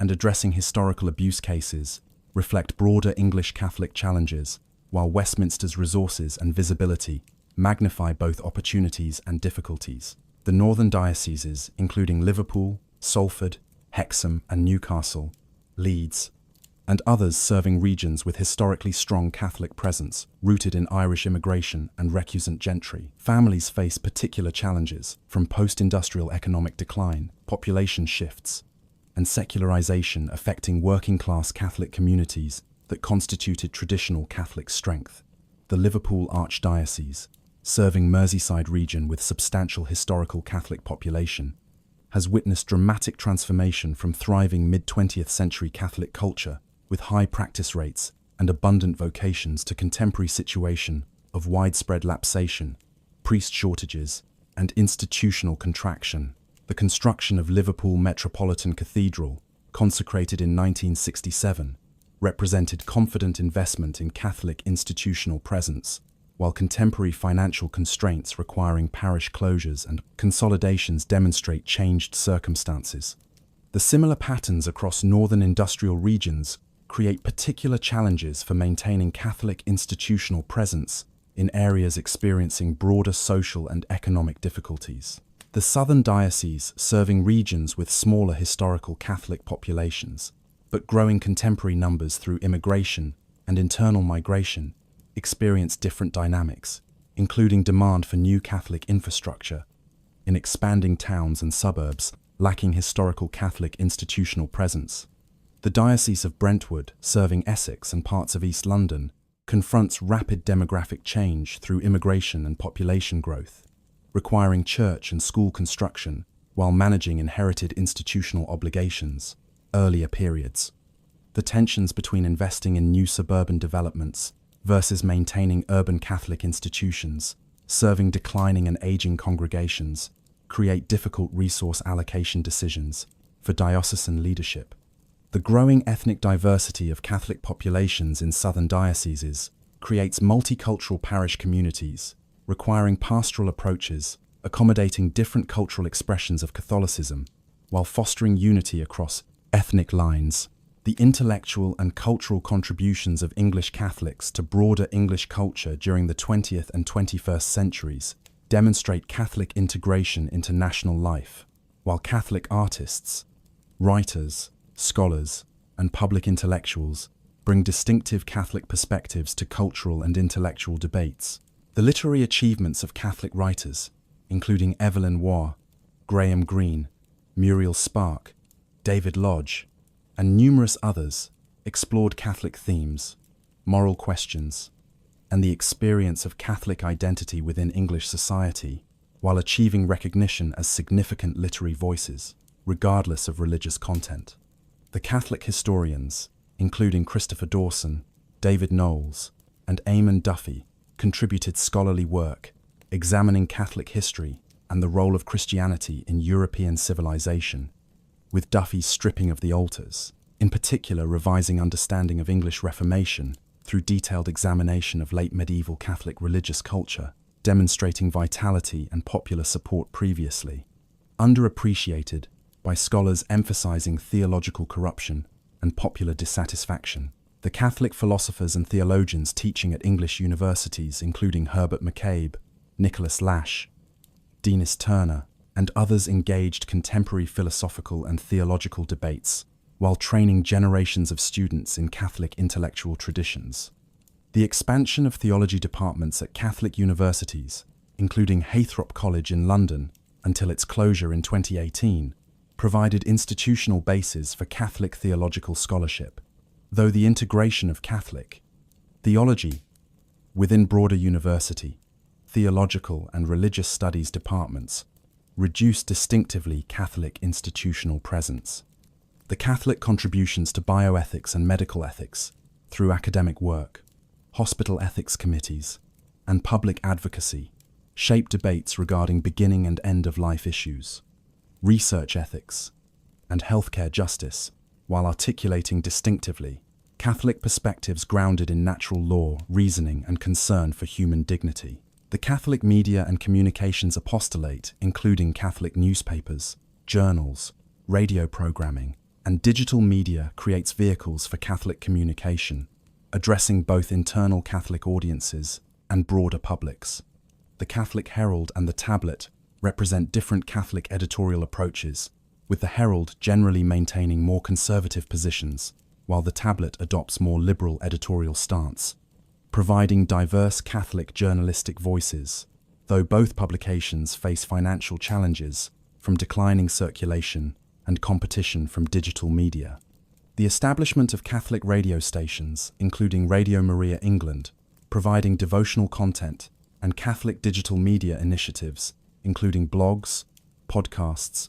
and addressing historical abuse cases, reflect broader English Catholic challenges, while Westminster's resources and visibility magnify both opportunities and difficulties. The northern dioceses, including Liverpool, Salford, Hexham and Newcastle, Leeds, and others serving regions with historically strong Catholic presence, rooted in Irish immigration and recusant gentry. Families face particular challenges from post-industrial economic decline, population shifts, and secularization affecting working-class Catholic communities that constituted traditional Catholic strength. The Liverpool Archdiocese, serving Merseyside region with substantial historical Catholic population, has witnessed dramatic transformation from thriving mid-20th century Catholic culture with high practice rates and abundant vocations to contemporary situation of widespread lapsation, priest shortages, and institutional contraction. The construction of Liverpool Metropolitan Cathedral, consecrated in 1967, represented confident investment in Catholic institutional presence, while contemporary financial constraints requiring parish closures and consolidations demonstrate changed circumstances. The similar patterns across northern industrial regions create particular challenges for maintaining Catholic institutional presence in areas experiencing broader social and economic difficulties. The southern diocese, serving regions with smaller historical Catholic populations, but growing contemporary numbers through immigration and internal migration, experience different dynamics, including demand for new Catholic infrastructure in expanding towns and suburbs lacking historical Catholic institutional presence. The Diocese of Brentwood, serving Essex and parts of East London, confronts rapid demographic change through immigration and population growth, requiring church and school construction while managing inherited institutional obligations. Earlier periods. The tensions between investing in new suburban developments versus maintaining urban Catholic institutions, serving declining and aging congregations, create difficult resource allocation decisions for diocesan leadership. The growing ethnic diversity of Catholic populations in southern dioceses creates multicultural parish communities, requiring pastoral approaches, accommodating different cultural expressions of Catholicism, while fostering unity across ethnic lines. The intellectual and cultural contributions of English Catholics to broader English culture during the 20th and 21st centuries demonstrate Catholic integration into national life, while Catholic artists, writers, scholars, and public intellectuals bring distinctive Catholic perspectives to cultural and intellectual debates. The literary achievements of Catholic writers, including Evelyn Waugh, Graham Greene, Muriel Spark, David Lodge, and numerous others, explored Catholic themes, moral questions, and the experience of Catholic identity within English society, while achieving recognition as significant literary voices, regardless of religious content. The Catholic historians, including Christopher Dawson, David Knowles, and Eamon Duffy, contributed scholarly work examining Catholic history and the role of Christianity in European civilization, with Duffy's stripping of the altars, in particular revising understanding of English Reformation through detailed examination of late medieval Catholic religious culture, demonstrating vitality and popular support previously underappreciated by scholars emphasizing theological corruption and popular dissatisfaction. The Catholic philosophers and theologians teaching at English universities, including Herbert McCabe, Nicholas Lash, Denis Turner, and others engaged contemporary philosophical and theological debates, while training generations of students in Catholic intellectual traditions. The expansion of theology departments at Catholic universities, including Haythrop College in London, until its closure in 2018, provided institutional bases for Catholic theological scholarship, though the integration of Catholic theology within broader university, theological and religious studies departments reduced distinctively Catholic institutional presence. The Catholic contributions to bioethics and medical ethics through academic work, hospital ethics committees, and public advocacy shape debates regarding beginning and end-of-life issues, research ethics, and healthcare justice, while articulating distinctively Catholic perspectives grounded in natural law, reasoning, and concern for human dignity. The Catholic media and communications apostolate, including Catholic newspapers, journals, radio programming, and digital media, creates vehicles for Catholic communication, addressing both internal Catholic audiences and broader publics. The Catholic Herald and the Tablet represent different Catholic editorial approaches, with the Herald generally maintaining more conservative positions, while the Tablet adopts more liberal editorial stance, providing diverse Catholic journalistic voices, though both publications face financial challenges from declining circulation and competition from digital media. The establishment of Catholic radio stations, including Radio Maria England, providing devotional content, and Catholic digital media initiatives, including blogs, podcasts,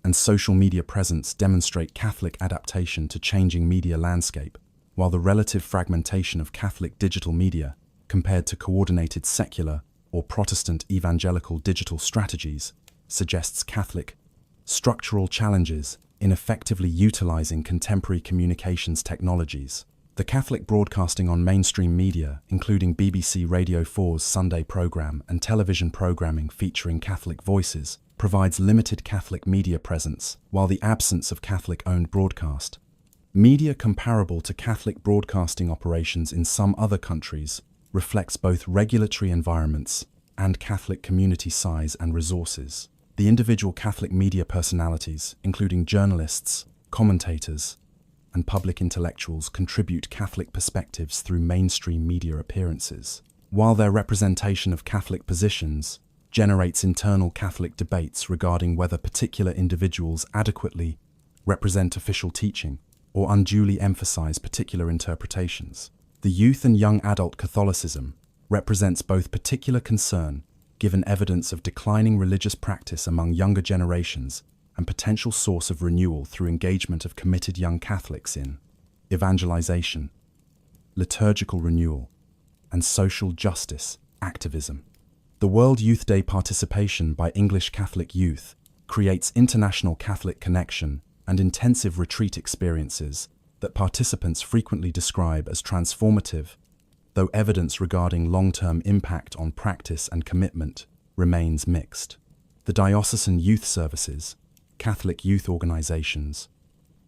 and social media presence, demonstrate Catholic adaptation to changing media landscape, while the relative fragmentation of Catholic digital media, compared to coordinated secular or Protestant evangelical digital strategies, suggests Catholic structural challenges in effectively utilizing contemporary communications technologies. The Catholic broadcasting on mainstream media, including BBC Radio 4's Sunday programme and television programming featuring Catholic voices, provides limited Catholic media presence, while the absence of Catholic-owned broadcast media comparable to Catholic broadcasting operations in some other countries reflects both regulatory environments and Catholic community size and resources. The individual Catholic media personalities, including journalists, commentators, and public intellectuals, contribute Catholic perspectives through mainstream media appearances, while their representation of Catholic positions generates internal Catholic debates regarding whether particular individuals adequately represent official teaching or unduly emphasize particular interpretations. The youth and young adult Catholicism represents both particular concern, given evidence of declining religious practice among younger generations, and potential source of renewal through engagement of committed young Catholics in evangelization, liturgical renewal, and social justice activism. The World Youth Day participation by English Catholic youth creates international Catholic connection and intensive retreat experiences that participants frequently describe as transformative, though evidence regarding long-term impact on practice and commitment remains mixed. The diocesan youth services, Catholic youth organizations,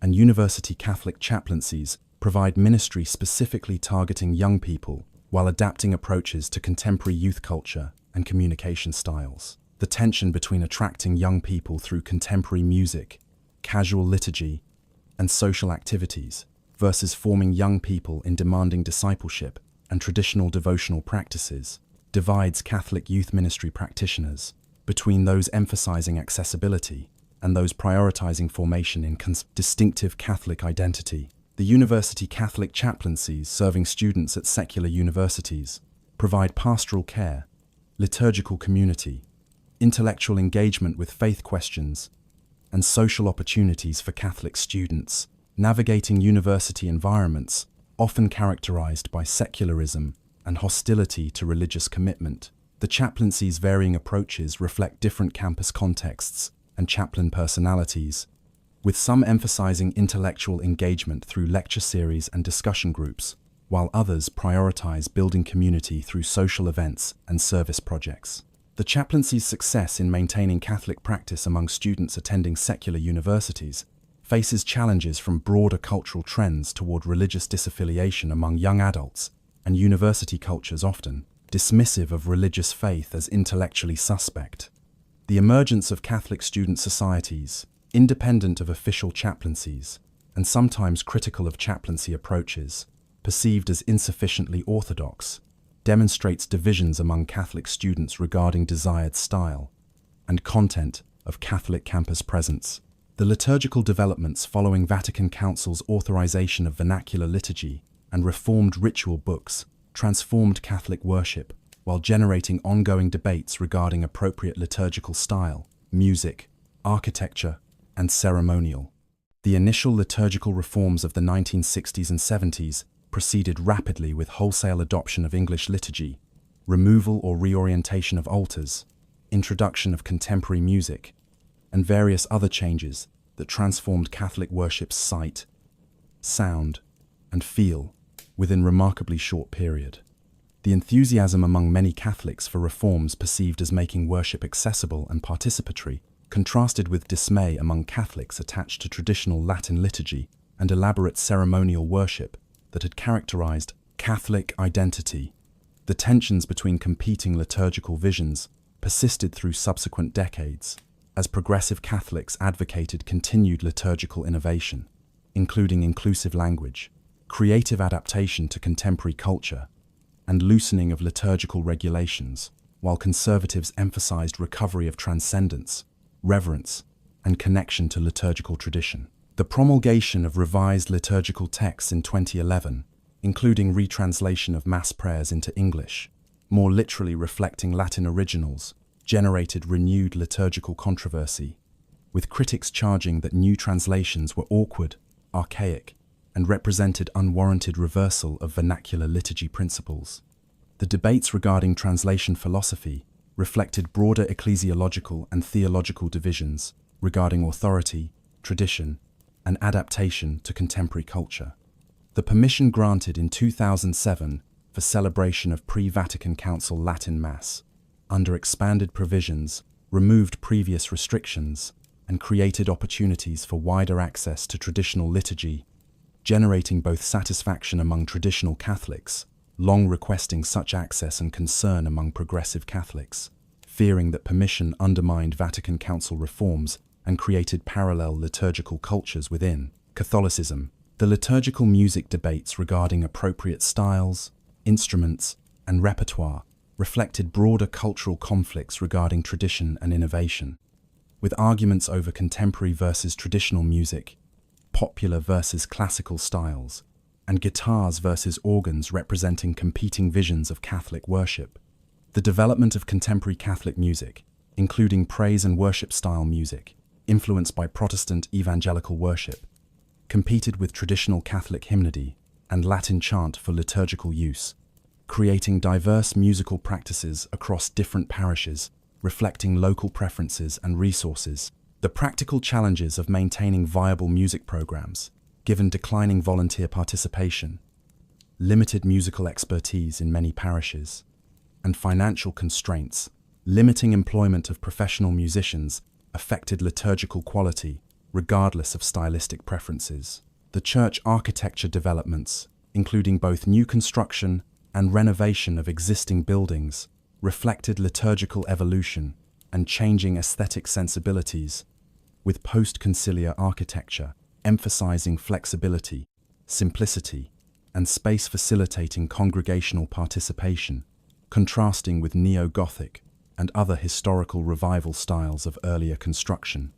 and university Catholic chaplaincies provide ministry specifically targeting young people while adapting approaches to contemporary youth culture and communication styles. The tension between attracting young people through contemporary music, casual liturgy, and social activities versus forming young people in demanding discipleship and traditional devotional practices divides Catholic youth ministry practitioners between those emphasizing accessibility and those prioritizing formation in distinctive Catholic identity. The university Catholic chaplaincies serving students at secular universities provide pastoral care, liturgical community, intellectual engagement with faith questions, and social opportunities for Catholic students, navigating university environments often characterized by secularism and hostility to religious commitment. The chaplaincy's varying approaches reflect different campus contexts and chaplain personalities, with some emphasizing intellectual engagement through lecture series and discussion groups, while others prioritize building community through social events and service projects. The chaplaincy's success in maintaining Catholic practice among students attending secular universities faces challenges from broader cultural trends toward religious disaffiliation among young adults and university cultures often dismissive of religious faith as intellectually suspect. The emergence of Catholic student societies, independent of official chaplaincies, and sometimes critical of chaplaincy approaches, perceived as insufficiently orthodox, demonstrates divisions among Catholic students regarding desired style and content of Catholic campus presence. The liturgical developments following Vatican Council's authorization of vernacular liturgy and reformed ritual books transformed Catholic worship while generating ongoing debates regarding appropriate liturgical style, music, architecture, and ceremonial. The initial liturgical reforms of the 1960s and 70s proceeded rapidly with wholesale adoption of English liturgy, removal or reorientation of altars, introduction of contemporary music, and various other changes that transformed Catholic worship's sight, sound, and feel within a remarkably short period. The enthusiasm among many Catholics for reforms perceived as making worship accessible and participatory contrasted with dismay among Catholics attached to traditional Latin liturgy and elaborate ceremonial worship that had characterized Catholic identity. The tensions between competing liturgical visions persisted through subsequent decades, as progressive Catholics advocated continued liturgical innovation, including inclusive language, creative adaptation to contemporary culture, and loosening of liturgical regulations, while conservatives emphasized recovery of transcendence, reverence, and connection to liturgical tradition. The promulgation of revised liturgical texts in 2011, including retranslation of Mass prayers into English, more literally reflecting Latin originals, generated renewed liturgical controversy, with critics charging that new translations were awkward, archaic, and represented unwarranted reversal of vernacular liturgy principles. The debates regarding translation philosophy reflected broader ecclesiological and theological divisions regarding authority, tradition, and adaptation to contemporary culture. The permission granted in 2007 for celebration of pre-Vatican Council Latin Mass, under expanded provisions, removed previous restrictions, and created opportunities for wider access to traditional liturgy, generating both satisfaction among traditional Catholics, long requesting such access, and concern among progressive Catholics, fearing that permission undermined Vatican Council reforms and created parallel liturgical cultures within Catholicism. The liturgical music debates regarding appropriate styles, instruments, and repertoire reflected broader cultural conflicts regarding tradition and innovation, with arguments over contemporary versus traditional music, popular versus classical styles, and guitars versus organs representing competing visions of Catholic worship. The development of contemporary Catholic music, including praise and worship style music, influenced by Protestant evangelical worship, competed with traditional Catholic hymnody and Latin chant for liturgical use, creating diverse musical practices across different parishes, reflecting local preferences and resources. The practical challenges of maintaining viable music programs, given declining volunteer participation, limited musical expertise in many parishes, and financial constraints, limiting employment of professional musicians, affected liturgical quality, regardless of stylistic preferences. The church architecture developments, including both new construction and renovation of existing buildings, reflected liturgical evolution and changing aesthetic sensibilities, with post-conciliar architecture emphasizing flexibility, simplicity, and space facilitating congregational participation, contrasting with neo-Gothic and other historical revival styles of earlier construction.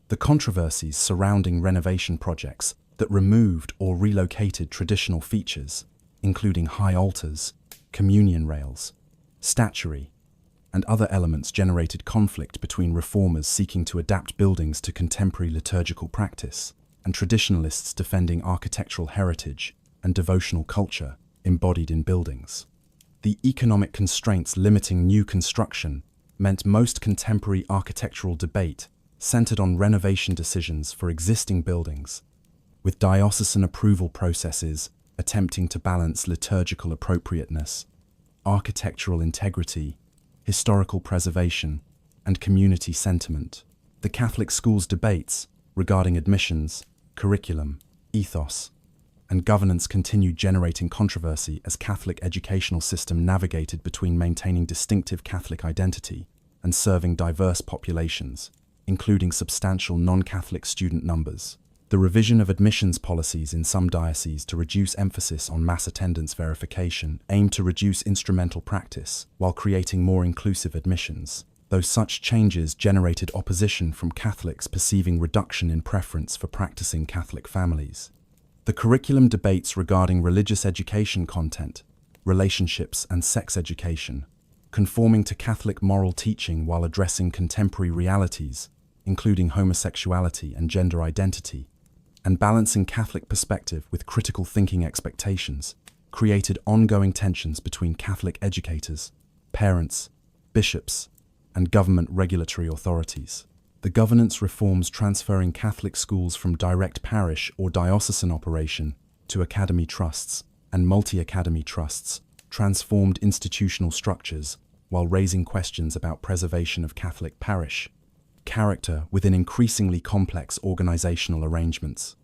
The controversies surrounding renovation projects that removed or relocated traditional features, including high altars, communion rails, statuary, and other elements, generated conflict between reformers seeking to adapt buildings to contemporary liturgical practice and traditionalists defending architectural heritage and devotional culture embodied in buildings. The economic constraints limiting new construction meant most contemporary architectural debate centered on renovation decisions for existing buildings, with diocesan approval processes attempting to balance liturgical appropriateness, architectural integrity, historical preservation, and community sentiment. The Catholic schools debates regarding admissions, curriculum, ethos, and governance continued generating controversy as Catholic educational system navigated between maintaining distinctive Catholic identity and serving diverse populations, including substantial non-Catholic student numbers. The revision of admissions policies in some dioceses to reduce emphasis on mass attendance verification aimed to reduce instrumental practice while creating more inclusive admissions, though such changes generated opposition from Catholics perceiving reduction in preference for practicing Catholic families. The curriculum debates regarding religious education content, relationships and sex education, conforming to Catholic moral teaching while addressing contemporary realities, including homosexuality and gender identity, and balancing Catholic perspective with critical thinking expectations, created ongoing tensions between Catholic educators, parents, bishops, and government regulatory authorities. The governance reforms transferring Catholic schools from direct parish or diocesan operation to academy trusts and multi-academy trusts transformed institutional structures while raising questions about preservation of Catholic parish character within increasingly complex organizational arrangements.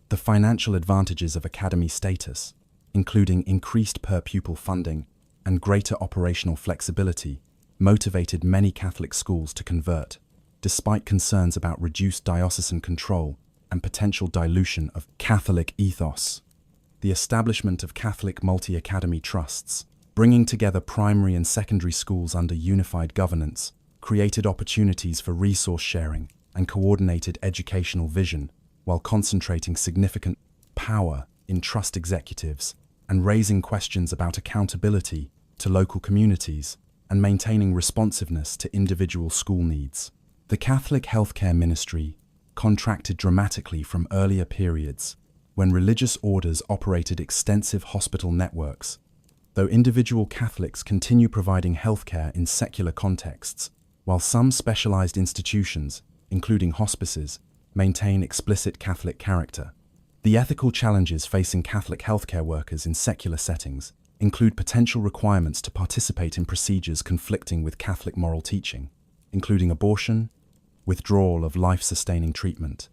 The financial advantages of academy status, including increased per-pupil funding and greater operational flexibility, motivated many Catholic schools to convert, despite concerns about reduced diocesan control and potential dilution of Catholic ethos. The establishment of Catholic multi-academy trusts, bringing together primary and secondary schools under unified governance, created opportunities for resource sharing and coordinated educational vision, while concentrating significant power in trust executives and raising questions about accountability to local communities and maintaining responsiveness to individual school needs. The Catholic healthcare ministry contracted dramatically from earlier periods when religious orders operated extensive hospital networks, though individual Catholics continue providing healthcare in secular contexts, while some specialized institutions, including hospices, maintain explicit Catholic character. The ethical challenges facing Catholic healthcare workers in secular settings include potential requirements to participate in procedures conflicting with Catholic moral teaching, including abortion, withdrawal of life-sustaining treatment,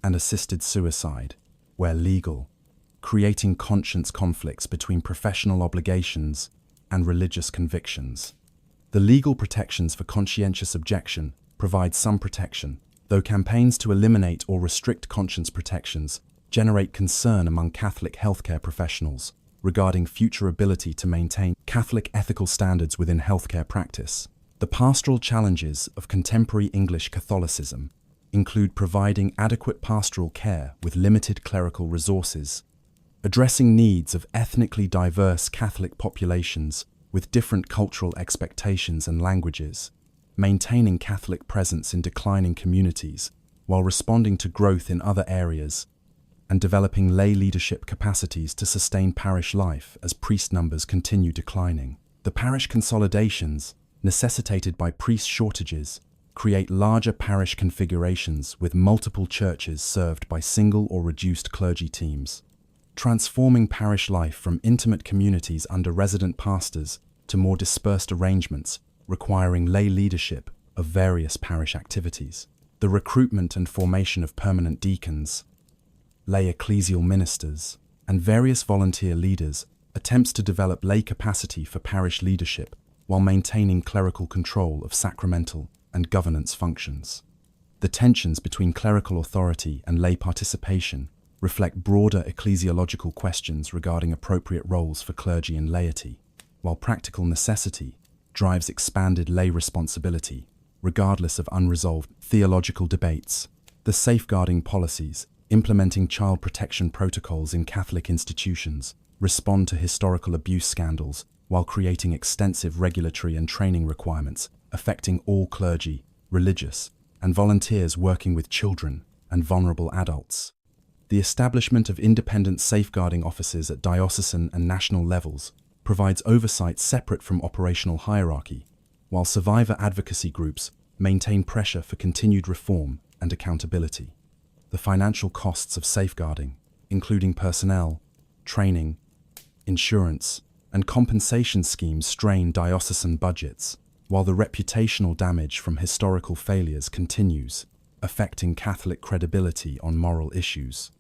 and assisted suicide, where legal, creating conscience conflicts between professional obligations and religious convictions. The legal protections for conscientious objection provide some protection, though campaigns to eliminate or restrict conscience protections generate concern among Catholic healthcare professionals regarding future ability to maintain Catholic ethical standards within healthcare practice. The pastoral challenges of contemporary English Catholicism include providing adequate pastoral care with limited clerical resources, addressing needs of ethnically diverse Catholic populations with different cultural expectations and languages, maintaining Catholic presence in declining communities while responding to growth in other areas, and developing lay leadership capacities to sustain parish life as priest numbers continue declining. The parish consolidations, necessitated by priest shortages, create larger parish configurations with multiple churches served by single or reduced clergy teams, transforming parish life from intimate communities under resident pastors to more dispersed arrangements requiring lay leadership of various parish activities. The recruitment and formation of permanent deacons, lay ecclesial ministers, and various volunteer leaders attempts to develop lay capacity for parish leadership while maintaining clerical control of sacramental and governance functions. The tensions between clerical authority and lay participation reflect broader ecclesiological questions regarding appropriate roles for clergy and laity, while practical necessity drives expanded lay responsibility, regardless of unresolved theological debates. The safeguarding policies implementing child protection protocols in Catholic institutions respond to historical abuse scandals while creating extensive regulatory and training requirements affecting all clergy, religious, and volunteers working with children and vulnerable adults. The establishment of independent safeguarding offices at diocesan and national levels provides oversight separate from operational hierarchy, while survivor advocacy groups maintain pressure for continued reform and accountability. The financial costs of safeguarding, including personnel, training, insurance, and compensation schemes, strain diocesan budgets, while the reputational damage from historical failures continues, affecting Catholic credibility on moral issues.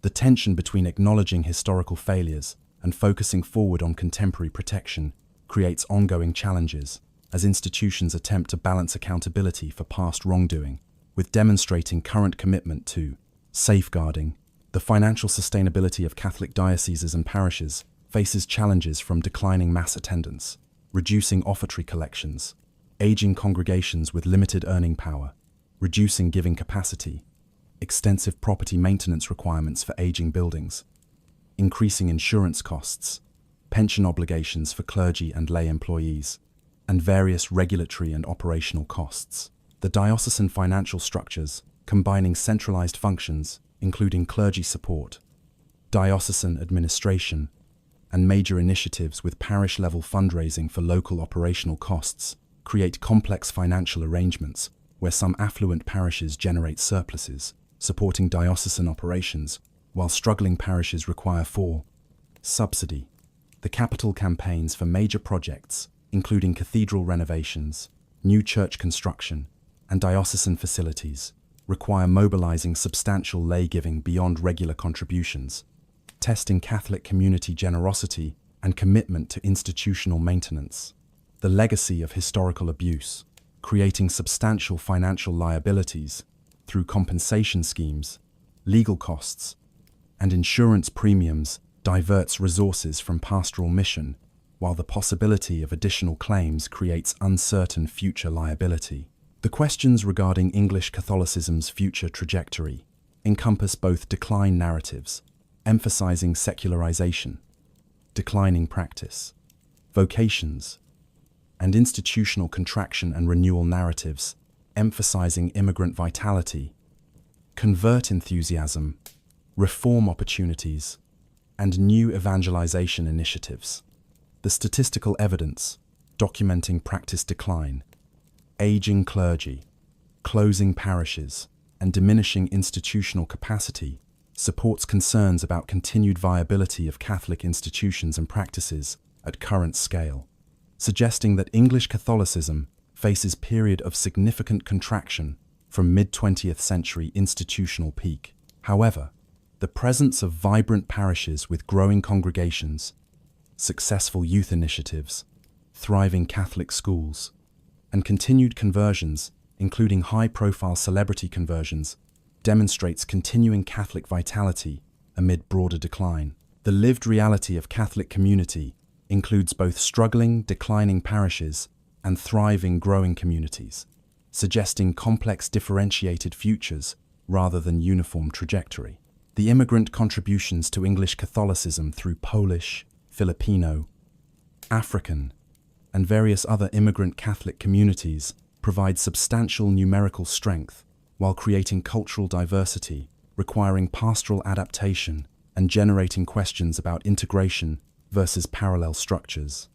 The tension between acknowledging historical failures and focusing forward on contemporary protection creates ongoing challenges, as institutions attempt to balance accountability for past wrongdoing with demonstrating current commitment to safeguarding. The financial sustainability of Catholic dioceses and parishes faces challenges from declining mass attendance, reducing offertory collections, aging congregations with limited earning power, reducing giving capacity, extensive property maintenance requirements for aging buildings, increasing insurance costs, pension obligations for clergy and lay employees, and various regulatory and operational costs. The diocesan financial structures, combining centralized functions, including clergy support, diocesan administration, and major initiatives with parish-level fundraising for local operational costs, create complex financial arrangements where some affluent parishes generate surpluses, supporting diocesan operations, while struggling parishes require subsidy. The capital campaigns for major projects, including cathedral renovations, new church construction, and diocesan facilities, require mobilizing substantial lay giving beyond regular contributions, testing Catholic community generosity and commitment to institutional maintenance. The legacy of historical abuse, creating substantial financial liabilities through compensation schemes, legal costs, and insurance premiums, diverts resources from pastoral mission, while the possibility of additional claims creates uncertain future liability. The questions regarding English Catholicism's future trajectory encompass both decline narratives, emphasizing secularization, declining practice, vocations, and institutional contraction and renewal narratives, emphasizing immigrant vitality, convert enthusiasm, reform opportunities, and new evangelization initiatives. The statistical evidence, documenting practice decline, aging clergy, closing parishes, and diminishing institutional capacity, supports concerns about continued viability of Catholic institutions and practices at current scale, suggesting that English Catholicism faces a period of significant contraction from mid-20th century institutional peak. However, the presence of vibrant parishes with growing congregations, successful youth initiatives, thriving Catholic schools, and continued conversions, including high-profile celebrity conversions, demonstrates continuing Catholic vitality amid broader decline. The lived reality of Catholic community includes both struggling, declining parishes and thriving, growing communities, suggesting complex, differentiated futures rather than uniform trajectory. The immigrant contributions to English Catholicism through Polish, Filipino, African, and various other immigrant Catholic communities provide substantial numerical strength while creating cultural diversity, requiring pastoral adaptation and generating questions about integration versus parallel structures.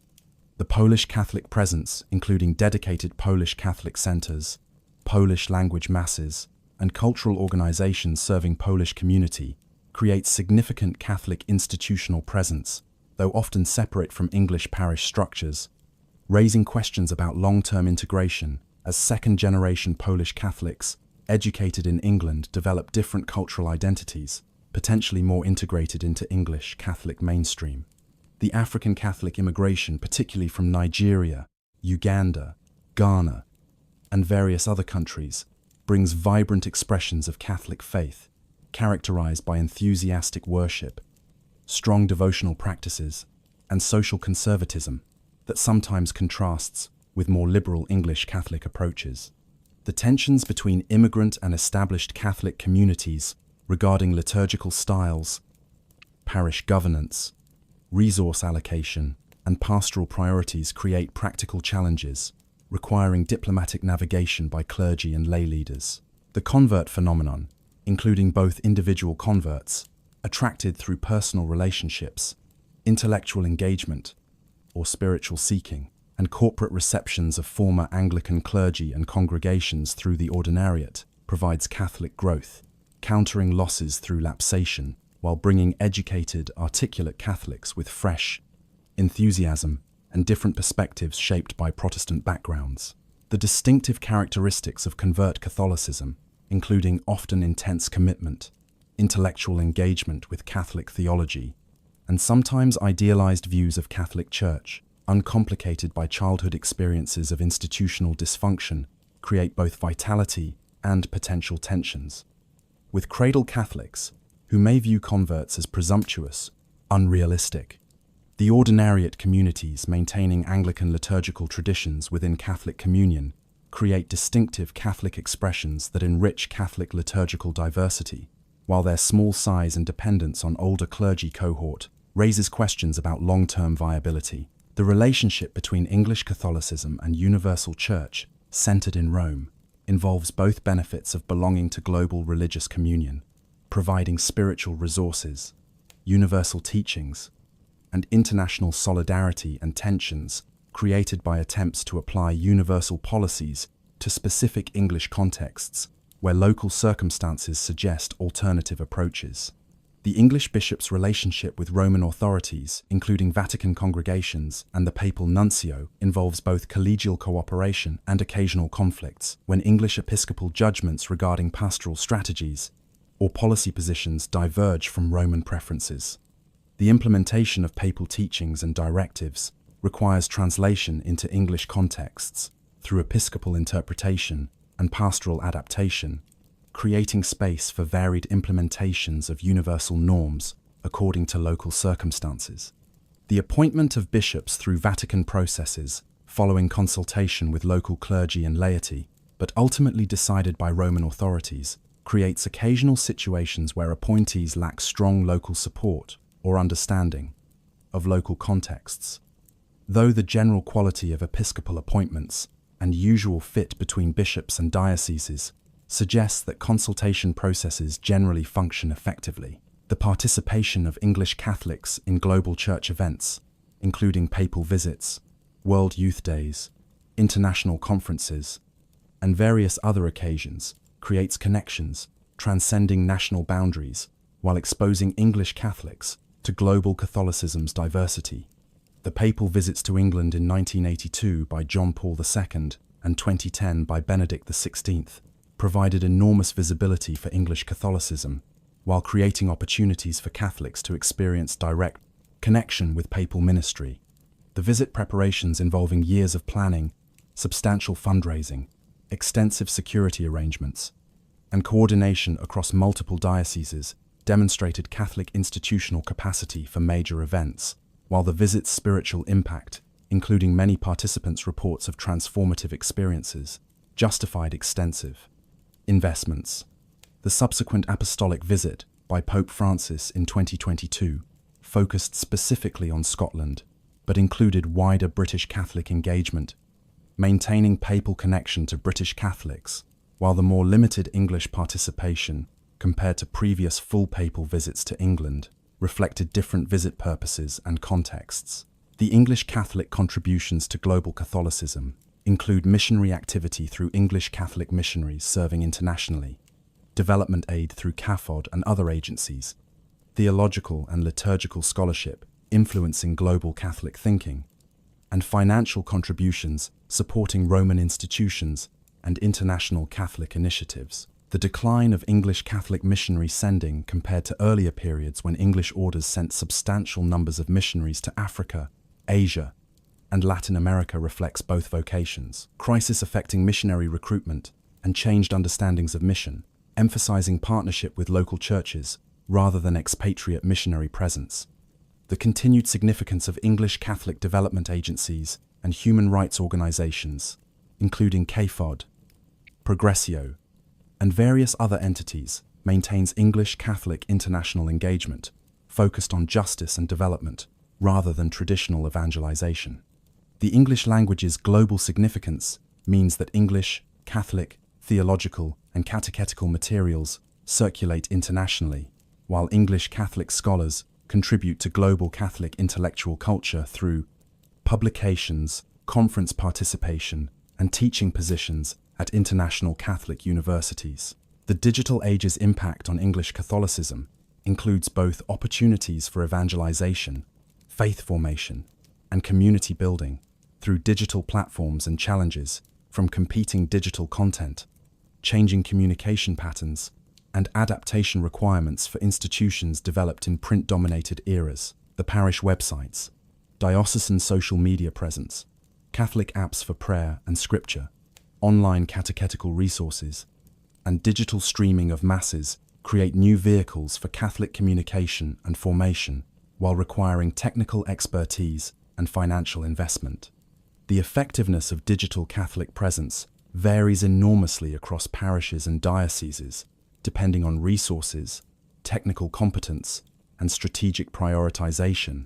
The Polish Catholic presence, including dedicated Polish Catholic centers, Polish language masses, and cultural organizations serving Polish community, creates significant Catholic institutional presence, though often separate from English parish structures, raising questions about long-term integration as second-generation Polish Catholics educated in England develop different cultural identities, potentially more integrated into English Catholic mainstream. The African Catholic immigration, particularly from Nigeria, Uganda, Ghana, and various other countries, brings vibrant expressions of Catholic faith, characterized by enthusiastic worship, strong devotional practices, and social conservatism that sometimes contrasts with more liberal English Catholic approaches. The tensions between immigrant and established Catholic communities regarding liturgical styles, parish governance, resource allocation, and pastoral priorities create practical challenges, requiring diplomatic navigation by clergy and lay leaders. The convert phenomenon, including both individual converts, attracted through personal relationships, intellectual engagement, or spiritual seeking, and corporate receptions of former Anglican clergy and congregations through the ordinariate, provides Catholic growth, countering losses through lapsation, while bringing educated, articulate Catholics with fresh enthusiasm and different perspectives shaped by Protestant backgrounds. The distinctive characteristics of convert Catholicism, including often intense commitment, intellectual engagement with Catholic theology, and sometimes idealized views of Catholic Church, uncomplicated by childhood experiences of institutional dysfunction, create both vitality and potential tensions. With cradle Catholics, who may view converts as presumptuous, unrealistic, the ordinariate communities maintaining Anglican liturgical traditions within Catholic communion create distinctive Catholic expressions that enrich Catholic liturgical diversity, while their small size and dependence on older clergy cohort raises questions about long-term viability. The relationship between English Catholicism and universal church, centered in Rome, involves both benefits of belonging to global religious communion, providing spiritual resources, universal teachings, and international solidarity, and tensions created by attempts to apply universal policies to specific English contexts where local circumstances suggest alternative approaches. The English bishop's relationship with Roman authorities, including Vatican congregations and the papal nuncio, involves both collegial cooperation and occasional conflicts when English episcopal judgments regarding pastoral strategies or policy positions diverge from Roman preferences. The implementation of papal teachings and directives requires translation into English contexts through episcopal interpretation and pastoral adaptation, creating space for varied implementations of universal norms according to local circumstances. The appointment of bishops through Vatican processes, following consultation with local clergy and laity, but ultimately decided by Roman authorities, creates occasional situations where appointees lack strong local support or understanding of local contexts. Though the general quality of episcopal appointments and usual fit between bishops and dioceses suggests that consultation processes generally function effectively, the participation of English Catholics in global church events, including papal visits, World Youth Days, international conferences, and various other occasions, creates connections transcending national boundaries while exposing English Catholics to global Catholicism's diversity. The papal visits to England in 1982 by John Paul II and 2010 by Benedict XVI provided enormous visibility for English Catholicism, while creating opportunities for Catholics to experience direct connection with papal ministry. The visit preparations, involving years of planning, substantial fundraising, extensive security arrangements, and coordination across multiple dioceses, demonstrated Catholic institutional capacity for major events, while the visit's spiritual impact, including many participants' reports of transformative experiences, justified extensive investments. The subsequent apostolic visit by Pope Francis in 2022 focused specifically on Scotland, but included wider British Catholic engagement, maintaining papal connection to British Catholics, while the more limited English participation, compared to previous full papal visits to England, reflected different visit purposes and contexts. The English Catholic contributions to global Catholicism include missionary activity through English Catholic missionaries serving internationally, development aid through CAFOD and other agencies, theological and liturgical scholarship influencing global Catholic thinking, and financial contributions supporting Roman institutions and international Catholic initiatives. The decline of English Catholic missionary sending compared to earlier periods when English orders sent substantial numbers of missionaries to Africa, Asia, and Latin America reflects both vocations. Crisis affecting missionary recruitment and changed understandings of mission, emphasizing partnership with local churches rather than expatriate missionary presence. The continued significance of English Catholic development agencies and human rights organizations, including CAFOD, Progressio, and various other entities, maintains English Catholic international engagement, focused on justice and development, rather than traditional evangelization. The English language's global significance means that English, Catholic, theological, and catechetical materials circulate internationally, while English Catholic scholars contribute to global Catholic intellectual culture through publications, conference participation, and teaching positions at international Catholic universities. The digital age's impact on English Catholicism includes both opportunities for evangelization, faith formation, and community building through digital platforms, and challenges from competing digital content, changing communication patterns, and adaptation requirements for institutions developed in print-dominated eras. The parish websites, diocesan social media presence, Catholic apps for prayer and scripture, online catechetical resources, and digital streaming of masses create new vehicles for Catholic communication and formation while requiring technical expertise and financial investment. The effectiveness of digital Catholic presence varies enormously across parishes and dioceses, depending on resources, technical competence, and strategic prioritization,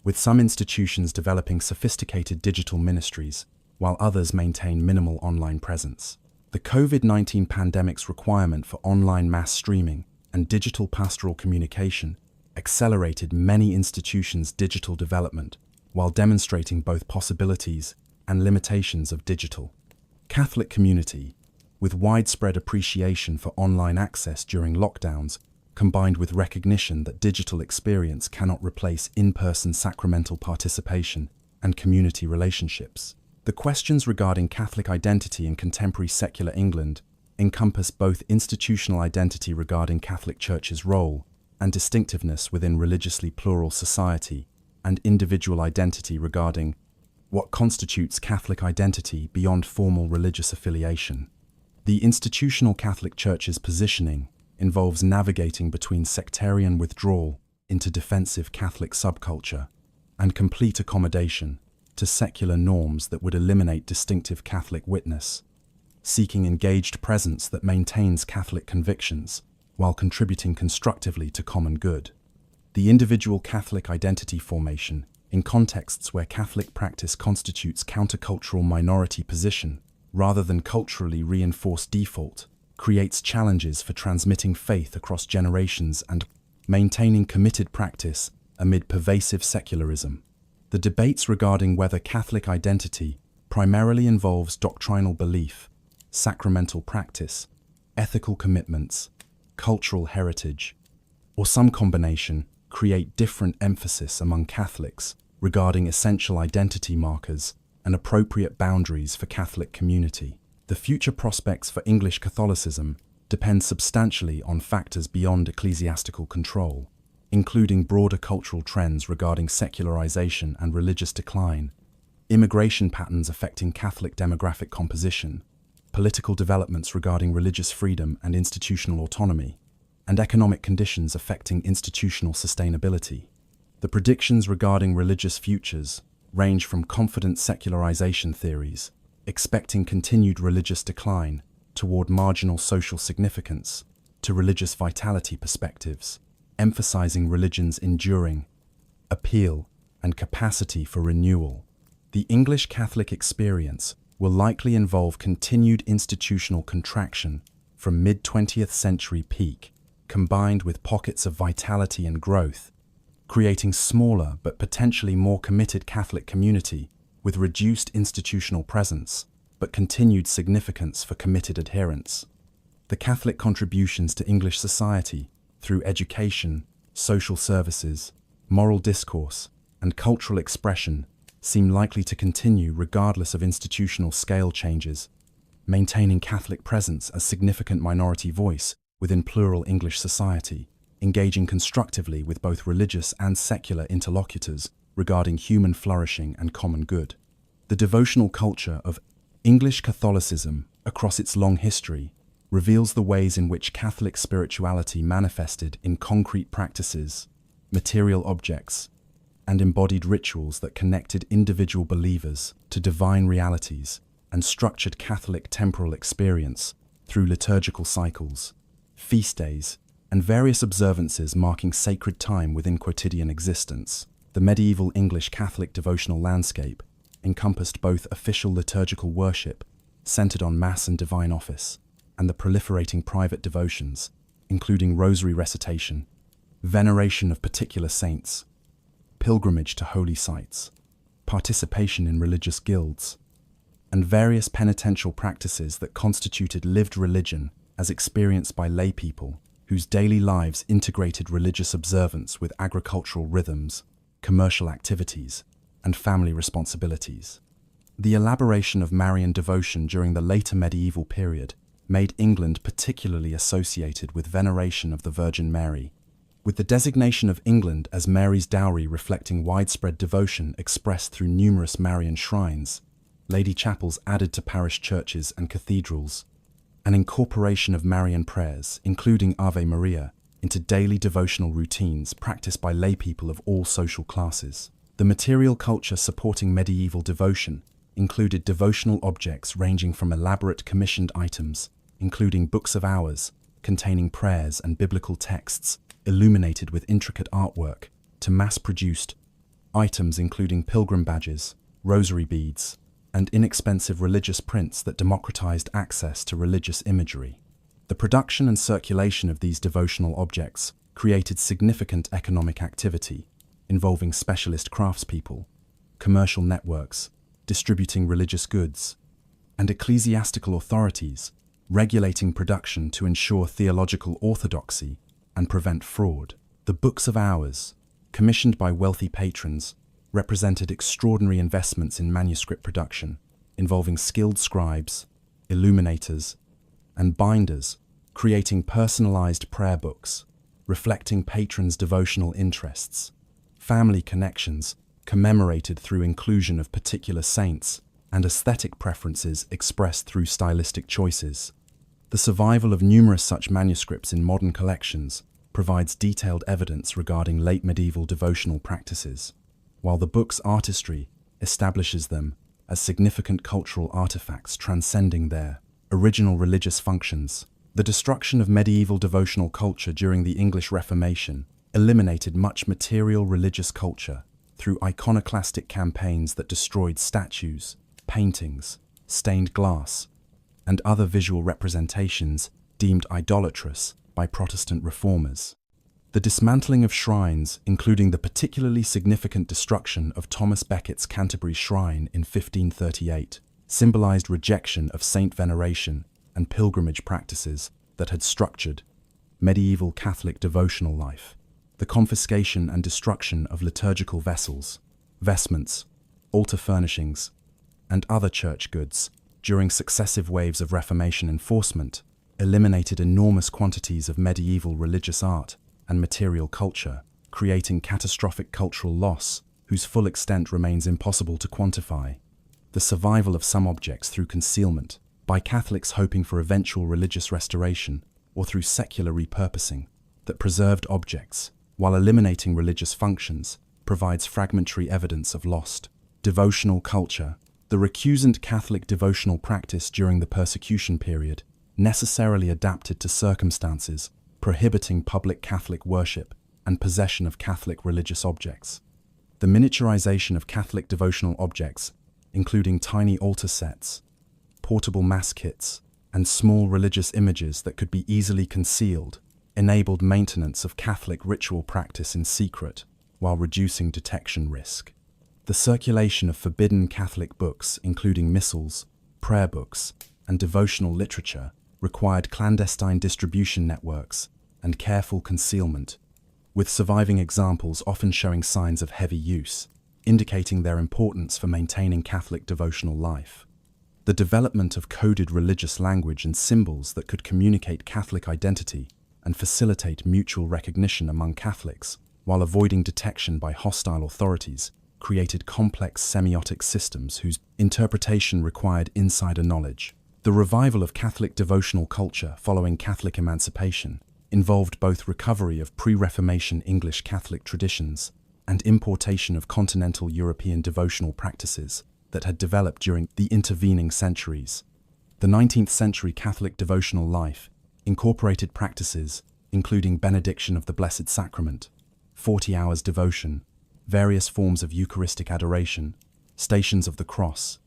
with some institutions developing sophisticated digital ministries, while others maintain minimal online presence. The COVID-19 pandemic's requirement for online mass streaming and digital pastoral communication accelerated many institutions' digital development, while demonstrating both possibilities and limitations of digital. Catholic community, with widespread appreciation for online access during lockdowns, combined with recognition that digital experience cannot replace in-person sacramental participation and community relationships. The questions regarding Catholic identity in contemporary secular England encompass both institutional identity regarding Catholic Church's role and distinctiveness within religiously plural society, and individual identity regarding what constitutes Catholic identity beyond formal religious affiliation. The institutional Catholic Church's positioning involves navigating between sectarian withdrawal into defensive Catholic subculture and complete accommodation to secular norms that would eliminate distinctive Catholic witness, seeking engaged presence that maintains Catholic convictions while contributing constructively to common good. The individual Catholic identity formation, in contexts where Catholic practice constitutes countercultural minority position rather than culturally reinforced default, creates challenges for transmitting faith across generations and maintaining committed practice amid pervasive secularism. The debates regarding whether Catholic identity primarily involves doctrinal belief, sacramental practice, ethical commitments, cultural heritage, or some combination create different emphasis among Catholics regarding essential identity markers and appropriate boundaries for Catholic community. The future prospects for English Catholicism depend substantially on factors beyond ecclesiastical control, including broader cultural trends regarding secularization and religious decline, immigration patterns affecting Catholic demographic composition, political developments regarding religious freedom and institutional autonomy, and economic conditions affecting institutional sustainability. The predictions regarding religious futures range from confident secularization theories, expecting continued religious decline toward marginal social significance, to religious vitality perspectives, emphasizing religion's enduring appeal and capacity for renewal. The English Catholic experience will likely involve continued institutional contraction from mid-20th century peak, combined with pockets of vitality and growth, creating smaller but potentially more committed Catholic community with reduced institutional presence, but continued significance for committed adherents. The Catholic contributions to English society through education, social services, moral discourse, and cultural expression seem likely to continue regardless of institutional scale changes, maintaining Catholic presence as significant minority voice within plural English society, engaging constructively with both religious and secular interlocutors regarding human flourishing and common good. The devotional culture of English Catholicism across its long history reveals the ways in which Catholic spirituality manifested in concrete practices, material objects, and embodied rituals that connected individual believers to divine realities and structured Catholic temporal experience through liturgical cycles, feast days, and various observances marking sacred time within quotidian existence. The medieval English Catholic devotional landscape encompassed both official liturgical worship, centered on Mass and divine office, and the proliferating private devotions, including rosary recitation, veneration of particular saints, pilgrimage to holy sites, participation in religious guilds, and various penitential practices that constituted lived religion as experienced by lay people whose daily lives integrated religious observance with agricultural rhythms, commercial activities, and family responsibilities. The elaboration of Marian devotion during the later medieval period made England particularly associated with veneration of the Virgin Mary, with the designation of England as Mary's dowry reflecting widespread devotion expressed through numerous Marian shrines, lady chapels added to parish churches and cathedrals, an incorporation of Marian prayers, including Ave Maria, into daily devotional routines practiced by laypeople of all social classes. The material culture supporting medieval devotion included devotional objects ranging from elaborate commissioned items, including books of hours containing prayers and biblical texts illuminated with intricate artwork, to mass-produced items including pilgrim badges, rosary beads, and inexpensive religious prints that democratized access to religious imagery. The production and circulation of these devotional objects created significant economic activity, involving specialist craftspeople, commercial networks, distributing religious goods, and ecclesiastical authorities regulating production to ensure theological orthodoxy and prevent fraud. The books of hours, commissioned by wealthy patrons, represented extraordinary investments in manuscript production, involving skilled scribes, illuminators, and binders, creating personalized prayer books, reflecting patrons' devotional interests. Family connections, commemorated through inclusion of particular saints, and aesthetic preferences expressed through stylistic choices. The survival of numerous such manuscripts in modern collections provides detailed evidence regarding late medieval devotional practices, while the book's artistry establishes them as significant cultural artifacts transcending their original religious functions. The destruction of medieval devotional culture during the English Reformation eliminated much material religious culture through iconoclastic campaigns that destroyed statues, paintings, stained glass, and other visual representations deemed idolatrous by Protestant reformers. The dismantling of shrines, including the particularly significant destruction of Thomas Becket's Canterbury Shrine in 1538, symbolized rejection of saint veneration and pilgrimage practices that had structured medieval Catholic devotional life. The confiscation and destruction of liturgical vessels, vestments, altar furnishings, and other church goods during successive waves of Reformation enforcement eliminated enormous quantities of medieval religious art and material culture, creating catastrophic cultural loss whose full extent remains impossible to quantify. The survival of some objects through concealment, by Catholics hoping for eventual religious restoration, or through secular repurposing, that preserved objects, while eliminating religious functions, provides fragmentary evidence of lost devotional culture. The recusant Catholic devotional practice during the persecution period necessarily adapted to circumstances prohibiting public Catholic worship and possession of Catholic religious objects. The miniaturization of Catholic devotional objects, including tiny altar sets, portable mass kits, and small religious images that could be easily concealed, enabled maintenance of Catholic ritual practice in secret while reducing detection risk. The circulation of forbidden Catholic books, including missals, prayer books, and devotional literature, required clandestine distribution networks and careful concealment, with surviving examples often showing signs of heavy use, indicating their importance for maintaining Catholic devotional life. The development of coded religious language and symbols that could communicate Catholic identity and facilitate mutual recognition among Catholics, while avoiding detection by hostile authorities, created complex semiotic systems whose interpretation required insider knowledge. The revival of Catholic devotional culture following Catholic emancipation involved both recovery of pre-Reformation English Catholic traditions and importation of continental European devotional practices that had developed during the intervening centuries. The 19th century Catholic devotional life incorporated practices including benediction of the Blessed Sacrament, 40 hours devotion, various forms of Eucharistic adoration, Stations of the Cross,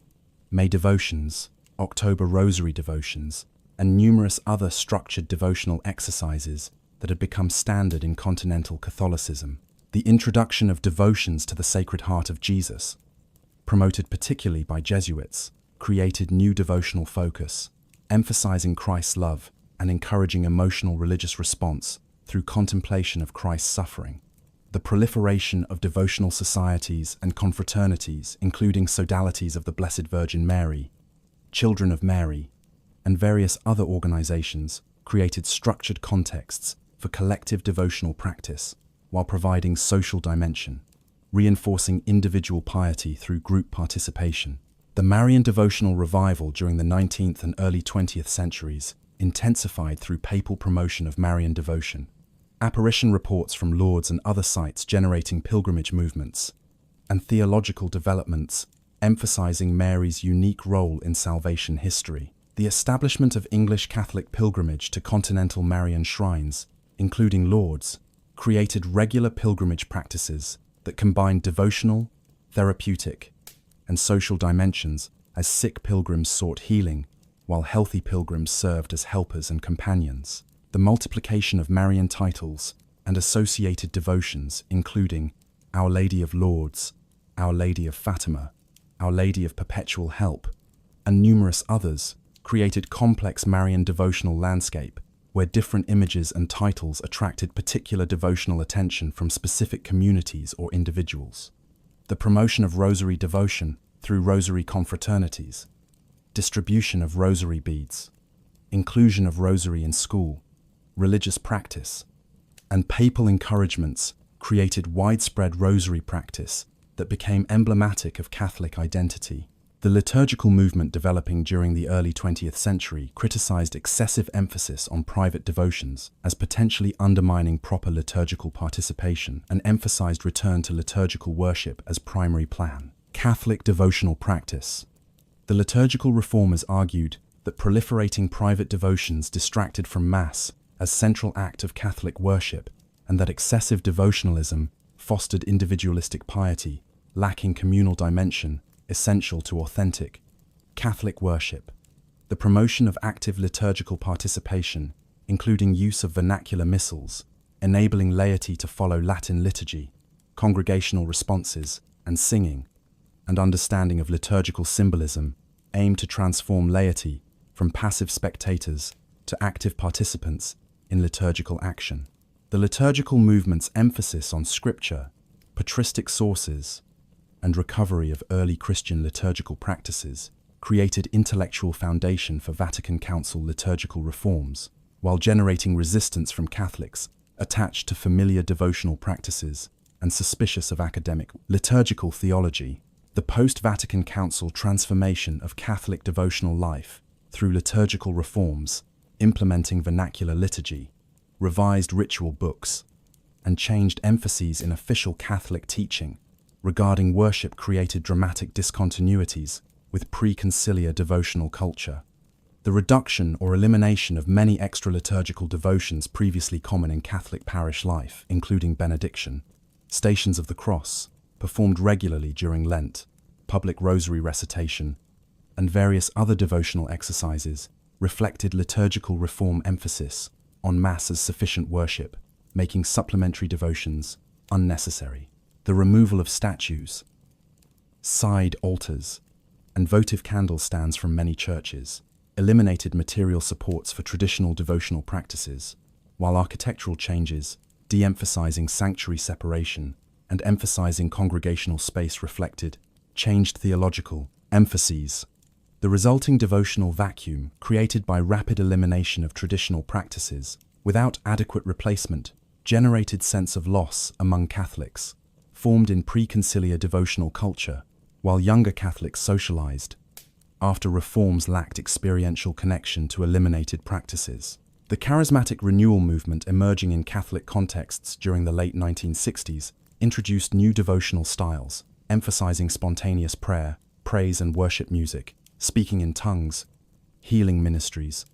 May devotions, October Rosary devotions, and numerous other structured devotional exercises that had become standard in continental Catholicism. The introduction of devotions to the Sacred Heart of Jesus, promoted particularly by Jesuits, created new devotional focus, emphasizing Christ's love and encouraging emotional religious response through contemplation of Christ's suffering. The proliferation of devotional societies and confraternities, including sodalities of the Blessed Virgin Mary, Children of Mary, and various other organizations, created structured contexts for collective devotional practice, while providing social dimension, reinforcing individual piety through group participation. The Marian devotional revival during the 19th and early 20th centuries intensified through papal promotion of Marian devotion, apparition reports from Lourdes and other sites generating pilgrimage movements, and theological developments emphasizing Mary's unique role in salvation history. The establishment of English Catholic pilgrimage to continental Marian shrines, including Lourdes, created regular pilgrimage practices that combined devotional, therapeutic, and social dimensions as sick pilgrims sought healing, while healthy pilgrims served as helpers and companions. The multiplication of Marian titles and associated devotions, including Our Lady of Lourdes, Our Lady of Fatima, Our Lady of Perpetual Help, and numerous others, created complex Marian devotional landscape where different images and titles attracted particular devotional attention from specific communities or individuals. The promotion of rosary devotion through rosary confraternities, distribution of rosary beads, inclusion of rosary in school, religious practice, and papal encouragements created widespread rosary practice that became emblematic of Catholic identity. The liturgical movement developing during the early 20th century criticized excessive emphasis on private devotions as potentially undermining proper liturgical participation and emphasized return to liturgical worship as primary plan. Catholic devotional practice. The liturgical reformers argued that proliferating private devotions distracted from Mass as central act of Catholic worship and that excessive devotionalism fostered individualistic piety, lacking communal dimension essential to authentic Catholic worship. The promotion of active liturgical participation, including use of vernacular missals, enabling laity to follow Latin liturgy, congregational responses, and singing, and understanding of liturgical symbolism, aimed to transform laity from passive spectators to active participants in liturgical action. The liturgical movement's emphasis on scripture, patristic sources, and recovery of early Christian liturgical practices created intellectual foundation for Vatican Council liturgical reforms, while generating resistance from Catholics attached to familiar devotional practices and suspicious of academic liturgical theology. The post-Vatican Council transformation of Catholic devotional life through liturgical reforms, implementing vernacular liturgy, revised ritual books, and changed emphases in official Catholic teaching regarding worship created dramatic discontinuities with pre-conciliar devotional culture. The reduction or elimination of many extra-liturgical devotions previously common in Catholic parish life, including benediction, Stations of the Cross, performed regularly during Lent, public rosary recitation, and various other devotional exercises, reflected liturgical reform emphasis on Mass as sufficient worship, making supplementary devotions unnecessary. The removal of statues, side altars, and votive candle stands from many churches eliminated material supports for traditional devotional practices, while architectural changes, de-emphasizing sanctuary separation and emphasizing congregational space reflected changed theological emphases. The resulting devotional vacuum created by rapid elimination of traditional practices without adequate replacement generated sense of loss among Catholics, formed in pre-conciliar devotional culture, while younger Catholics socialized after reforms lacked experiential connection to eliminated practices. The charismatic renewal movement emerging in Catholic contexts during the late 1960s introduced new devotional styles, emphasizing spontaneous prayer, praise and worship music, speaking in tongues, healing ministries,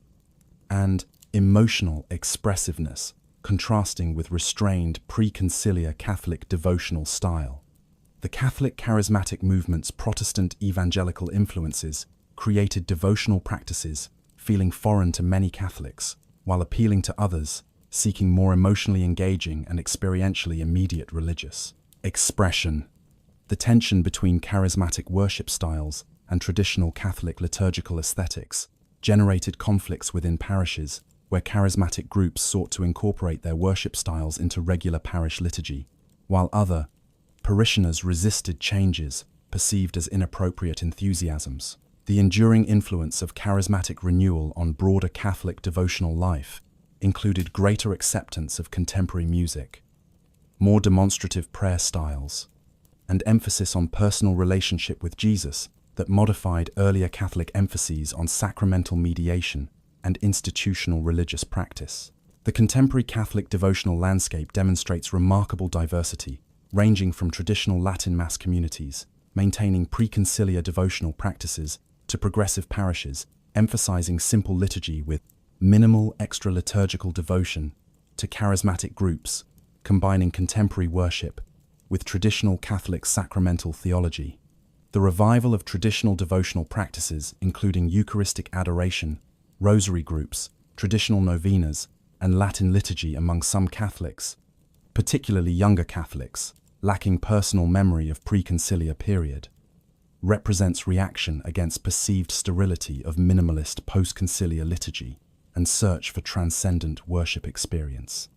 and emotional expressiveness, contrasting with restrained pre-conciliar Catholic devotional style. The Catholic charismatic movement's Protestant evangelical influences created devotional practices feeling foreign to many Catholics, while appealing to others seeking more emotionally engaging and experientially immediate religious expression. The tension between charismatic worship styles and traditional Catholic liturgical aesthetics generated conflicts within parishes where charismatic groups sought to incorporate their worship styles into regular parish liturgy, while other parishioners resisted changes perceived as inappropriate enthusiasms. The enduring influence of charismatic renewal on broader Catholic devotional life included greater acceptance of contemporary music, more demonstrative prayer styles, and emphasis on personal relationship with Jesus that modified earlier Catholic emphases on sacramental mediation and institutional religious practice. The contemporary Catholic devotional landscape demonstrates remarkable diversity, ranging from traditional Latin Mass communities, maintaining pre-conciliar devotional practices, to progressive parishes, emphasizing simple liturgy with minimal extra-liturgical devotion, to charismatic groups, combining contemporary worship with traditional Catholic sacramental theology. The revival of traditional devotional practices, including Eucharistic adoration, rosary groups, traditional novenas, and Latin liturgy among some Catholics, particularly younger Catholics, lacking personal memory of pre-conciliar period, represents reaction against perceived sterility of minimalist post-conciliar liturgy and search for transcendent worship experience.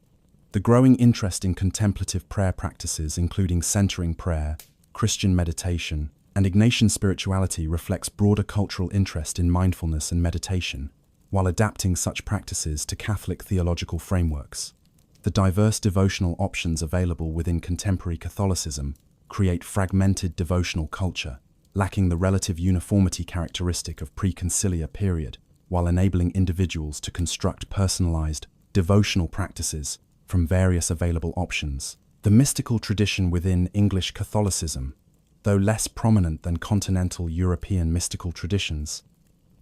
The growing interest in contemplative prayer practices, including centering prayer, Christian meditation, and Ignatian spirituality, reflects broader cultural interest in mindfulness and meditation, while adapting such practices to Catholic theological frameworks. The diverse devotional options available within contemporary Catholicism create fragmented devotional culture, lacking the relative uniformity characteristic of pre-conciliar period, while enabling individuals to construct personalized, devotional practices from various available options. The mystical tradition within English Catholicism, though less prominent than continental European mystical traditions,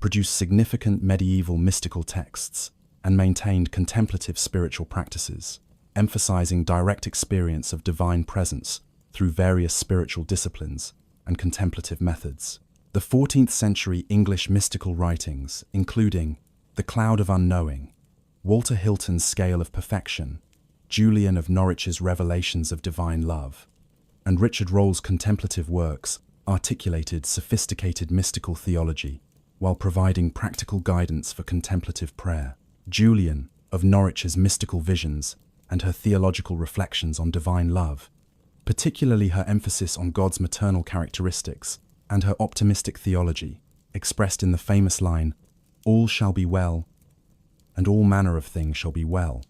produced significant medieval mystical texts and maintained contemplative spiritual practices, emphasizing direct experience of divine presence through various spiritual disciplines and contemplative methods. The 14th century English mystical writings, including The Cloud of Unknowing, Walter Hilton's Scale of Perfection, Julian of Norwich's Revelations of Divine Love, and Richard Roll's contemplative works, articulated sophisticated mystical theology while providing practical guidance for contemplative prayer. Julian of Norwich's mystical visions and her theological reflections on divine love, particularly her emphasis on God's maternal characteristics and her optimistic theology, expressed in the famous line, "All shall be well, and all manner of things shall be well,"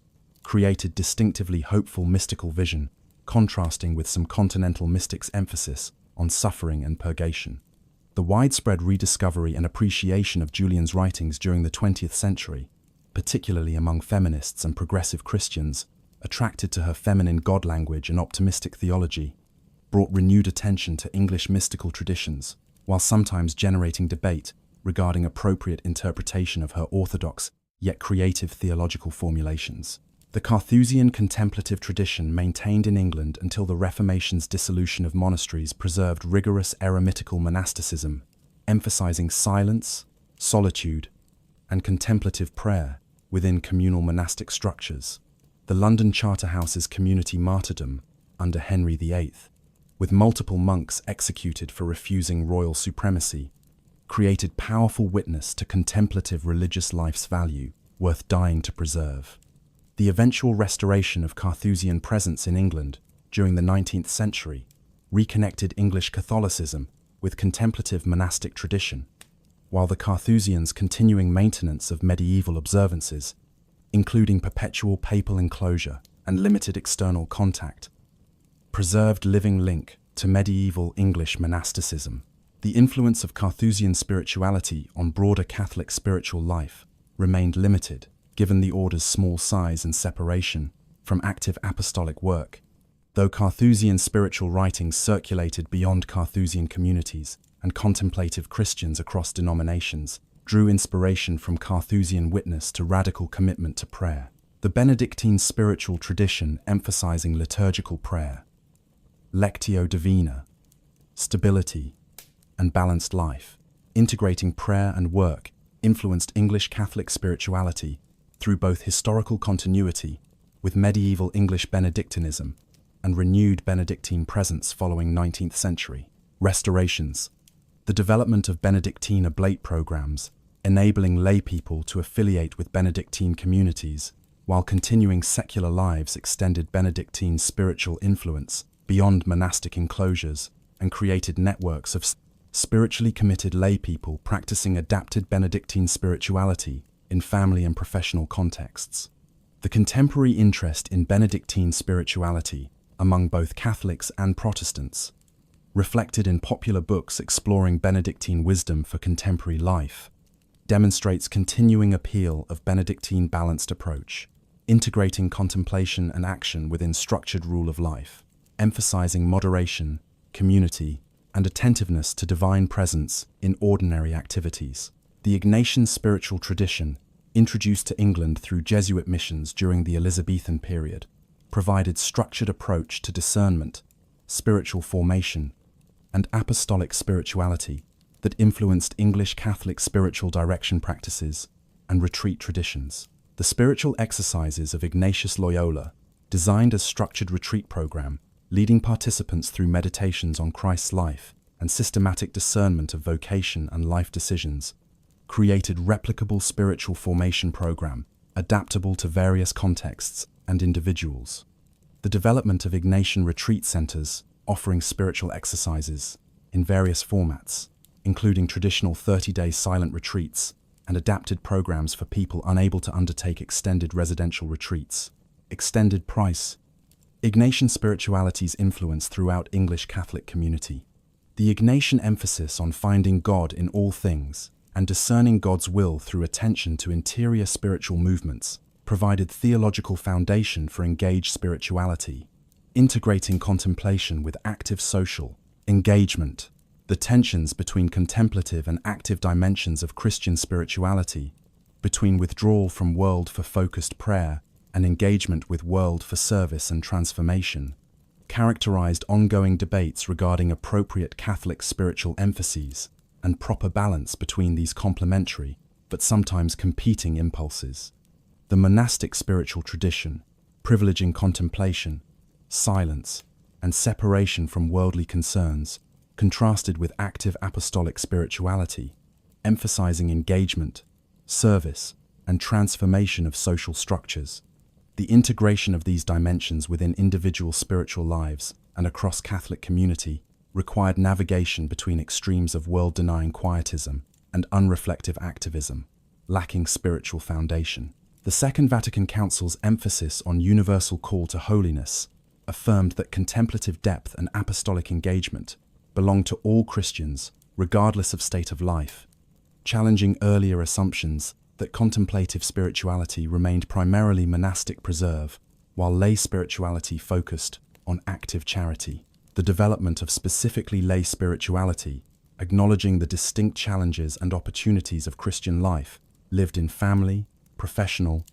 created distinctively hopeful mystical vision, contrasting with some continental mystics' emphasis on suffering and purgation. The widespread rediscovery and appreciation of Julian's writings during the 20th century, particularly among feminists and progressive Christians, attracted to her feminine God language and optimistic theology, brought renewed attention to English mystical traditions, while sometimes generating debate regarding appropriate interpretation of her orthodox yet creative theological formulations. The Carthusian contemplative tradition maintained in England until the Reformation's dissolution of monasteries preserved rigorous eremitical monasticism, emphasizing silence, solitude, and contemplative prayer within communal monastic structures. The London Charterhouse's community martyrdom under Henry VIII, with multiple monks executed for refusing royal supremacy, created powerful witness to contemplative religious life's value, worth dying to preserve. The eventual restoration of Carthusian presence in England during the 19th century reconnected English Catholicism with contemplative monastic tradition, while the Carthusians' continuing maintenance of medieval observances, including perpetual papal enclosure and limited external contact, preserved living link to medieval English monasticism. The influence of Carthusian spirituality on broader Catholic spiritual life remained limited, given the order's small size and separation from active apostolic work, though Carthusian spiritual writings circulated beyond Carthusian communities and contemplative Christians across denominations drew inspiration from Carthusian witness to radical commitment to prayer. The Benedictine spiritual tradition emphasizing liturgical prayer, lectio divina, stability, and balanced life, integrating prayer and work, influenced English Catholic spirituality through both historical continuity with medieval English Benedictinism and renewed Benedictine presence following 19th century restorations. The development of Benedictine oblate programs, enabling lay people to affiliate with Benedictine communities while continuing secular lives, extended Benedictine spiritual influence beyond monastic enclosures and created networks of spiritually committed lay people practicing adapted Benedictine spirituality in family and professional contexts. The contemporary interest in Benedictine spirituality among both Catholics and Protestants, reflected in popular books exploring Benedictine wisdom for contemporary life, demonstrates continuing appeal of Benedictine balanced approach, integrating contemplation and action within structured rule of life, emphasizing moderation, community, and attentiveness to divine presence in ordinary activities. The Ignatian spiritual tradition, introduced to England through Jesuit missions during the Elizabethan period, provided structured approach to discernment, spiritual formation, and apostolic spirituality that influenced English Catholic spiritual direction practices and retreat traditions. The spiritual exercises of Ignatius Loyola, designed as structured retreat program, leading participants through meditations on Christ's life and systematic discernment of vocation and life decisions, created replicable spiritual formation program, adaptable to various contexts and individuals. The development of Ignatian retreat centers, offering spiritual exercises in various formats, including traditional 30-day silent retreats and adapted programs for people unable to undertake extended residential retreats. Extended price. Ignatian spirituality's influence throughout English Catholic community. The Ignatian emphasis on finding God in all things and discerning God's will through attention to interior spiritual movements provided theological foundation for engaged spirituality, integrating contemplation with active social engagement. The tensions between contemplative and active dimensions of Christian spirituality, between withdrawal from world for focused prayer and engagement with world for service and transformation, characterized ongoing debates regarding appropriate Catholic spiritual emphases and proper balance between these complementary but sometimes competing impulses. The monastic spiritual tradition, privileging contemplation, silence, and separation from worldly concerns, contrasted with active apostolic spirituality, emphasizing engagement, service, and transformation of social structures. The integration of these dimensions within individual spiritual lives and across Catholic community required navigation between extremes of world-denying quietism and unreflective activism, lacking spiritual foundation. The Second Vatican Council's emphasis on universal call to holiness affirmed that contemplative depth and apostolic engagement belong to all Christians, regardless of state of life, challenging earlier assumptions that contemplative spirituality remained primarily monastic preserve, while lay spirituality focused on active charity. The development of specifically lay spirituality, acknowledging the distinct challenges and opportunities of Christian life lived in family, professional,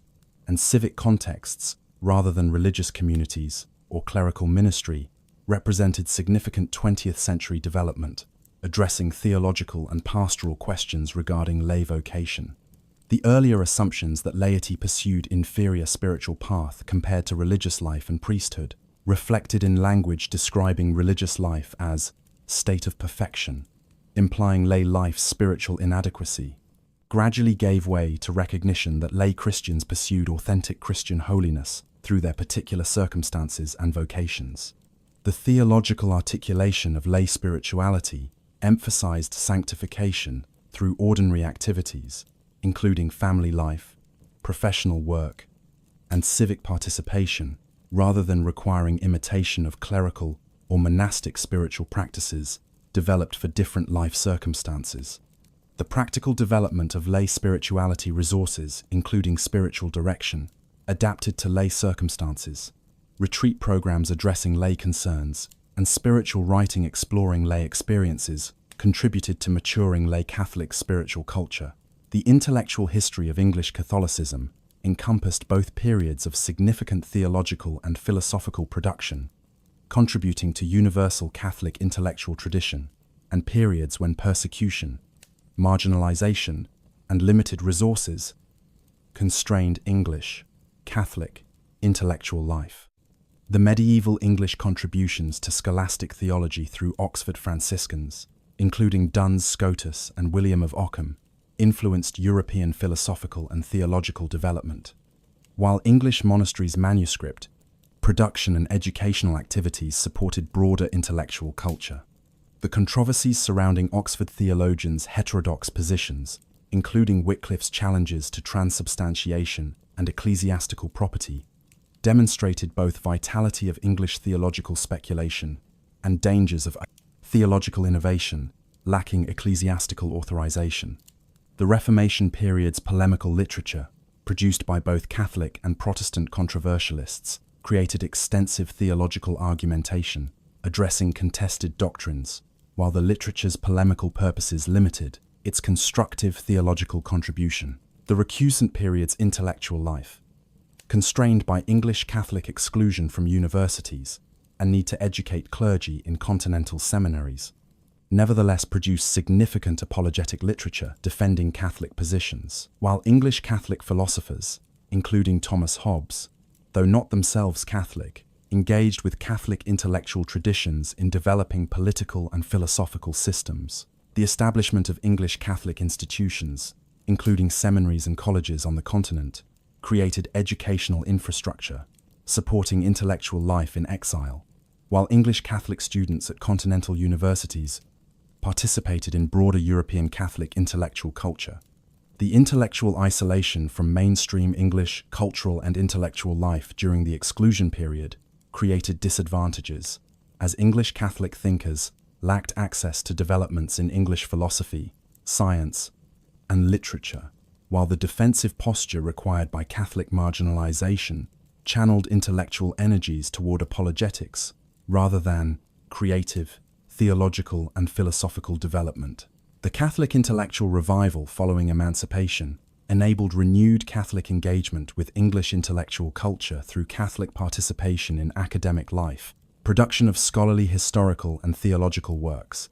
and civic contexts rather than religious communities or clerical ministry, represented significant 20th century development, addressing theological and pastoral questions regarding lay vocation. The earlier assumptions that laity pursued inferior spiritual path compared to religious life and priesthood, reflected in language describing religious life as state of perfection, implying lay life's spiritual inadequacy, gradually gave way to recognition that lay Christians pursued authentic Christian holiness through their particular circumstances and vocations. The theological articulation of lay spirituality emphasized sanctification through ordinary activities, including family life, professional work, and civic participation, rather than requiring imitation of clerical or monastic spiritual practices developed for different life circumstances. The practical development of lay spirituality resources, including spiritual direction, adapted to lay circumstances, retreat programs addressing lay concerns, and spiritual writing exploring lay experiences, contributed to maturing lay Catholic spiritual culture. The intellectual history of English Catholicism encompassed both periods of significant theological and philosophical production, contributing to universal Catholic intellectual tradition, and periods when persecution, marginalization, and limited resources constrained English, Catholic, intellectual life. The medieval English contributions to scholastic theology through Oxford Franciscans, including Duns Scotus and William of Ockham, influenced European philosophical and theological development, while English monasteries' manuscript, production and educational activities supported broader intellectual culture. The controversies surrounding Oxford theologians' heterodox positions, including Wycliffe's challenges to transubstantiation and ecclesiastical property, demonstrated both vitality of English theological speculation and dangers of theological innovation lacking ecclesiastical authorization. The Reformation period's polemical literature, produced by both Catholic and Protestant controversialists, created extensive theological argumentation, addressing contested doctrines, while the literature's polemical purposes limited its constructive theological contribution. The recusant period's intellectual life, constrained by English Catholic exclusion from universities and need to educate clergy in continental seminaries, nevertheless produced significant apologetic literature defending Catholic positions, while English Catholic philosophers, including Thomas Hobbes, though not themselves Catholic, engaged with Catholic intellectual traditions in developing political and philosophical systems. The establishment of English Catholic institutions, including seminaries and colleges on the continent, created educational infrastructure, supporting intellectual life in exile, while English Catholic students at continental universities participated in broader European Catholic intellectual culture. The intellectual isolation from mainstream English cultural and intellectual life during the exclusion period created disadvantages, as English Catholic thinkers lacked access to developments in English philosophy, science, and literature, while the defensive posture required by Catholic marginalization channeled intellectual energies toward apologetics rather than creative, theological, and philosophical development. The Catholic intellectual revival following emancipation enabled renewed Catholic engagement with English intellectual culture through Catholic participation in academic life, production of scholarly historical and theological works,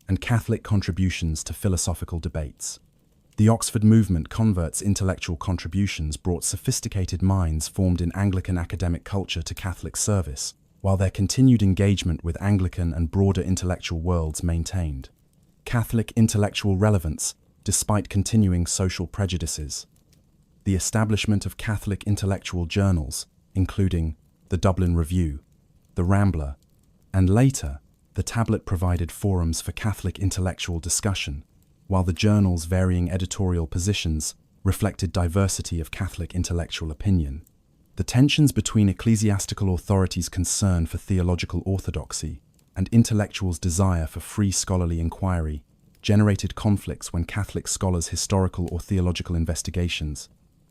and Catholic contributions to philosophical debates. The Oxford movement converts intellectual contributions brought sophisticated minds formed in Anglican academic culture to Catholic service, while their continued engagement with Anglican and broader intellectual worlds maintained Catholic intellectual relevance despite continuing social prejudices. The establishment of Catholic intellectual journals, including the Dublin Review, the Rambler, and later, the Tablet, provided forums for Catholic intellectual discussion, while the journal's varying editorial positions reflected diversity of Catholic intellectual opinion. The tensions between ecclesiastical authorities' concern for theological orthodoxy and intellectuals' desire for free scholarly inquiry generated conflicts when Catholic scholars' historical or theological investigations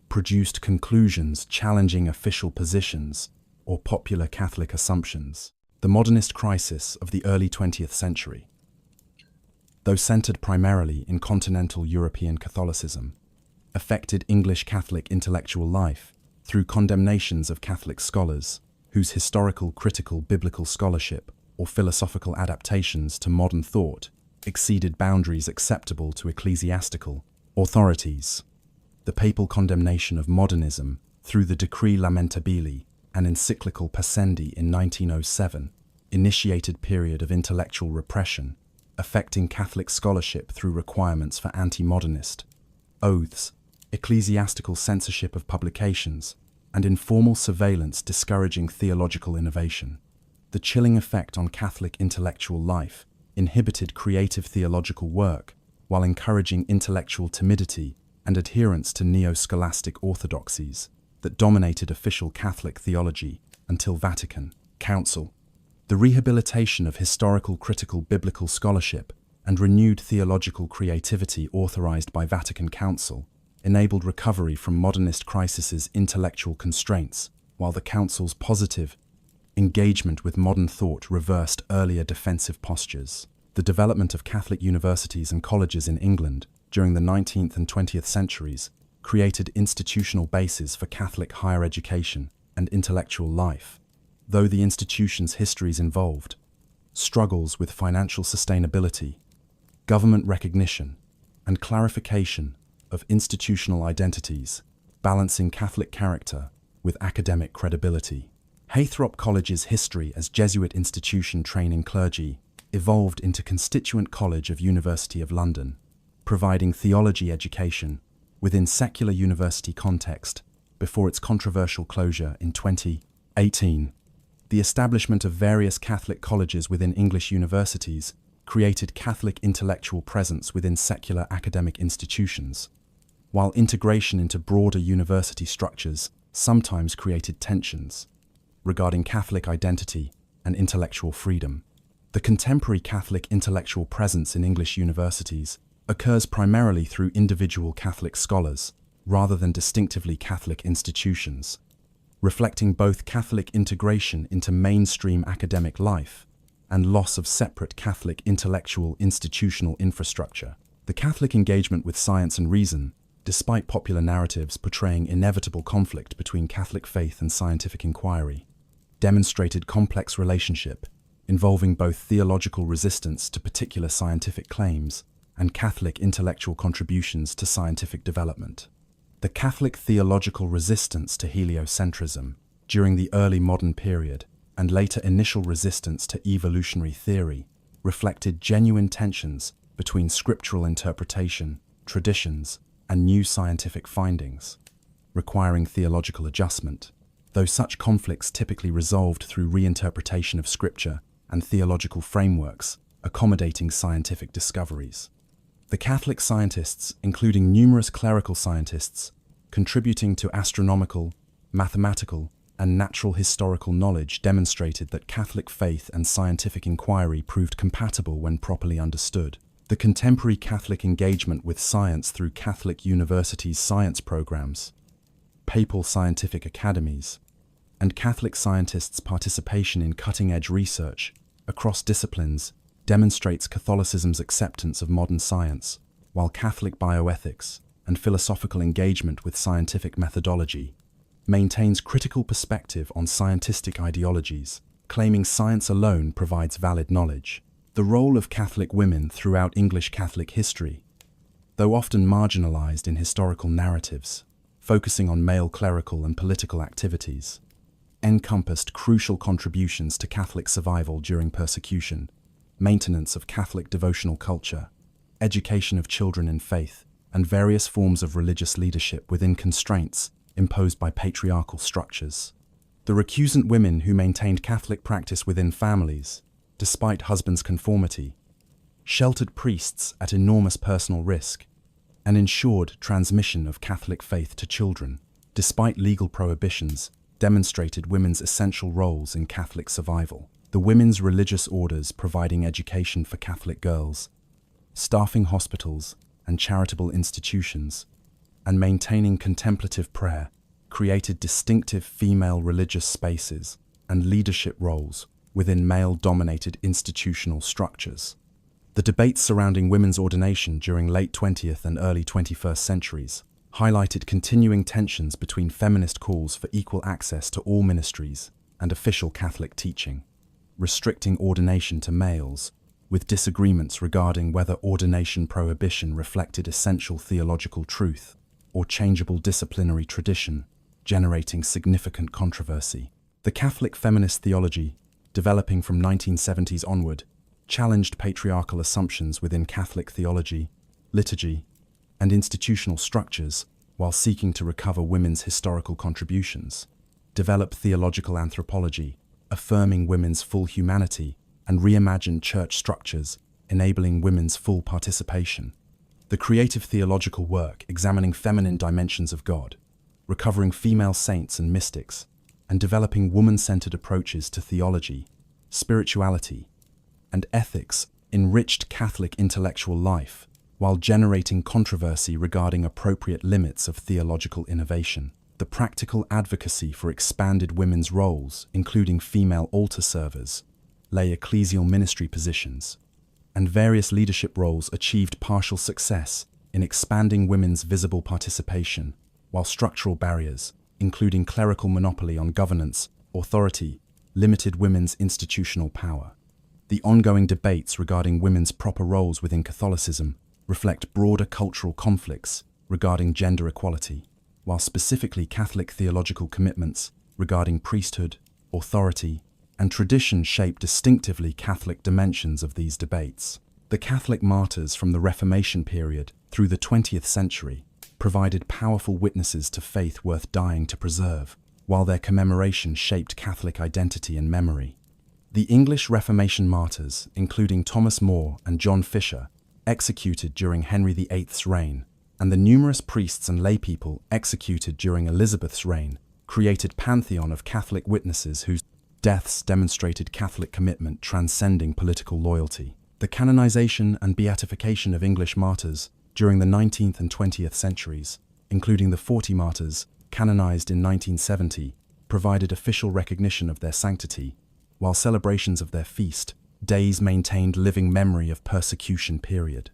produced conclusions challenging official positions or popular Catholic assumptions. The modernist crisis of the early 20th century, though centered primarily in continental European Catholicism, affected English Catholic intellectual life through condemnations of Catholic scholars whose historical critical biblical scholarship or philosophical adaptations to modern thought exceeded boundaries acceptable to ecclesiastical authorities. The papal condemnation of modernism through the Decree Lamentabili and encyclical Pascendi in 1907 initiated period of intellectual repression, affecting Catholic scholarship through requirements for anti-modernist oaths, ecclesiastical censorship of publications, and informal surveillance discouraging theological innovation. The chilling effect on Catholic intellectual life inhibited creative theological work while encouraging intellectual timidity and adherence to neo-scholastic orthodoxies that dominated official Catholic theology until Vatican Council. The rehabilitation of historical critical biblical scholarship and renewed theological creativity authorized by Vatican Council enabled recovery from modernist crisis's intellectual constraints, while the Council's positive engagement with modern thought reversed earlier defensive postures. The development of Catholic universities and colleges in England during the 19th and 20th centuries created institutional bases for Catholic higher education and intellectual life, though the institution's histories involved struggles with financial sustainability, government recognition, and clarification of institutional identities, balancing Catholic character with academic credibility. Haythrop College's history as Jesuit institution training clergy evolved into Constituent College of University of London, providing theology education within secular university context before its controversial closure in 2018. The establishment of various Catholic colleges within English universities created Catholic intellectual presence within secular academic institutions. while integration into broader university structures sometimes created tensions regarding Catholic identity and intellectual freedom. The contemporary Catholic intellectual presence in English universities occurs primarily through individual Catholic scholars rather than distinctively Catholic institutions, reflecting both Catholic integration into mainstream academic life and loss of separate Catholic intellectual institutional infrastructure. The Catholic engagement with science and reason, despite popular narratives portraying inevitable conflict between Catholic faith and scientific inquiry, demonstrated complex relationship involving both theological resistance to particular scientific claims and Catholic intellectual contributions to scientific development. The Catholic theological resistance to heliocentrism during the early modern period and later initial resistance to evolutionary theory reflected genuine tensions between scriptural interpretation, traditions, and new scientific findings, requiring theological adjustment, though such conflicts typically resolved through reinterpretation of scripture and theological frameworks accommodating scientific discoveries. The Catholic scientists, including numerous clerical scientists, contributing to astronomical, mathematical, and natural historical knowledge, demonstrated that Catholic faith and scientific inquiry proved compatible when properly understood. The contemporary Catholic engagement with science through Catholic universities' science programs, papal scientific academies, and Catholic scientists' participation in cutting-edge research across disciplines demonstrates Catholicism's acceptance of modern science, while Catholic bioethics and philosophical engagement with scientific methodology maintains critical perspective on scientific ideologies, claiming science alone provides valid knowledge. The role of Catholic women throughout English Catholic history, though often marginalized in historical narratives, focusing on male clerical and political activities, encompassed crucial contributions to Catholic survival during persecution, maintenance of Catholic devotional culture, education of children in faith, and various forms of religious leadership within constraints imposed by patriarchal structures. The recusant women who maintained Catholic practice within families, despite husbands' conformity, sheltered priests at enormous personal risk, and ensured transmission of Catholic faith to children, despite legal prohibitions, demonstrated women's essential roles in Catholic survival. The women's religious orders providing education for Catholic girls, staffing hospitals and charitable institutions, and maintaining contemplative prayer created distinctive female religious spaces and leadership roles within male-dominated institutional structures. The debates surrounding women's ordination during late 20th and early 21st centuries highlighted continuing tensions between feminist calls for equal access to all ministries and official Catholic teaching, restricting ordination to males, with disagreements regarding whether ordination prohibition reflected essential theological truth or changeable disciplinary tradition, generating significant controversy. The Catholic feminist theology, developing from 1970s onward, challenged patriarchal assumptions within Catholic theology, liturgy, and institutional structures while seeking to recover women's historical contributions, develop theological anthropology, affirming women's full humanity, and reimagined church structures, enabling women's full participation. The creative theological work examining feminine dimensions of God, recovering female saints and mystics, and developing woman-centered approaches to theology, spirituality, and ethics enriched Catholic intellectual life, while generating controversy regarding appropriate limits of theological innovation. The practical advocacy for expanded women's roles, including female altar servers, lay ecclesial ministry positions, and various leadership roles achieved partial success in expanding women's visible participation, while structural barriers, including clerical monopoly on governance, authority, limited women's institutional power. The ongoing debates regarding women's proper roles within Catholicism reflect broader cultural conflicts regarding gender equality, while specifically Catholic theological commitments regarding priesthood, authority, and tradition shape distinctively Catholic dimensions of these debates. The Catholic martyrs from the Reformation period through the 20th century provided powerful witnesses to faith worth dying to preserve, while their commemoration shaped Catholic identity and memory. The English Reformation martyrs, including Thomas More and John Fisher, executed during Henry VIII's reign, and the numerous priests and laypeople executed during Elizabeth's reign created pantheon of Catholic witnesses whose deaths demonstrated Catholic commitment transcending political loyalty. The canonization and beatification of English martyrs during the 19th and 20th centuries, including the 40 martyrs canonized in 1970, provided official recognition of their sanctity, while celebrations of their feast days maintained living memory of persecution period.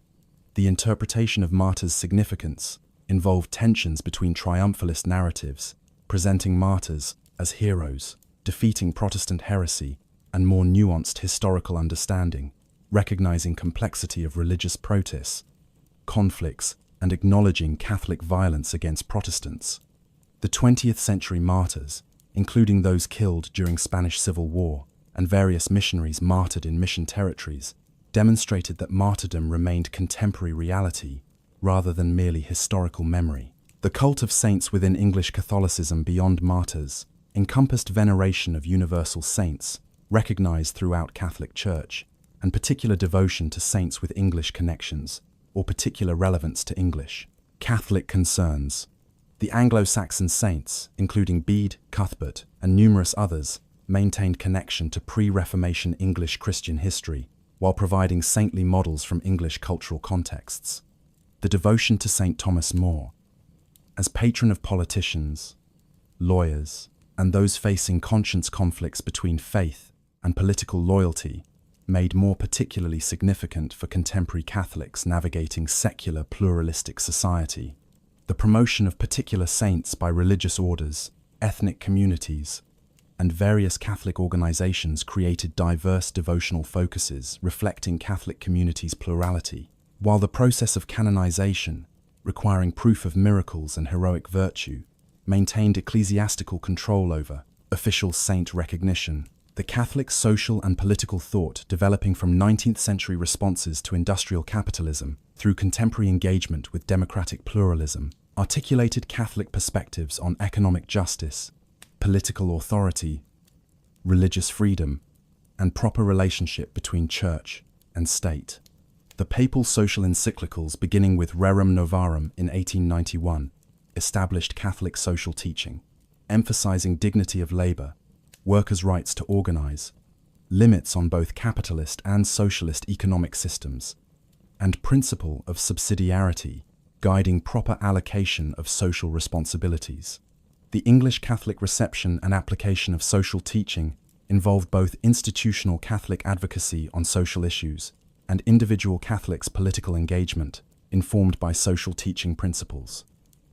The interpretation of martyrs' significance involved tensions between triumphalist narratives, presenting martyrs as heroes, defeating Protestant heresy, and more nuanced historical understanding, recognizing complexity of religious protests, conflicts, and acknowledging Catholic violence against Protestants. The 20th century martyrs, including those killed during Spanish Civil War and various missionaries martyred in mission territories, demonstrated that martyrdom remained contemporary reality rather than merely historical memory. The cult of saints within English Catholicism beyond martyrs encompassed veneration of universal saints, recognized throughout Catholic Church, and particular devotion to saints with English connections, or particular relevance to English Catholic concerns. The Anglo-Saxon saints, including Bede, Cuthbert, and numerous others, maintained connection to pre-Reformation English Christian history, while providing saintly models from English cultural contexts. The devotion to St. Thomas More, as patron of politicians, lawyers, and those facing conscience conflicts between faith and political loyalty, made more particularly significant for contemporary Catholics navigating secular pluralistic society. The promotion of particular saints by religious orders, ethnic communities, and various Catholic organizations created diverse devotional focuses reflecting Catholic communities' plurality, while the process of canonization, requiring proof of miracles and heroic virtue, maintained ecclesiastical control over official saint recognition. The Catholic social and political thought developing from 19th century responses to industrial capitalism through contemporary engagement with democratic pluralism articulated Catholic perspectives on economic justice, political authority, religious freedom, and proper relationship between church and state. The papal social encyclicals, beginning with Rerum Novarum in 1891, established Catholic social teaching, emphasizing dignity of labor, workers' rights to organize, limits on both capitalist and socialist economic systems, and principle of subsidiarity, guiding proper allocation of social responsibilities. The English Catholic reception and application of social teaching involved both institutional Catholic advocacy on social issues and individual Catholics' political engagement, informed by social teaching principles.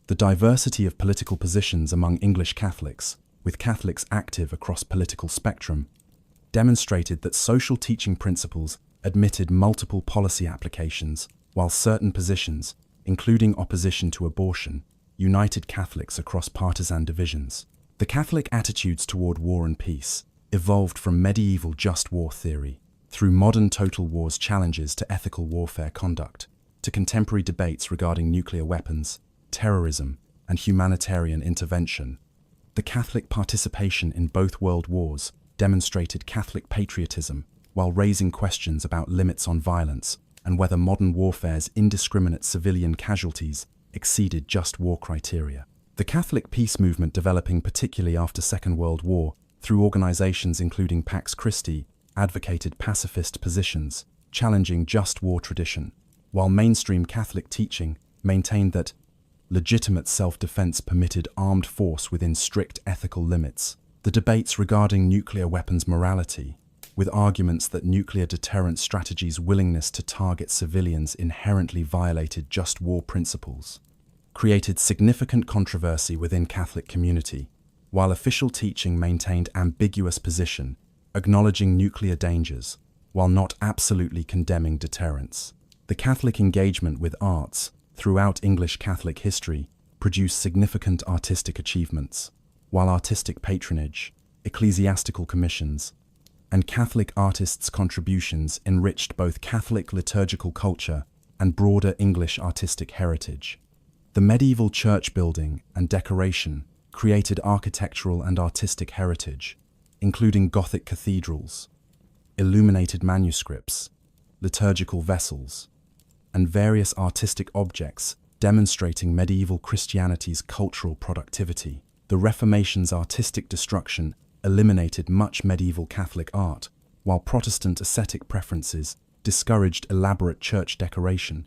The diversity of political positions among English Catholics, with Catholics active across political spectrum, demonstrated that social teaching principles admitted multiple policy applications, while certain positions, including opposition to abortion, united Catholics across partisan divisions. The Catholic attitudes toward war and peace evolved from medieval just war theory, through modern total war's challenges to ethical warfare conduct, to contemporary debates regarding nuclear weapons, terrorism, and humanitarian intervention. The Catholic participation in both world wars demonstrated Catholic patriotism while raising questions about limits on violence and whether modern warfare's indiscriminate civilian casualties exceeded just war criteria. The Catholic peace movement, developing particularly after Second World War through organizations including Pax Christi, advocated pacifist positions, challenging just war tradition, while mainstream Catholic teaching maintained that legitimate self-defense permitted armed force within strict ethical limits. The debates regarding nuclear weapons morality, with arguments that nuclear deterrent strategies' willingness to target civilians inherently violated just war principles, created significant controversy within Catholic community, while official teaching maintained ambiguous position, acknowledging nuclear dangers, while not absolutely condemning deterrence. The Catholic engagement with arts throughout English Catholic history produced significant artistic achievements, while artistic patronage, ecclesiastical commissions, and Catholic artists' contributions enriched both Catholic liturgical culture and broader English artistic heritage. The medieval church building and decoration created architectural and artistic heritage, including Gothic cathedrals, illuminated manuscripts, liturgical vessels, and various artistic objects demonstrating medieval Christianity's cultural productivity. The Reformation's artistic destruction eliminated much medieval Catholic art, while Protestant aesthetic preferences discouraged elaborate church decoration,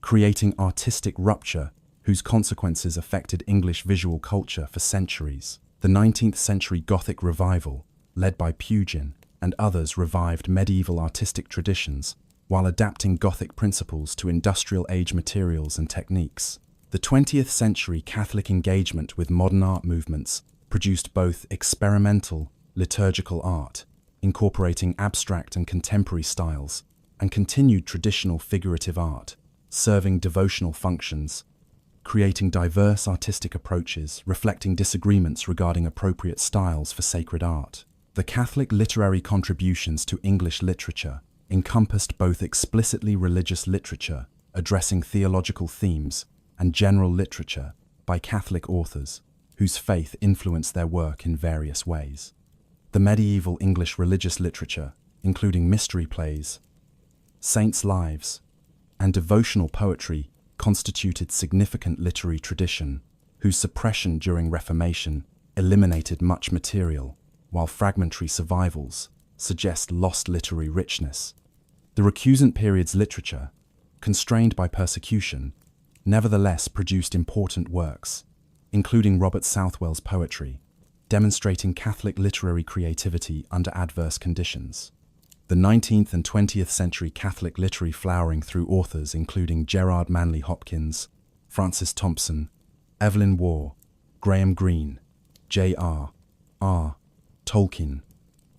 creating artistic rupture whose consequences affected English visual culture for centuries. The 19th century Gothic revival, led by Pugin and others, revived medieval artistic traditions while adapting Gothic principles to industrial age materials and techniques. The 20th century Catholic engagement with modern art movements produced both experimental, liturgical art, incorporating abstract and contemporary styles, and continued traditional figurative art, serving devotional functions, creating diverse artistic approaches reflecting disagreements regarding appropriate styles for sacred art. The Catholic literary contributions to English literature encompassed both explicitly religious literature, addressing theological themes, and general literature by Catholic authors, whose faith influenced their work in various ways. The medieval English religious literature, including mystery plays, saints' lives, and devotional poetry, constituted significant literary tradition, whose suppression during Reformation eliminated much material, while fragmentary survivals suggest lost literary richness. The recusant period's literature, constrained by persecution, nevertheless produced important works, including Robert Southwell's poetry, demonstrating Catholic literary creativity under adverse conditions. The 19th and 20th century Catholic literary flowering through authors including Gerard Manley Hopkins, Francis Thompson, Evelyn Waugh, Graham Greene, J.R.R. Tolkien,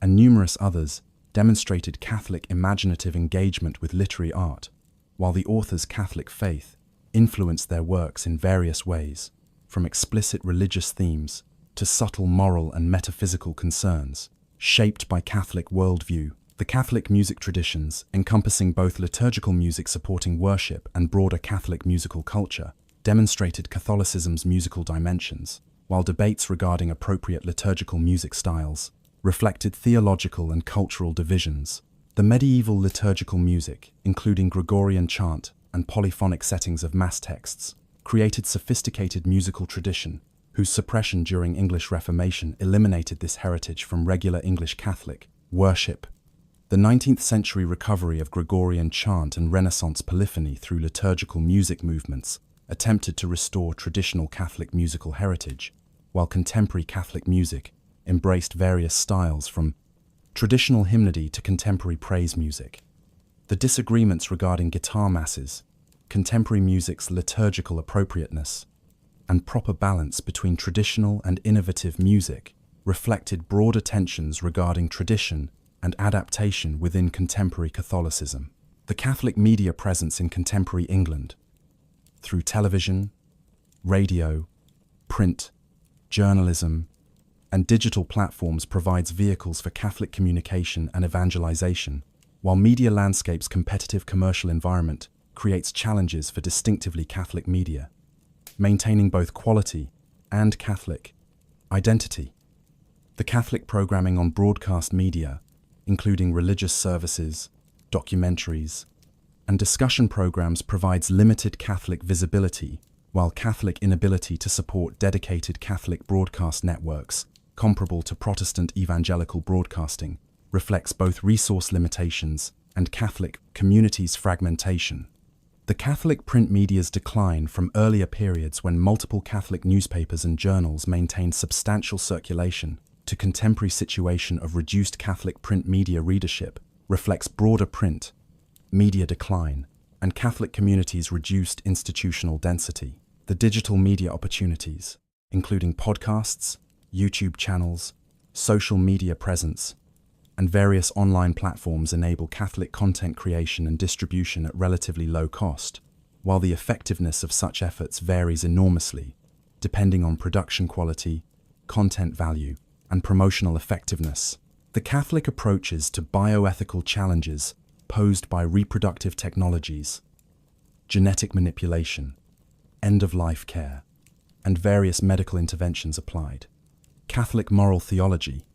and numerous others demonstrated Catholic imaginative engagement with literary art, while the authors' Catholic faith influenced their works in various ways, from explicit religious themes to subtle moral and metaphysical concerns, shaped by Catholic worldview. The Catholic music traditions, encompassing both liturgical music supporting worship and broader Catholic musical culture, demonstrated Catholicism's musical dimensions, while debates regarding appropriate liturgical music styles reflected theological and cultural divisions. The medieval liturgical music, including Gregorian chant and polyphonic settings of mass texts, created sophisticated musical tradition, whose suppression during English Reformation eliminated this heritage from regular English Catholic worship. The 19th century recovery of Gregorian chant and Renaissance polyphony through liturgical music movements attempted to restore traditional Catholic musical heritage, while contemporary Catholic music embraced various styles from traditional hymnody to contemporary praise music. The disagreements regarding guitar masses, contemporary music's liturgical appropriateness, and proper balance between traditional and innovative music reflected broader tensions regarding tradition and adaptation within contemporary Catholicism. The Catholic media presence in contemporary England, through television, radio, print, journalism, and digital platforms, provides vehicles for Catholic communication and evangelization, while media landscape's competitive commercial environment creates challenges for distinctively Catholic media, maintaining both quality and Catholic identity. The Catholic programming on broadcast media, including religious services, documentaries, and discussion programs, provides limited Catholic visibility, while Catholic inability to support dedicated Catholic broadcast networks, comparable to Protestant evangelical broadcasting, reflects both resource limitations and Catholic communities' fragmentation. The Catholic print media's decline from earlier periods when multiple Catholic newspapers and journals maintained substantial circulation to contemporary situation of reduced Catholic print media readership reflects broader print media decline and Catholic communities' reduced institutional density. The digital media opportunities, including podcasts, YouTube channels, social media presence, and various online platforms, enable Catholic content creation and distribution at relatively low cost, while the effectiveness of such efforts varies enormously, depending on production quality, content value, and promotional effectiveness. The Catholic approaches to bioethical challenges posed by reproductive technologies, genetic manipulation, end-of-life care, and various medical interventions applied. Catholic moral theology,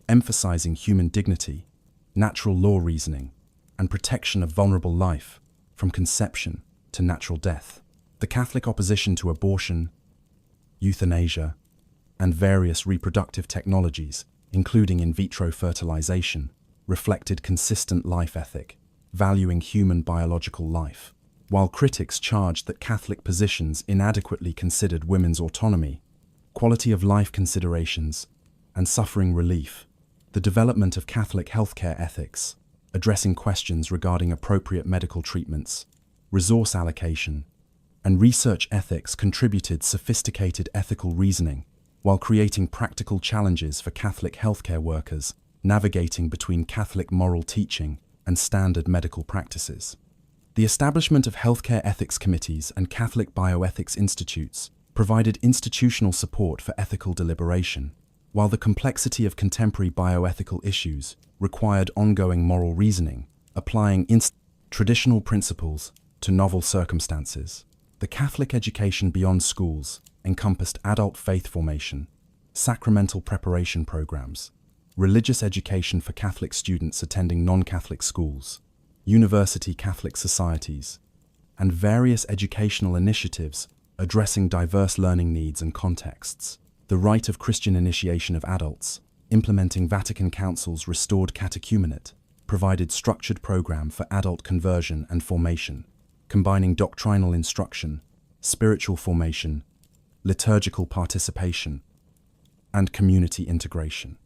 emphasizing human dignity, natural law reasoning, and protection of vulnerable life from conception to natural death. The Catholic opposition to abortion, euthanasia, and various reproductive technologies, including in vitro fertilization, reflected consistent life ethic, valuing human biological life. While critics charged that Catholic positions inadequately considered women's autonomy, quality of life considerations, and suffering relief, the development of Catholic healthcare ethics, addressing questions regarding appropriate medical treatments, resource allocation, and research ethics contributed sophisticated ethical reasoning, while creating practical challenges for Catholic healthcare workers navigating between Catholic moral teaching and standard medical practices. The establishment of healthcare ethics committees and Catholic bioethics institutes provided institutional support for ethical deliberation, while the complexity of contemporary bioethical issues required ongoing moral reasoning, applying traditional principles to novel circumstances. The Catholic education beyond schools encompassed adult faith formation, sacramental preparation programs, religious education for Catholic students attending non-Catholic schools, university Catholic societies, and various educational initiatives addressing diverse learning needs and contexts. The rite of Christian initiation of adults, implementing Vatican Council's restored catechumenate, provided structured program for adult conversion and formation, combining doctrinal instruction, spiritual formation, liturgical participation, and community integration.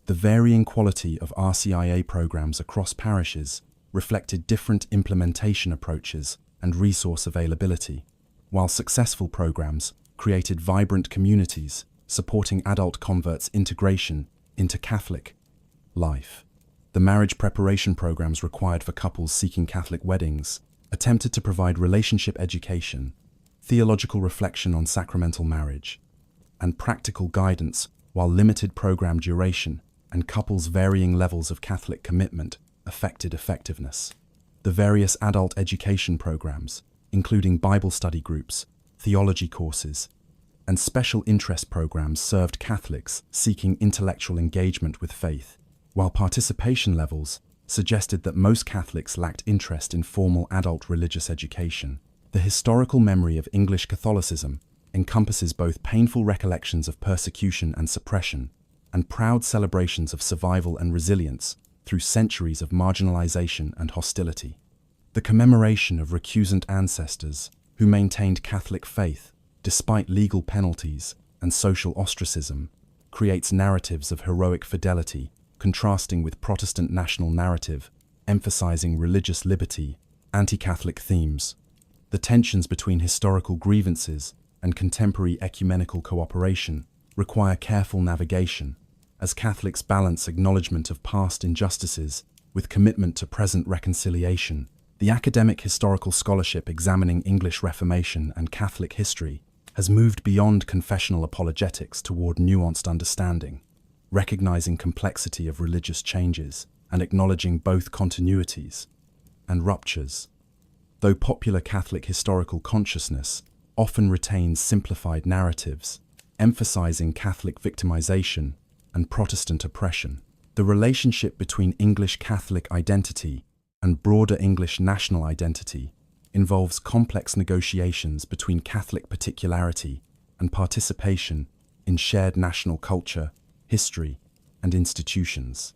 The varying quality of RCIA programs across parishes reflected different implementation approaches and resource availability, while successful programs created vibrant communities supporting adult converts' integration into Catholic life. The marriage preparation programs required for couples seeking Catholic weddings attempted to provide relationship education, theological reflection on sacramental marriage, and practical guidance, while limited program duration and couples' varying levels of Catholic commitment affected effectiveness. The various adult education programs, including Bible study groups, theology courses, and special interest programs, served Catholics seeking intellectual engagement with faith, while participation levels suggested that most Catholics lacked interest in formal adult religious education. The historical memory of English Catholicism encompasses both painful recollections of persecution and suppression and proud celebrations of survival and resilience through centuries of marginalization and hostility. The commemoration of recusant ancestors who maintained Catholic faith despite legal penalties and social ostracism creates narratives of heroic fidelity, contrasting with Protestant national narrative, emphasizing religious liberty, anti-Catholic themes. The tensions between historical grievances and contemporary ecumenical cooperation require careful navigation, as Catholics balance acknowledgement of past injustices with commitment to present reconciliation. The academic historical scholarship examining English Reformation and Catholic history has moved beyond confessional apologetics toward nuanced understanding, recognizing complexity of religious changes and acknowledging both continuities and ruptures. Though popular Catholic historical consciousness often retains simplified narratives, emphasizing Catholic victimization and Protestant oppression, the relationship between English Catholic identity and broader English national identity involves complex negotiations between Catholic particularity and participation in shared national culture, history, and institutions.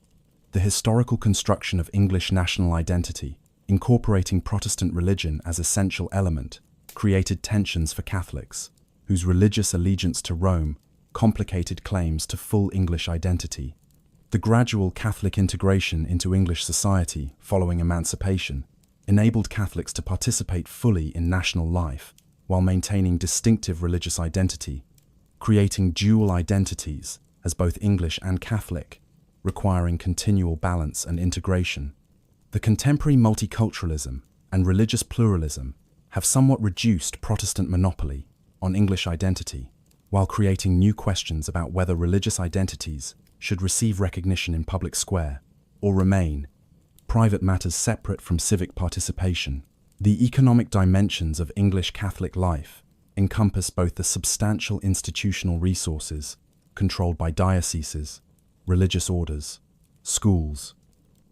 The historical construction of English national identity, incorporating Protestant religion as essential element, created tensions for Catholics, whose religious allegiance to Rome complicated claims to full English identity. The gradual Catholic integration into English society following emancipation enabled Catholics to participate fully in national life while maintaining distinctive religious identity, creating dual identities as both English and Catholic, requiring continual balance and integration. The contemporary multiculturalism and religious pluralism have somewhat reduced Protestant monopoly on English identity, while creating new questions about whether religious identities should receive recognition in public square or remain private matters separate from civic participation. The economic dimensions of English Catholic life encompass both the substantial institutional resources controlled by dioceses, religious orders, schools,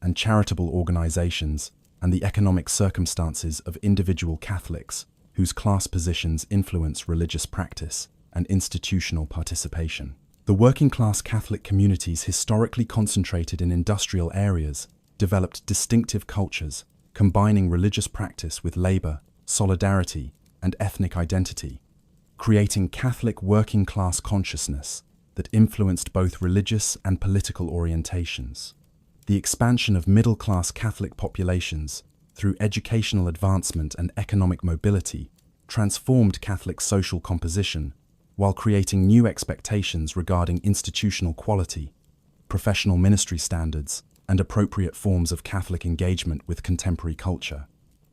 and charitable organizations, and the economic circumstances of individual Catholics whose class positions influence religious practice and institutional participation. The working-class Catholic communities historically concentrated in industrial areas developed distinctive cultures, combining religious practice with labor, solidarity, and ethnic identity, creating Catholic working-class consciousness that influenced both religious and political orientations. The expansion of middle-class Catholic populations through educational advancement and economic mobility transformed Catholic social composition while creating new expectations regarding institutional quality, professional ministry standards, and appropriate forms of Catholic engagement with contemporary culture.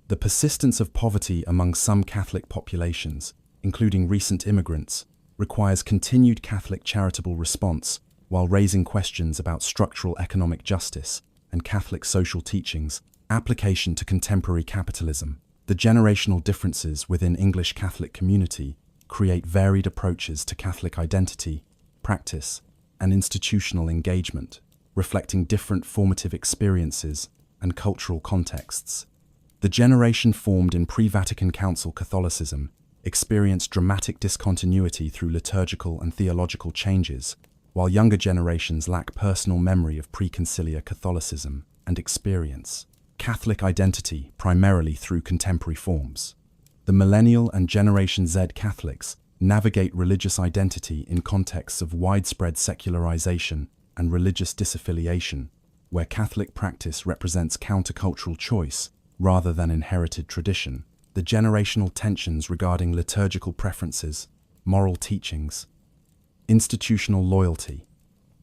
The persistence of poverty among some Catholic populations, including recent immigrants, requires continued Catholic charitable response while raising questions about structural economic justice and Catholic social teachings' application to contemporary capitalism. The generational differences within English Catholic community create varied approaches to Catholic identity, practice, and institutional engagement, reflecting different formative experiences and cultural contexts. The generation formed in pre-Vatican Council Catholicism experienced dramatic discontinuity through liturgical and theological changes, while younger generations lack personal memory of pre-conciliar Catholicism and experience Catholic identity primarily through contemporary forms. The Millennial and Generation Z Catholics navigate religious identity in contexts of widespread secularization and religious disaffiliation, where Catholic practice represents countercultural choice rather than inherited tradition. The generational tensions regarding liturgical preferences, moral teachings, institutional loyalty,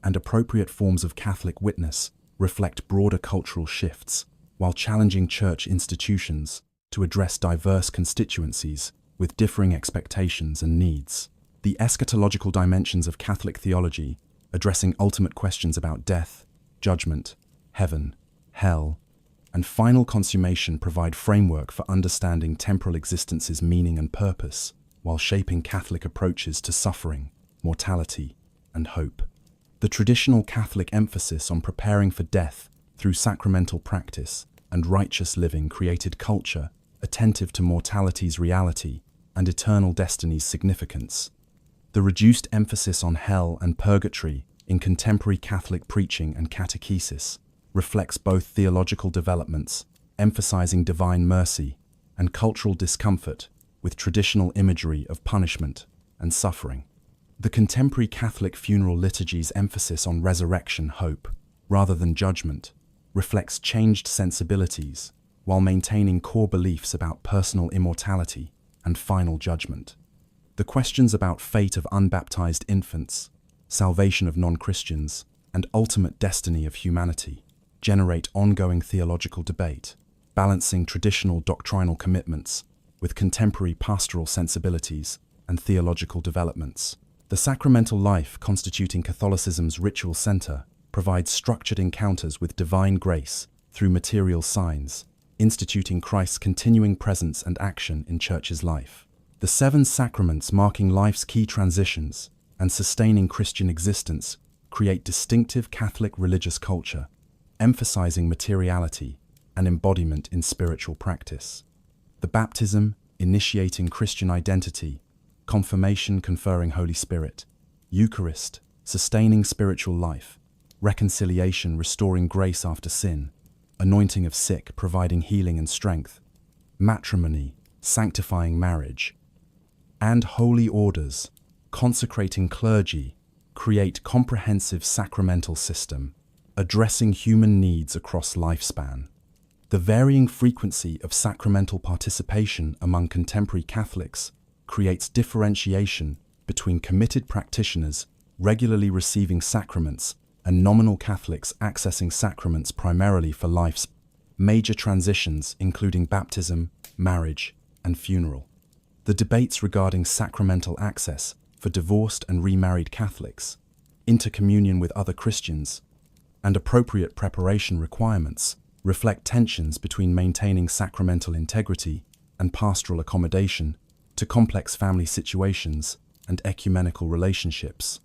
and appropriate forms of Catholic witness reflect broader cultural shifts, while challenging church institutions to address diverse constituencies with differing expectations and needs. The eschatological dimensions of Catholic theology, addressing ultimate questions about death, judgment, heaven, hell, and final consummation, provide framework for understanding temporal existence's meaning and purpose, while shaping Catholic approaches to suffering, mortality, and hope. The traditional Catholic emphasis on preparing for death through sacramental practice and righteous living created culture attentive to mortality's reality and eternal destiny's significance. The reduced emphasis on hell and purgatory in contemporary Catholic preaching and catechesis reflects both theological developments, emphasizing divine mercy, and cultural discomfort with traditional imagery of punishment and suffering. The contemporary Catholic funeral liturgy's emphasis on resurrection hope, rather than judgment, reflects changed sensibilities while maintaining core beliefs about personal immortality and final judgment. The questions about fate of unbaptized infants, salvation of non-Christians, and ultimate destiny of humanity generate ongoing theological debate, balancing traditional doctrinal commitments with contemporary pastoral sensibilities and theological developments. The sacramental life constituting Catholicism's ritual center provides structured encounters with divine grace through material signs, instituting Christ's continuing presence and action in Church's life. The seven sacraments marking life's key transitions and sustaining Christian existence create distinctive Catholic religious culture, emphasizing materiality and embodiment in spiritual practice. The baptism, initiating Christian identity, confirmation, conferring Holy Spirit, Eucharist, sustaining spiritual life, reconciliation, restoring grace after sin, anointing of sick, providing healing and strength, matrimony, sanctifying marriage, and holy orders, consecrating clergy, create comprehensive sacramental system, addressing human needs across lifespan. The varying frequency of sacramental participation among contemporary Catholics creates differentiation between committed practitioners regularly receiving sacraments and nominal Catholics accessing sacraments primarily for life's major transitions, including baptism, marriage, and funeral. The debates regarding sacramental access for divorced and remarried Catholics, intercommunion with other Christians, and appropriate preparation requirements reflect tensions between maintaining sacramental integrity and pastoral accommodation to complex family situations and ecumenical relationships.